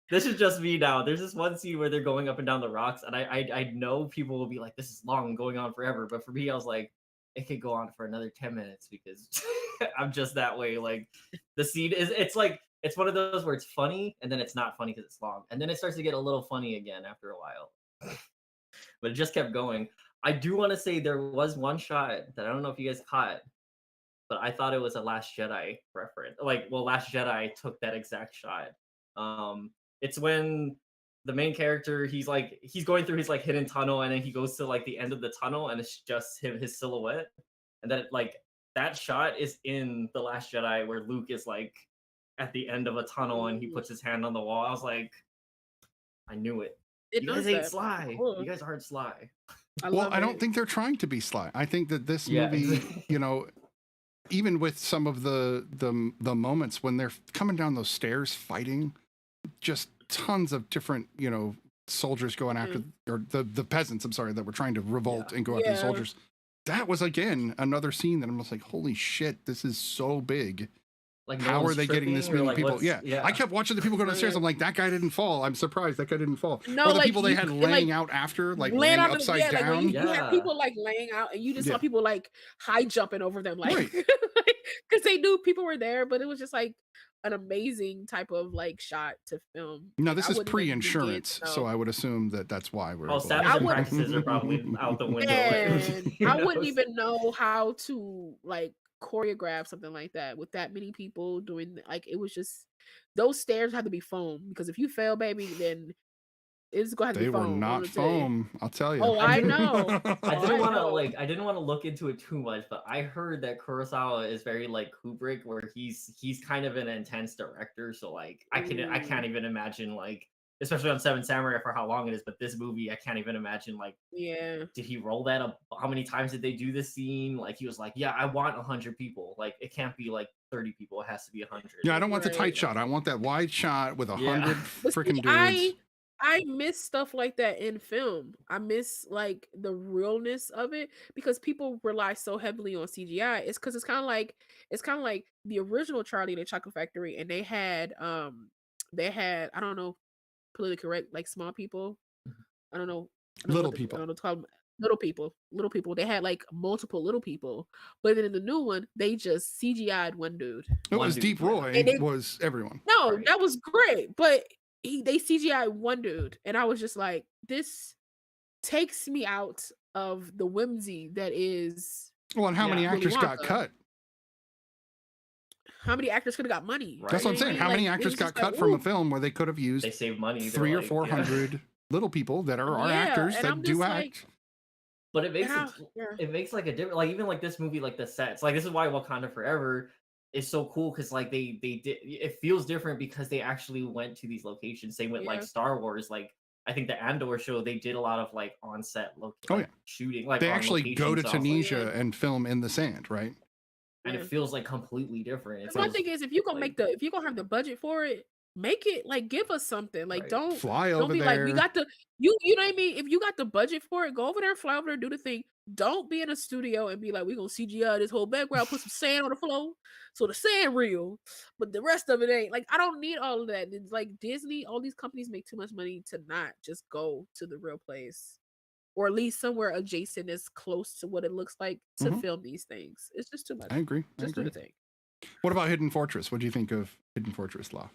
D: this is just me now. There's this one scene where they're going up and down the rocks, and I know people will be like, this is long, going on forever. But for me, I was like, it could go on for another 10 minutes because I'm just that way. Like the scene it's one of those where it's funny and then it's not funny because it's long. And then it starts to get a little funny again after a while. But it just kept going. I do want to say there was one shot that I don't know if you guys caught, but I thought it was a Last Jedi reference. Last Jedi took that exact shot. It's when the main character, he's going through his like hidden tunnel, and then he goes to like the end of the tunnel, and it's just his silhouette. And then like that shot is in The Last Jedi where Luke is like at the end of a tunnel and he puts his hand on the wall. I was like, I knew it. You guys ain't sly.
C: Cool.
D: You guys aren't sly.
B: I don't think they're trying to be sly. I think that this movie, even with some of the moments when they're coming down those stairs fighting, just tons of different, soldiers going after, or the peasants, I'm sorry, that were trying to revolt and go after the soldiers. That was, again, another scene that I'm just like, holy shit, this is so big.
D: Like,
B: how are they getting this many people? I kept watching the people go downstairs. I'm like, that guy didn't fall. I'm surprised that guy didn't fall.
C: No,
B: or the people they had laying out after, like laying upside down.
C: Like when you had people like laying out, and you just saw people like high jumping over them, like because they knew people were there. But it was just like an amazing type of like shot to film.
B: No, this is pre-insurance, so I would assume that that's why we're.
D: Standards and practices are probably out the window.
C: And I wouldn't even know how to like choreograph something like that with that many people doing, like, it was just, those stairs had to be foam, because if you fail, baby, then it's gonna have to be foam.
B: They were not foam, I'll tell you.
C: Oh, I know.
D: I didn't want to look into it too much, but I heard that Kurosawa is very like Kubrick, where he's kind of an intense director. So like I can't even imagine, like, especially on Seven Samurai, for how long it is, but this movie, I can't even imagine, like, did he roll that up? How many times did they do this scene? Like, he was like, yeah, I want 100 people. Like, it can't be like 30 people. It has to be 100.
B: Yeah, I don't want the tight shot. I want that wide shot with 100 freaking dudes.
C: I miss stuff like that in film. I miss like the realness of it, because people rely so heavily on CGI. It's because it's kind of like the original Charlie and the Chocolate Factory, and they had I don't know, politically correct, like small people. I don't know.
B: Little people.
C: I don't know to call them. Little people. They had like multiple little people, but then in the new one, they just CGI'd one dude.
B: It was Deep Roy. It was everyone.
C: No, that was great, but they CGI'd one dude, and I was just like, this takes me out of the whimsy that is.
B: Well, and how many actors got cut?
C: How many actors could have got money?
B: Right? That's what I'm saying. How many actors got cut from a film where they could have used?
D: They saved money.
B: 300 or 400 little people that are actors that do act.
D: But it makes like a different, like, even like this movie, like the sets, like, this is why Wakanda Forever is so cool, because like they did, it feels different because they actually went to these locations. Same with like Star Wars, like I think the Andor show, they did a lot of like on set shooting. Like
B: they actually go to Tunisia and film in the sand, right?
D: and
C: Yeah.
D: it feels like completely different. It
C: Because my
D: feels
C: thing is, if you're gonna
D: like-
C: if you're gonna have the budget for it, make it like give us something. Like
D: Right.
C: don't
B: Fly over
C: be
B: there.
C: like we got the you know what I mean. If you got the budget for it, go over there, fly over there, do the thing. Don't be in a studio and be like, we gonna CGI this whole background, put some sand on the floor, so the sand real, but the rest of it ain't. Like I don't need all of that. It's like Disney, all these companies make too much money to not just go to the real place, or at least somewhere adjacent as close to what it looks like to
B: Mhm.
C: film these things. It's just too much.
B: I agree.
C: Just do the thing.
B: What about Hidden Fortress? What do you think of Hidden Fortress, Law?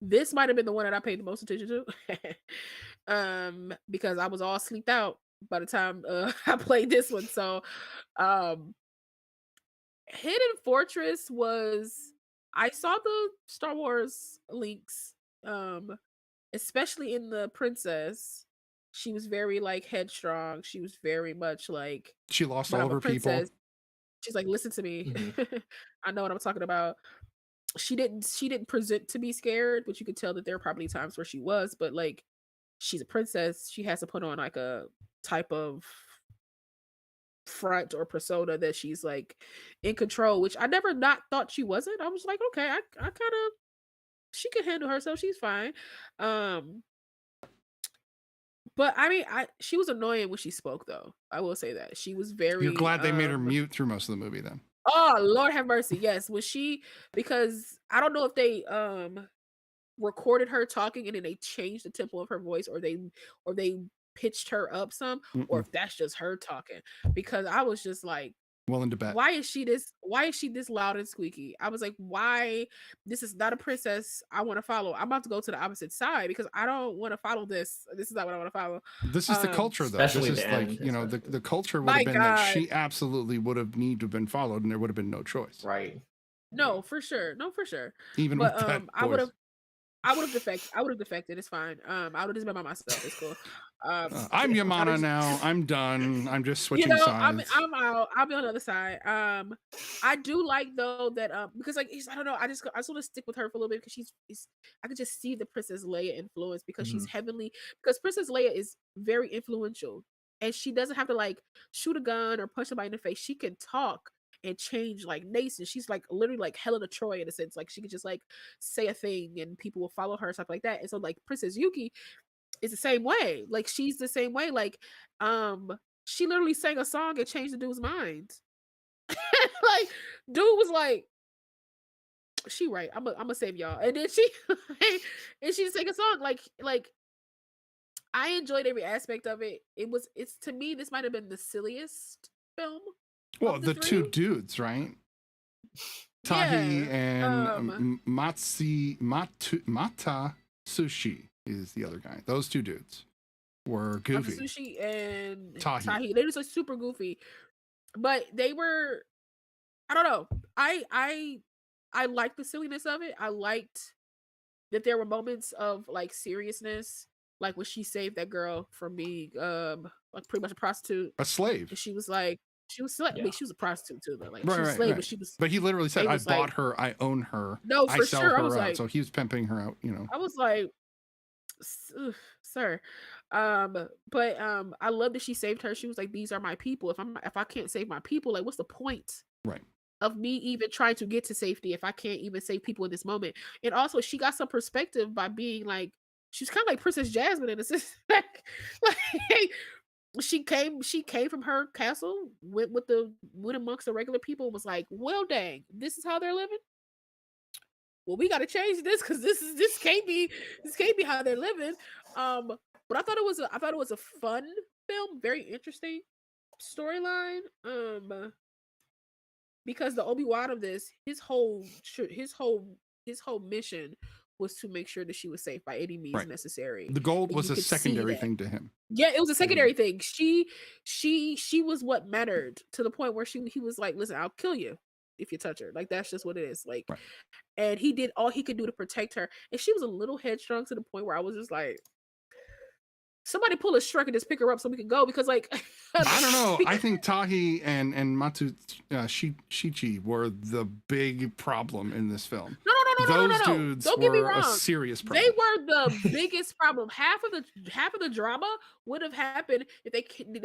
C: This might have been the one that I paid the most attention to. Because I was all sleeped out by the time I played this one. So Hidden Fortress was I saw the Star Wars links, especially in the princess. She was very like headstrong. She was very much like,
B: She lost
C: but
B: all
C: I'm
B: of
C: a
B: her people.
C: princess. She's like, listen to me. I know what I'm talking about. She didn't present to be scared, but you could tell that there are probably times where she was, but like she's a princess. She has to put on like a type of front or persona that she's like in control, which I never not thought she wasn't. I was like, okay, I kind of she can handle herself. She's fine. But I mean, she was annoying when she spoke, though. I will say that she was very.
B: You're glad they made her mute through most of the movie, then.
C: Oh Lord have mercy, yes. Because I don't know if they recorded her talking and then they changed the tempo of her voice, or they pitched her up some, or if that's just her talking. Because I was just like,
B: willing to bet.
C: Why is she this loud and squeaky? I was like, why? This is not a princess I want to follow. I'm about to go to the opposite side because I don't want to follow this. This is not what I want to follow.
B: This is the culture, though.
D: especially
B: This is
D: the
B: like,
D: end,
B: you know,
D: especially.
B: the culture would
C: My
B: have been that
C: God.
B: she absolutely would have need to have been followed, and there would have been no choice.
D: Right.
C: No, for sure. No, for sure.
B: Even
C: But
B: with that
C: I would
B: voice.
C: have defected. It's fine. I would have just been by myself. It's cool.
B: I'm
C: yeah,
B: Yamana now. I'm done. I'm just switching
C: I'm
B: sides.
C: out. I'll be on the other side. I do like though that because like I don't know. I just want to stick with her for a little bit because I could just see the Princess Leia influence because she's heavenly. Because Princess Leia is very influential and she doesn't have to like shoot a gun or punch somebody in the face. She can talk and change like nations. She's like literally like Helena Troy in a sense. Like she could just like say a thing and people will follow her, stuff like that. And so like Princess Yuki is the same way. Like she's the same way. Like she literally sang a song and changed the dude's mind. Like dude was like, she right. I'm gonna save y'all. And then she sang a song. Like I enjoyed every aspect of it. It's to me, this might have been the silliest film.
B: Well,
C: of
B: the two
C: three.
B: dudes, right? Tahi
C: Yeah,
B: and Mata Sushi is the other guy. Those two dudes were goofy.
C: Sushi and
B: Tahi.
C: They just like super goofy, but they were. I don't know. I liked the silliness of it. I liked that there were moments of like seriousness, like when she saved that girl from being like pretty much a prostitute.
B: A slave.
C: And she was like, she was like,
D: Yeah.
C: she was a prostitute too, though. Like
B: Right,
C: she was
B: right,
C: slave,
B: right.
C: but she was.
B: But he literally said,
C: They
B: I
C: was
B: bought
C: like-
B: her, I own her,
C: No,
B: I
C: for
B: sell
C: sure.
B: her
C: I was
B: out.
C: like,
B: So he was pimping her out, you know.
C: I was like, sir. But I love that she saved her. She was like, these are my people. If I can't save my people, like what's the point?
B: Right.
C: Of me even trying to get to safety if I can't even save people in this moment. And also she got some perspective by being like, she's kind of like Princess Jasmine in a sense. like she came from her castle, went amongst the regular people and was like, well dang, this is how they're living. Well, we got to change this because this can't be how they're living. But I thought it was a fun film, very interesting storyline. Because the Obi-Wan of this, his whole mission was to make sure that she was safe by any means
B: Right.
C: necessary.
B: The gold
C: And
B: was
C: you
B: a
C: could see
B: secondary
C: that.
B: thing to him.
C: Yeah, it was a secondary thing. She was what mattered to the point where he was like, listen, I'll kill you if you touch her. Like that's just what it is. Like,
B: Right.
C: And he did all he could do to protect her. And she was a little headstrong to the point where I was just like, somebody pull a Shrek and just pick her up so we can go because like
B: I don't know. I think Tahi and Matu Shichi were the big problem in this film.
C: No.
B: those
C: no.
B: dudes
C: Don't get me
B: were a
C: wrong.
B: serious problem.
C: They were the biggest problem. Half of the drama would have happened if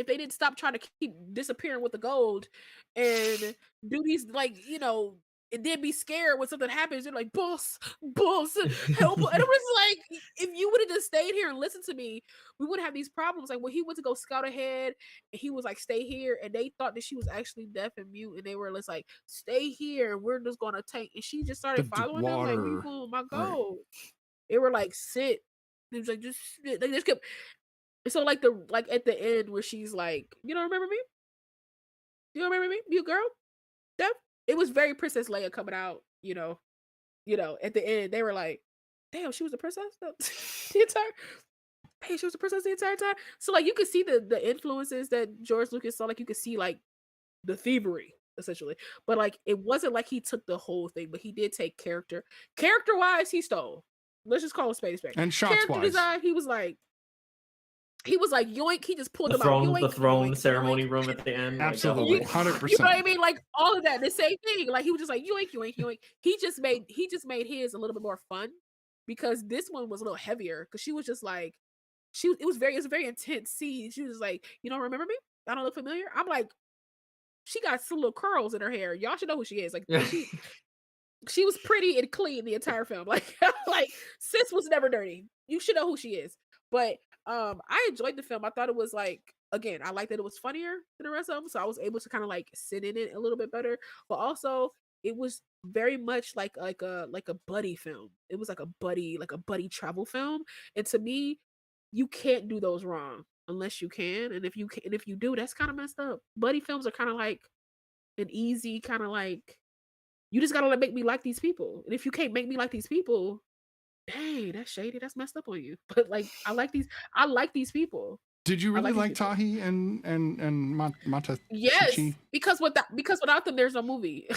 C: they didn't stop trying to keep disappearing with the gold and do these and then be scared when something happens. They're like, boss, help. And it was like, if you would have just stayed here and listened to me, we wouldn't have these problems. Like when he went to go scout ahead and he was like, stay here. And they thought that she was actually deaf and mute. And they were just like, stay here. We're just going to take. And she just started following them. Like, we want my gold. Right. They were like, sit. It was like, just sit. They just kept. And so like at the end where she's like, you don't remember me? You don't remember me? You girl? Deaf? It was very Princess Leia coming out, at the end. They were like, damn, she was a princess the entire hey, she was a princess the entire time. So like you could see the influences that George Lucas saw, like you could see like the thievery, essentially. But like it wasn't like he took the whole thing, but he did take character-wise, he stole. Let's just call it spade.
B: And shots-wise.
C: Character design, he was like yoink. He just pulled them out. Yoink,
D: the throne
C: yoink,
D: ceremony
C: yoink.
D: room at the end.
B: Absolutely, 100%.
C: You know what I mean? Like all of that, the same thing. Like he was just like yoink, yoink, yoink. He just made his a little bit more fun because this one was a little heavier. Because she was just like, it was a very intense scene. She was like, you don't remember me? I don't look familiar. I'm like, she got some little curls in her hair. Y'all should know who she is. Like she was pretty and clean the entire film. Like sis was never dirty. You should know who she is. But I enjoyed the film. I thought it was like, again, I liked that it was funnier than the rest of them, so I was able to kind of like sit in it a little bit better. But also, it was very much like a buddy film. It was like a buddy travel film. And to me, you can't do those wrong unless you can. And if you do, that's kind of messed up. Buddy films are kind of like an easy kind of like, you just gotta make me like these people. And if you can't make me like these people, dang, that's shady. That's messed up on you. But like, I like these people.
B: Did you really like Tahi and Mata?
C: Yes, because without them, there's no movie.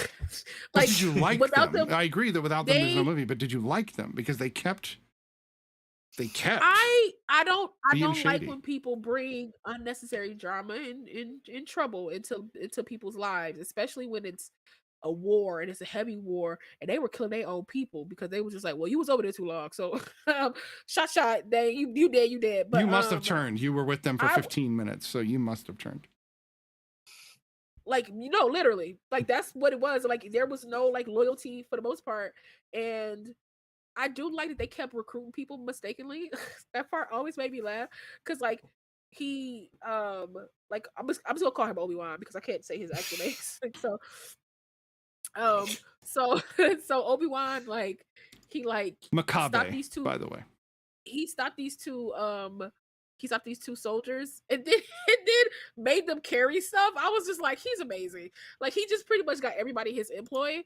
B: Like, did you like them? I agree that without them, there's no movie. But did you like them because they kept?
C: I don't
B: shady.
C: like when people bring unnecessary drama and trouble into people's lives, especially when it's a war and it's a heavy war and they were killing their own people because they was just like, well, you was over there too long, so shot dang, you dead. But
B: you must have turned. You were with them for 15 minutes, so you must have turned.
C: Like, literally, like that's what it was. Like there was no like loyalty for the most part. And I do like that they kept recruiting people mistakenly. That part always made me laugh because like he like I'm just gonna call him Obi-Wan because I can't say his actual name. So Obi-Wan, like he like
B: Makabe,
C: stopped these two,
B: by the way.
C: He stopped these two soldiers and then made them carry stuff. I was just like, he's amazing. Like he just pretty much got everybody his employ.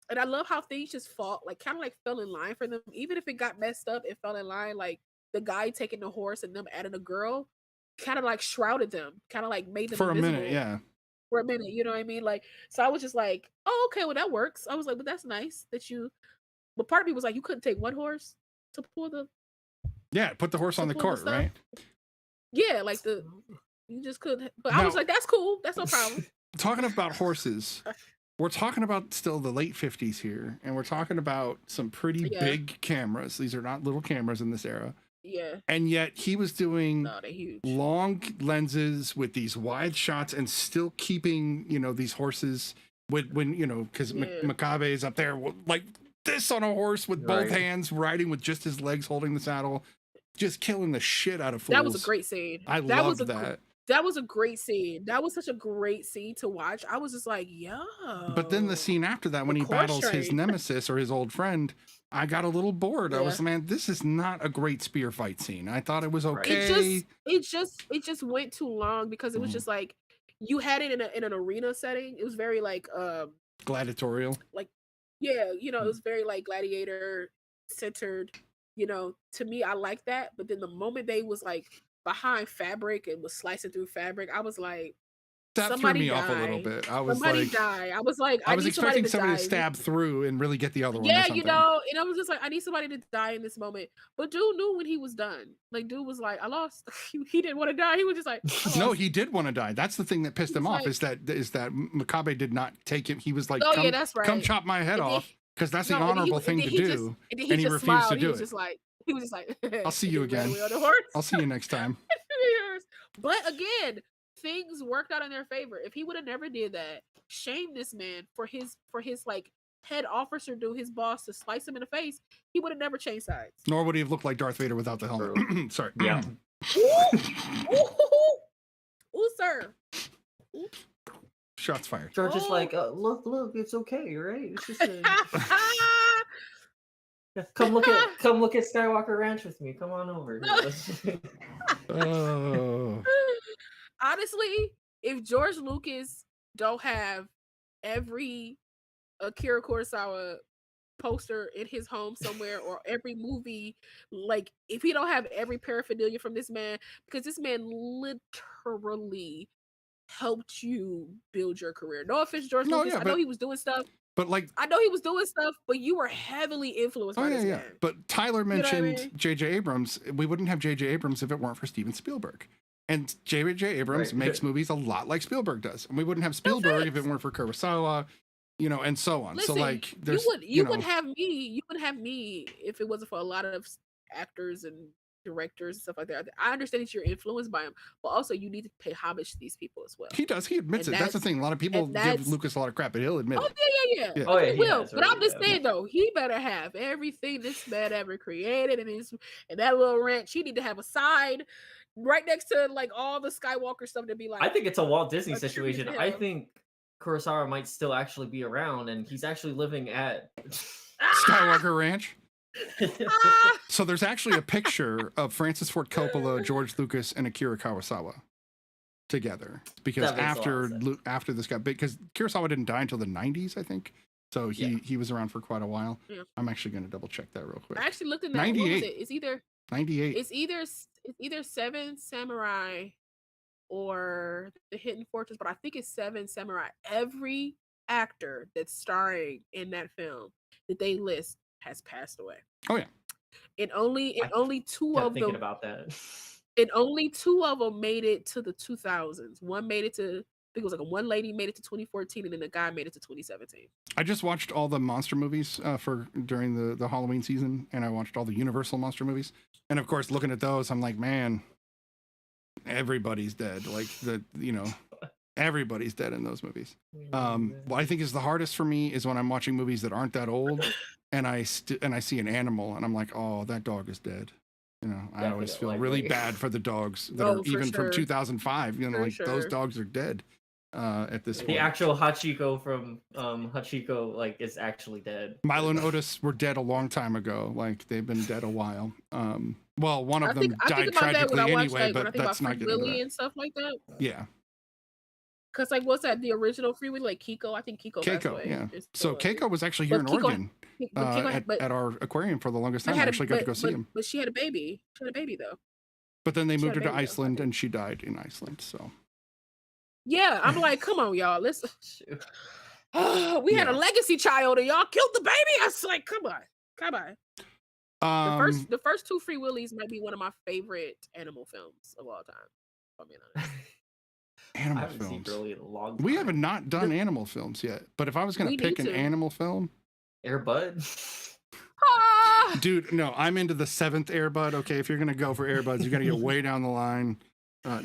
C: And I love how things just fell in line for them. Even if it got messed up, it fell in line. Like the guy taking the horse and them adding a girl kind of like shrouded them, kind of like made them
B: for
C: invisible.
B: a minute, yeah.
C: For a minute, you know what I mean? Like, so I was just like, oh, okay, well that works. I was like, but that's nice that you. But part of me was like, you couldn't take one horse to pull the.
B: Yeah, put the horse on the cart, right?
C: Yeah, like you just couldn't. But now, I was like, that's cool. That's no problem.
B: Talking about horses, we're talking about still the late 50s here, and we're talking about some pretty big cameras. These are not little cameras in this era.
C: Yeah.
B: And yet he was doing long lenses with these wide shots and still keeping, these horses when because Makabe is up there like this on a horse with both hands, riding with just his legs holding the saddle, just killing the shit out of fools.
C: That was a great scene.
B: I loved that.
C: That was a great scene. That was such a great scene to watch. I was just like, yeah.
B: But then the scene after that, when he battles his nemesis or his old friend, I got a little bored. I was, man, this is not a great spear fight scene. I thought it was okay.
C: It just went too long because it was just like you had it in an arena setting. It was very like
B: gladiatorial.
C: Like it was very like gladiator centered. To me, I like that. But then the moment they was like behind fabric and was slicing through fabric, I was like,
B: that threw me off a little bit. I was
C: somebody
B: like,
C: die. I was like,
B: I was expecting somebody to stab through and really get the other one.
C: Yeah, and I was just like, I need somebody to die in this moment. But dude knew when he was done. Like, dude was like, I lost. He didn't want to die. He was just like,
B: no, he did want to die. That's the thing that pissed him off. Is that Makabe did not take him. He was like,
C: that's right.
B: Come chop my head off. because that's the
C: No, and
B: honorable
C: and
B: thing
C: then
B: to
C: he
B: do,
C: just, and then
B: and he
C: just
B: refused
C: smiled.
B: to do
C: He was
B: it.
C: just like,
B: I'll see you
C: he ran
B: again.
C: away on the horse.
B: I'll see you next time.
C: But again, things worked out in their favor. If he would have never did that, shamed this man for his like head officer dude, his boss, to slice him in the face, he would have never changed sides.
B: Nor would he have looked like Darth Vader without the helmet. Sorry.
D: Yeah.
C: Ooh, sir. Ooh.
B: Shots fired.
D: George is like, look, it's okay, right? It's just come look at Skywalker Ranch with me. Come on over.
B: Oh.
C: Honestly, if George Lucas don't have every Akira Kurosawa poster in his home somewhere, or every movie, like if he don't have every paraphernalia from this man, because this man literally helped you build your career. No offense, George Lucas. I know he was doing stuff.
B: But like,
C: I know he was doing stuff, but you were heavily influenced by this man.
B: But Tyler mentioned
C: You know what I mean?
B: J.J. Abrams. We wouldn't have J.J. Abrams if it weren't for Steven Spielberg. And J.J. Abrams makes movies a lot like Spielberg does. And we wouldn't have Spielberg if it weren't for Kurosawa, and so on.
C: Listen,
B: so like, there's
C: you wouldn't have me if it wasn't for a lot of actors and directors and stuff like that. I understand that you're influenced by him, but also you need to pay homage to these people as well.
B: He does. He admits it. That's the thing. A lot of people give Lucas a lot of crap, but he'll admit it.
C: Yeah.
B: Oh,
C: he will. But I'm just saying though, he better have everything this man ever created, and that little ranch. He need to have a side right next to like all the Skywalker stuff to be like.
D: I think it's a Walt Disney
C: a tribute
D: situation.
C: to
D: I
C: him.
D: think Kurosawa might still actually be around, and he's actually living at
B: Skywalker Ranch. So there's actually a picture of Francis Ford Coppola, George Lucas, and Akira Kurosawa together, because after this got big, because Kurosawa didn't die until the 90s, I think. So he was around for quite a while. Yeah. I'm actually going to double check that real quick.
C: I actually looked at that.
B: 98.
C: What was it? It's either
B: 98.
C: It's either Seven Samurai or The Hidden Fortress, but I think it's Seven Samurai. Every actor that's starring in that film that they list has passed away.
B: Oh yeah.
C: And only two of them.
D: Thinking about that.
C: And only two of them made it to the 2000s. One made it to, I think it was like one lady made it to 2014, and then the guy made it to 2017.
B: I just watched all the monster movies during the Halloween season, and I watched all the Universal monster movies. And of course, looking at those, I'm like, man, everybody's dead. Like everybody's dead in those movies. What I think is the hardest for me is when I'm watching movies that aren't that old, and I see an animal, and I'm like, oh, that dog is dead. I always feel really bad for the dogs that are even from 2005. Those dogs are dead at this point.
D: The actual Hachiko from Hachiko is actually dead.
B: Milo and Otis were dead a long time ago. Like they've been dead a while. Well, one of them died tragically anyway, but that's not getting into that.
C: And stuff like that.
B: Yeah.
C: Because what's that? The original Free Willy, Kiko. I think Kiko.
B: Yeah. So Keiko was actually here in Oregon at our aquarium for the longest time. I actually got to go see him.
C: But she had a baby. She had a baby though.
B: But then they moved her to Iceland, and she died in Iceland. So.
C: Yeah, I'm like, come on, y'all. Let's. We had a legacy child, and y'all killed the baby. I was like, come on. The first two Free Willies might be one of my favorite animal films of all time. If I'm being honest.
B: Animal films. We have not done animal films yet, but if I was going to pick an animal film,
D: Air Bud.
B: Dude, no, I'm into the 7th Air Bud. Okay, if you're going to go for Air Buds, you got to get way down the line. I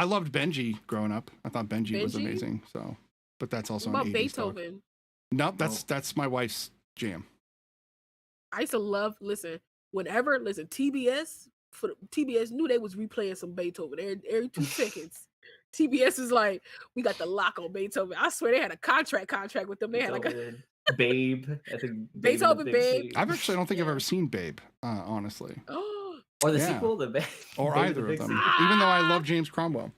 B: loved Benji growing up. I thought Benji was amazing. So, but that's also
C: what about
B: an 80s
C: Beethoven.
B: Nope, that's my wife's jam.
C: I used to love TBS. TBS knew they was replaying some Beethoven every 2 seconds. TBS is like, we got the lock on Beethoven. I swear they had a contract with them. They had like a
D: Babe. I think
C: Beethoven Babe.
B: I don't think I've ever seen Babe, honestly.
D: Or the sequel, the Babe.
B: Or either of them. Even though I love James Cromwell,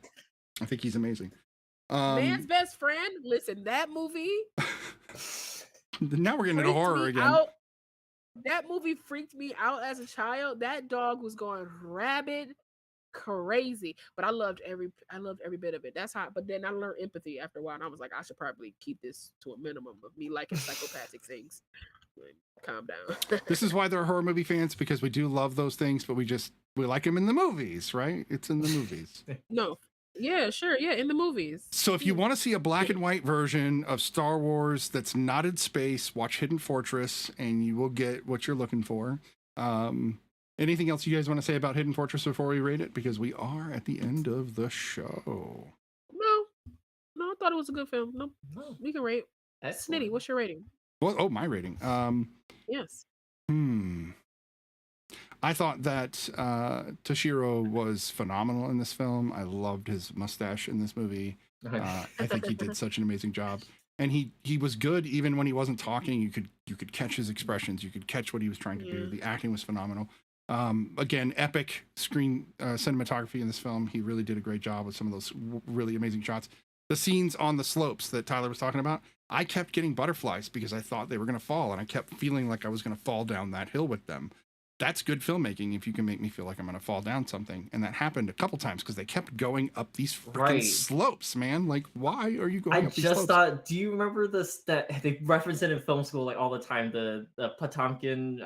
B: I think he's amazing.
C: Man's Best Friend. Listen, that movie.
B: Now we're getting into horror again.
C: That movie freaked me out as a child. That dog was going rabid, crazy. But I loved every bit of it. That's how. But then I learned empathy after a while, and I was like, I should probably keep this to a minimum of me liking psychopathic things. Calm down.
B: This is why they're horror movie fans, because we do love those things, but we like them in the movies, right? It's in the movies.
C: No, Yeah, sure. Yeah, in the movies.
B: So if you want to see a black and white version of Star Wars that's not in space, watch Hidden Fortress and you will get what you're looking for. Anything else you guys want to say about Hidden Fortress before we rate it? Because we are at the end of the show.
C: No, I thought it was a good film. No, we can rate.
D: Excellent.
C: Snitty, what's your rating?
B: Well, my rating.
C: Yes.
B: I thought that Toshiro was phenomenal in this film. I loved his mustache in this movie. I think he did such an amazing job. And he was good even when he wasn't talking. You could catch his expressions. You could catch what he was trying to do. The acting was phenomenal. Again, epic screen cinematography in this film. He really did a great job with some of those really amazing shots. The scenes on the slopes that Tyler was talking about, I kept getting butterflies because I thought they were going to fall, and I kept feeling like I was going to fall down that hill with them. That's good filmmaking if you can make me feel like I'm going to fall down something. And that happened a couple times because they kept going up these freaking slopes, man. Like, why are you going up these slopes?
D: I just thought, do you remember this, that they reference it in film school like all the time, the Potemkin,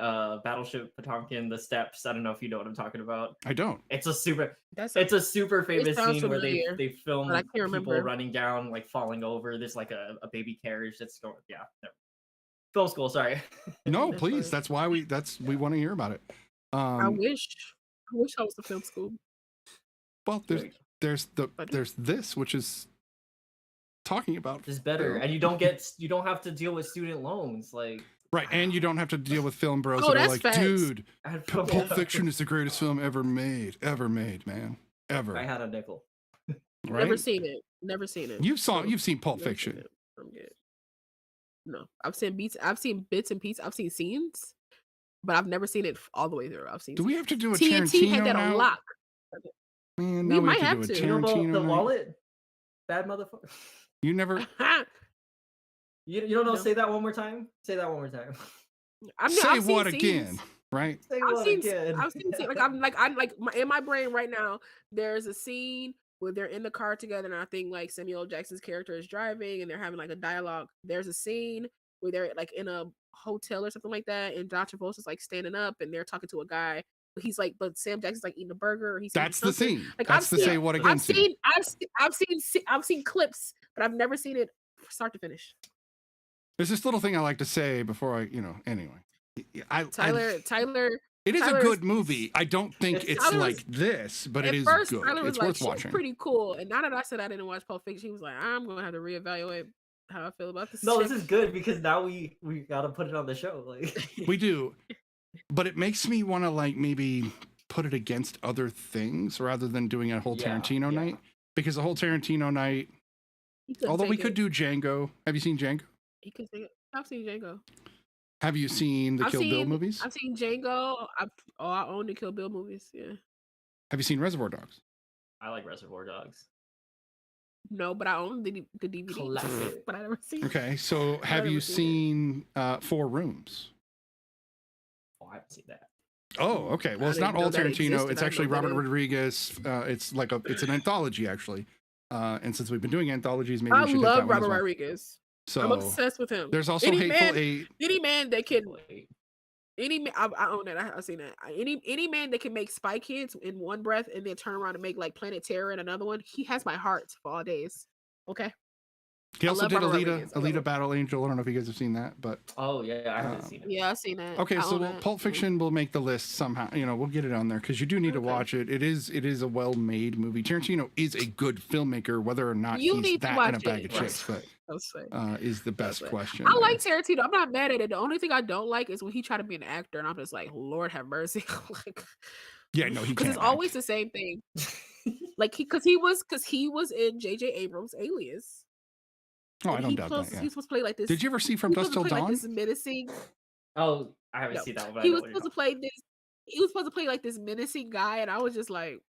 D: Battleship Potemkin, the steps. I don't know if you know what I'm talking about.
B: I don't.
D: It's a super famous scene where they film people running down, like falling over. There's like a baby carriage that's going, film school, sorry.
B: No, please. That's why we want to hear about it.
C: I wish I was the film school.
B: Well, there's this, which is talking about
D: this better, and you don't have to deal with student loans, like
B: right, and you don't have to deal with film bros that are like,
C: facts.
B: Dude, Pulp Fiction is the greatest film ever made, man, ever.
D: I had a nickel.
B: Right?
C: Never seen it.
B: You've seen Pulp Fiction.
C: I'm good. No, I've seen bits and pieces. I've seen scenes, but I've never seen it all the way through. I've seen.
B: Do we have to do a
C: TNT
B: Tarantino
C: had that
B: now?
C: on lock.
B: Man,
C: we might
B: have
C: have
B: to.
C: to.
B: You know
D: the wallet, bad motherfucker.
B: You never.
D: you don't know. No. Say that one more time. Say that one more time.
B: Say what again? Right.
C: I've seen like in my brain right now. There's a scene where they're in the car together, and I think like Samuel L. Jackson's character is driving, and they're having like a dialogue. There's a scene where they're like in a hotel or something like that, and John Travolta's like standing up, and they're talking to a guy. But Sam Jackson's like eating a burger. Or
B: that's the scene.
C: Like
B: that's the say what again.
C: I've seen clips, but I've never seen it start to finish.
B: There's this little thing I like to say before anyway.
C: Tyler.
B: It is a good movie. I don't think it's like this, but it is good. It's worth watching.
C: Pretty cool. And now that I said I didn't watch Pulp Fiction, he was like, I'm gonna have to reevaluate how I feel about this.
D: No, this is good because now we gotta put it on the show. Like
B: we do, but it makes me want to like maybe put it against other things rather than doing a whole Tarantino night, because the whole Tarantino night. Although we could do Django. Have you seen Django?
C: I've seen Django.
B: Have you seen the Kill Bill movies?
C: I've seen Django. I own the Kill Bill movies. Yeah.
B: Have you seen Reservoir Dogs?
D: I like Reservoir Dogs.
C: No, but I own the DVD. But I never seen.
B: Okay, so have you seen 4 Rooms?
D: Oh, I haven't seen that.
B: Oh, okay. Well, it's not all Tarantino. It's actually Robert Rodriguez. It's an anthology actually. And since we've been doing anthologies, maybe we should
C: love
B: hit that one
C: Robert
B: as well.
C: Rodriguez.
B: So
C: I'm obsessed with him.
B: There's also Hateful Eight.
C: Any man that can, I own that. I've seen that. Any man that can make Spy Kids in one breath and then turn around and make like Planet Terror in another one, he has my heart for all days. Okay.
B: He also did Alita Battle Angel. I don't know if you guys have seen that, but
D: oh yeah, I haven't seen it.
C: Yeah, I've seen that.
B: Okay, so Pulp Fiction will make the list somehow. We'll get it on there because you do need to watch it. It is a well-made movie. Tarantino is a good filmmaker, whether or not he's that in a bag of chips, but is the best question.
C: I like Tarantino. I'm not mad at it. The only thing I don't like is when he tried to be an actor, and I'm just like, Lord have mercy.
B: Yeah, no, he can't.
C: Because it's always the same thing. Like because he was in J.J. Abrams' Alias.
B: Oh, I don't doubt that. Yeah.
C: He was supposed to play like this.
B: Did you ever see From Dusk Till Dawn?
C: Like this menacing.
D: Oh, I haven't seen that one. But
C: he was supposed to play this. He was supposed to play like this menacing guy, and I was just like,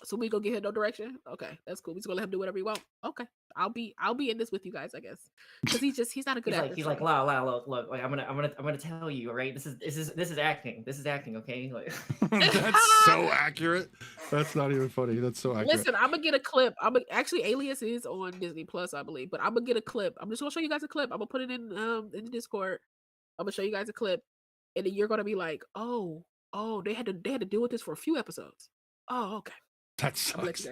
C: "So we go get him no direction? Okay, that's cool. We just gonna let him do whatever he want. Okay, I'll be in this with you guys, I guess, because he's not a good actor.
D: He's like, look, like I'm gonna tell you, right? This is acting. This is acting, okay? Like
B: that's so accurate. That's not even funny. That's so accurate.
C: Listen, I'm gonna get a clip. Actually Alias is on Disney Plus, I believe, but I'm gonna get a clip. I'm just gonna show you guys a clip. I'm gonna put it in the Discord. I'm gonna show you guys a clip, and then you're gonna be like, oh, they had to deal with this for a few episodes. Oh, okay.
B: That sucks.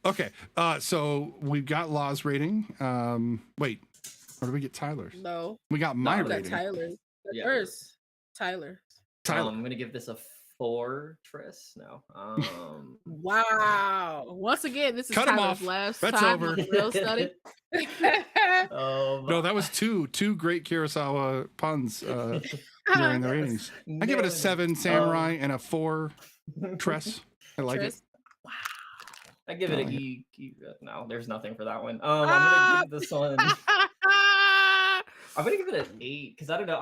B: Okay. So we've got Law's rating. Wait, or do we get Tyler's?
C: No.
B: We got my
C: we got
B: rating.
C: Tyler.
D: Yeah.
C: First, Tyler.
B: Tyler.
D: I'm gonna give this a 4. Tress. No.
C: Wow. Once again, this is
B: Cut him
C: Tyler's
B: off.
C: last
B: That's
C: time
B: over.
C: on Real Study.
B: No, that was two great Kurosawa puns during the ratings. I give it a 7 samurai and a 4 Tress. I like it.
C: Wow.
D: I give it
B: I
D: a
B: like
D: E. No, there's nothing for that one. I'm gonna give this one. I'm gonna give it an 8 because I don't know.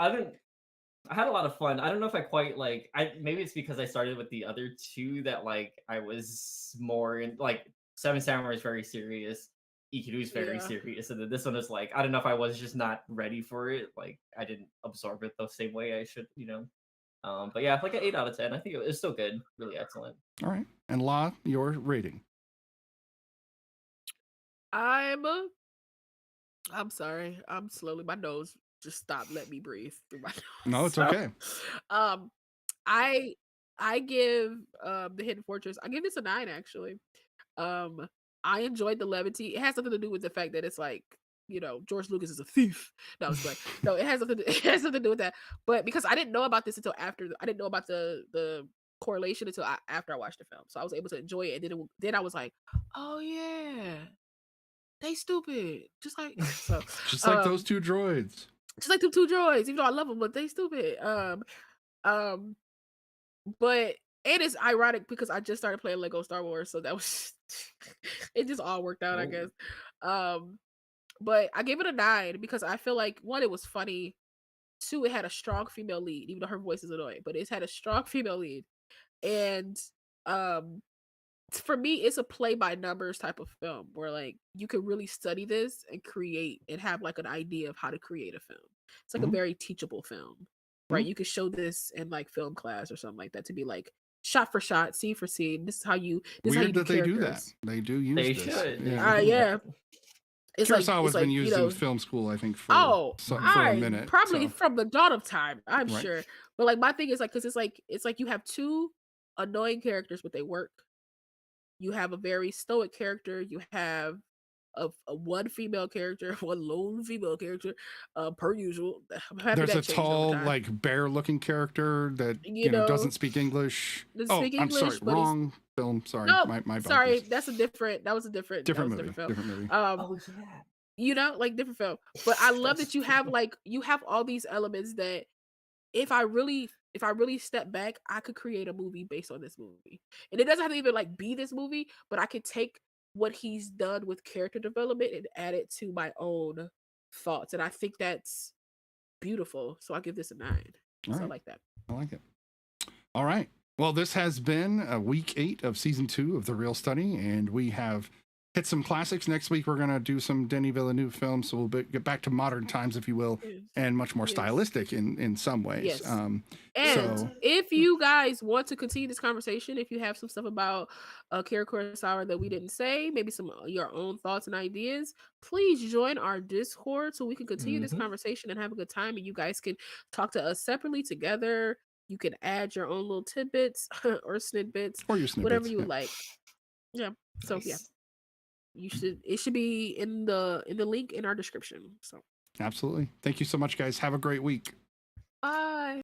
D: I had a lot of fun. I don't know if I quite like. Maybe it's because I started with the other two that like I was more in. Like 7 Samurai is very serious. Ikiru is very serious, and then this one is like I don't know if I was just not ready for it. Like I didn't absorb it the same way I should. But yeah, like an 8 out of 10. I think it was still good. Really excellent.
B: All right. And La, your rating.
C: I'm sorry. I'm slowly. My nose just stopped. Let me breathe through my nose.
B: No, it's okay.
C: I give the Hidden Fortress. I give this a 9 actually. I enjoyed the levity. It has something to do with the fact that it's like George Lucas is a thief. No, it's like no, it has something to do with that. But because I didn't know about this until after, I didn't know about the correlation until after I watched the film, so I was able to enjoy it. And then I was like, oh yeah. They stupid, just like so.
B: Just like those 2 droids.
C: Just like the 2 droids, even though I love them, but they stupid. But it is ironic because I just started playing Lego Star Wars, so that was it. Just all worked out, I guess. But I gave it a 9 because I feel like 1, it was funny. 2, it had a strong female lead, even though her voice is annoying, but it's had a strong female lead, and for me, it's a play by numbers type of film where like you can really study this and create and have like an idea of how to create a film. It's like a very teachable film, right? You could show this in like film class or something like that to be like shot for shot, scene for scene. This is how you. This
B: Weird
C: is how you do
B: that they do that.
C: characters.
B: They do use
D: They
B: this.
D: should.
C: Yeah. It's
B: Kurosawa's been used in film school, I think, for a minute.
C: Probably from the dawn of time, I'm
B: Right.
C: sure. But like my thing is like, because it's like you have 2 annoying characters, but they work. You have a very stoic character. You have a one female character, one lone female character, per usual. I'm happy
B: There's
C: that
B: a
C: changed over
B: tall,
C: time.
B: like bear-looking character that doesn't speak English.
C: Doesn't speak
B: I'm
C: English,
B: sorry,
C: but
B: wrong film. Sorry,
C: No,
B: my
C: sorry,
B: bonkers.
C: that was a different
B: Different
C: film.
B: movie.
D: Oh yeah.
C: Like different film. But I love that you have all these elements that if I really step back, I could create a movie based on this movie. And it doesn't have to even like be this movie, but I could take what he's done with character development and add it to my own thoughts. And I think that's beautiful. So I give this a 9. I like that.
B: I like it. All right. Well, this has been week 8 of season 2 of The Real Study, and we have hit some classics. Next week, we're going to do some Denis Villeneuve films, so we'll get back to modern times, if you will, and much more stylistic in some ways.
C: Yes. And if you guys want to continue this conversation, if you have some stuff about Akira Kurosawa that we didn't say, maybe some your own thoughts and ideas, please join our Discord so we can continue this conversation and have a good time. And you guys can talk to us separately together. You can add your own little tidbits or snidbits,
B: or your snippets,
C: whatever you would like. Yeah. So yeah. It should be in the link in our description. So
B: absolutely. Thank you so much, guys. Have a great week.
C: Bye.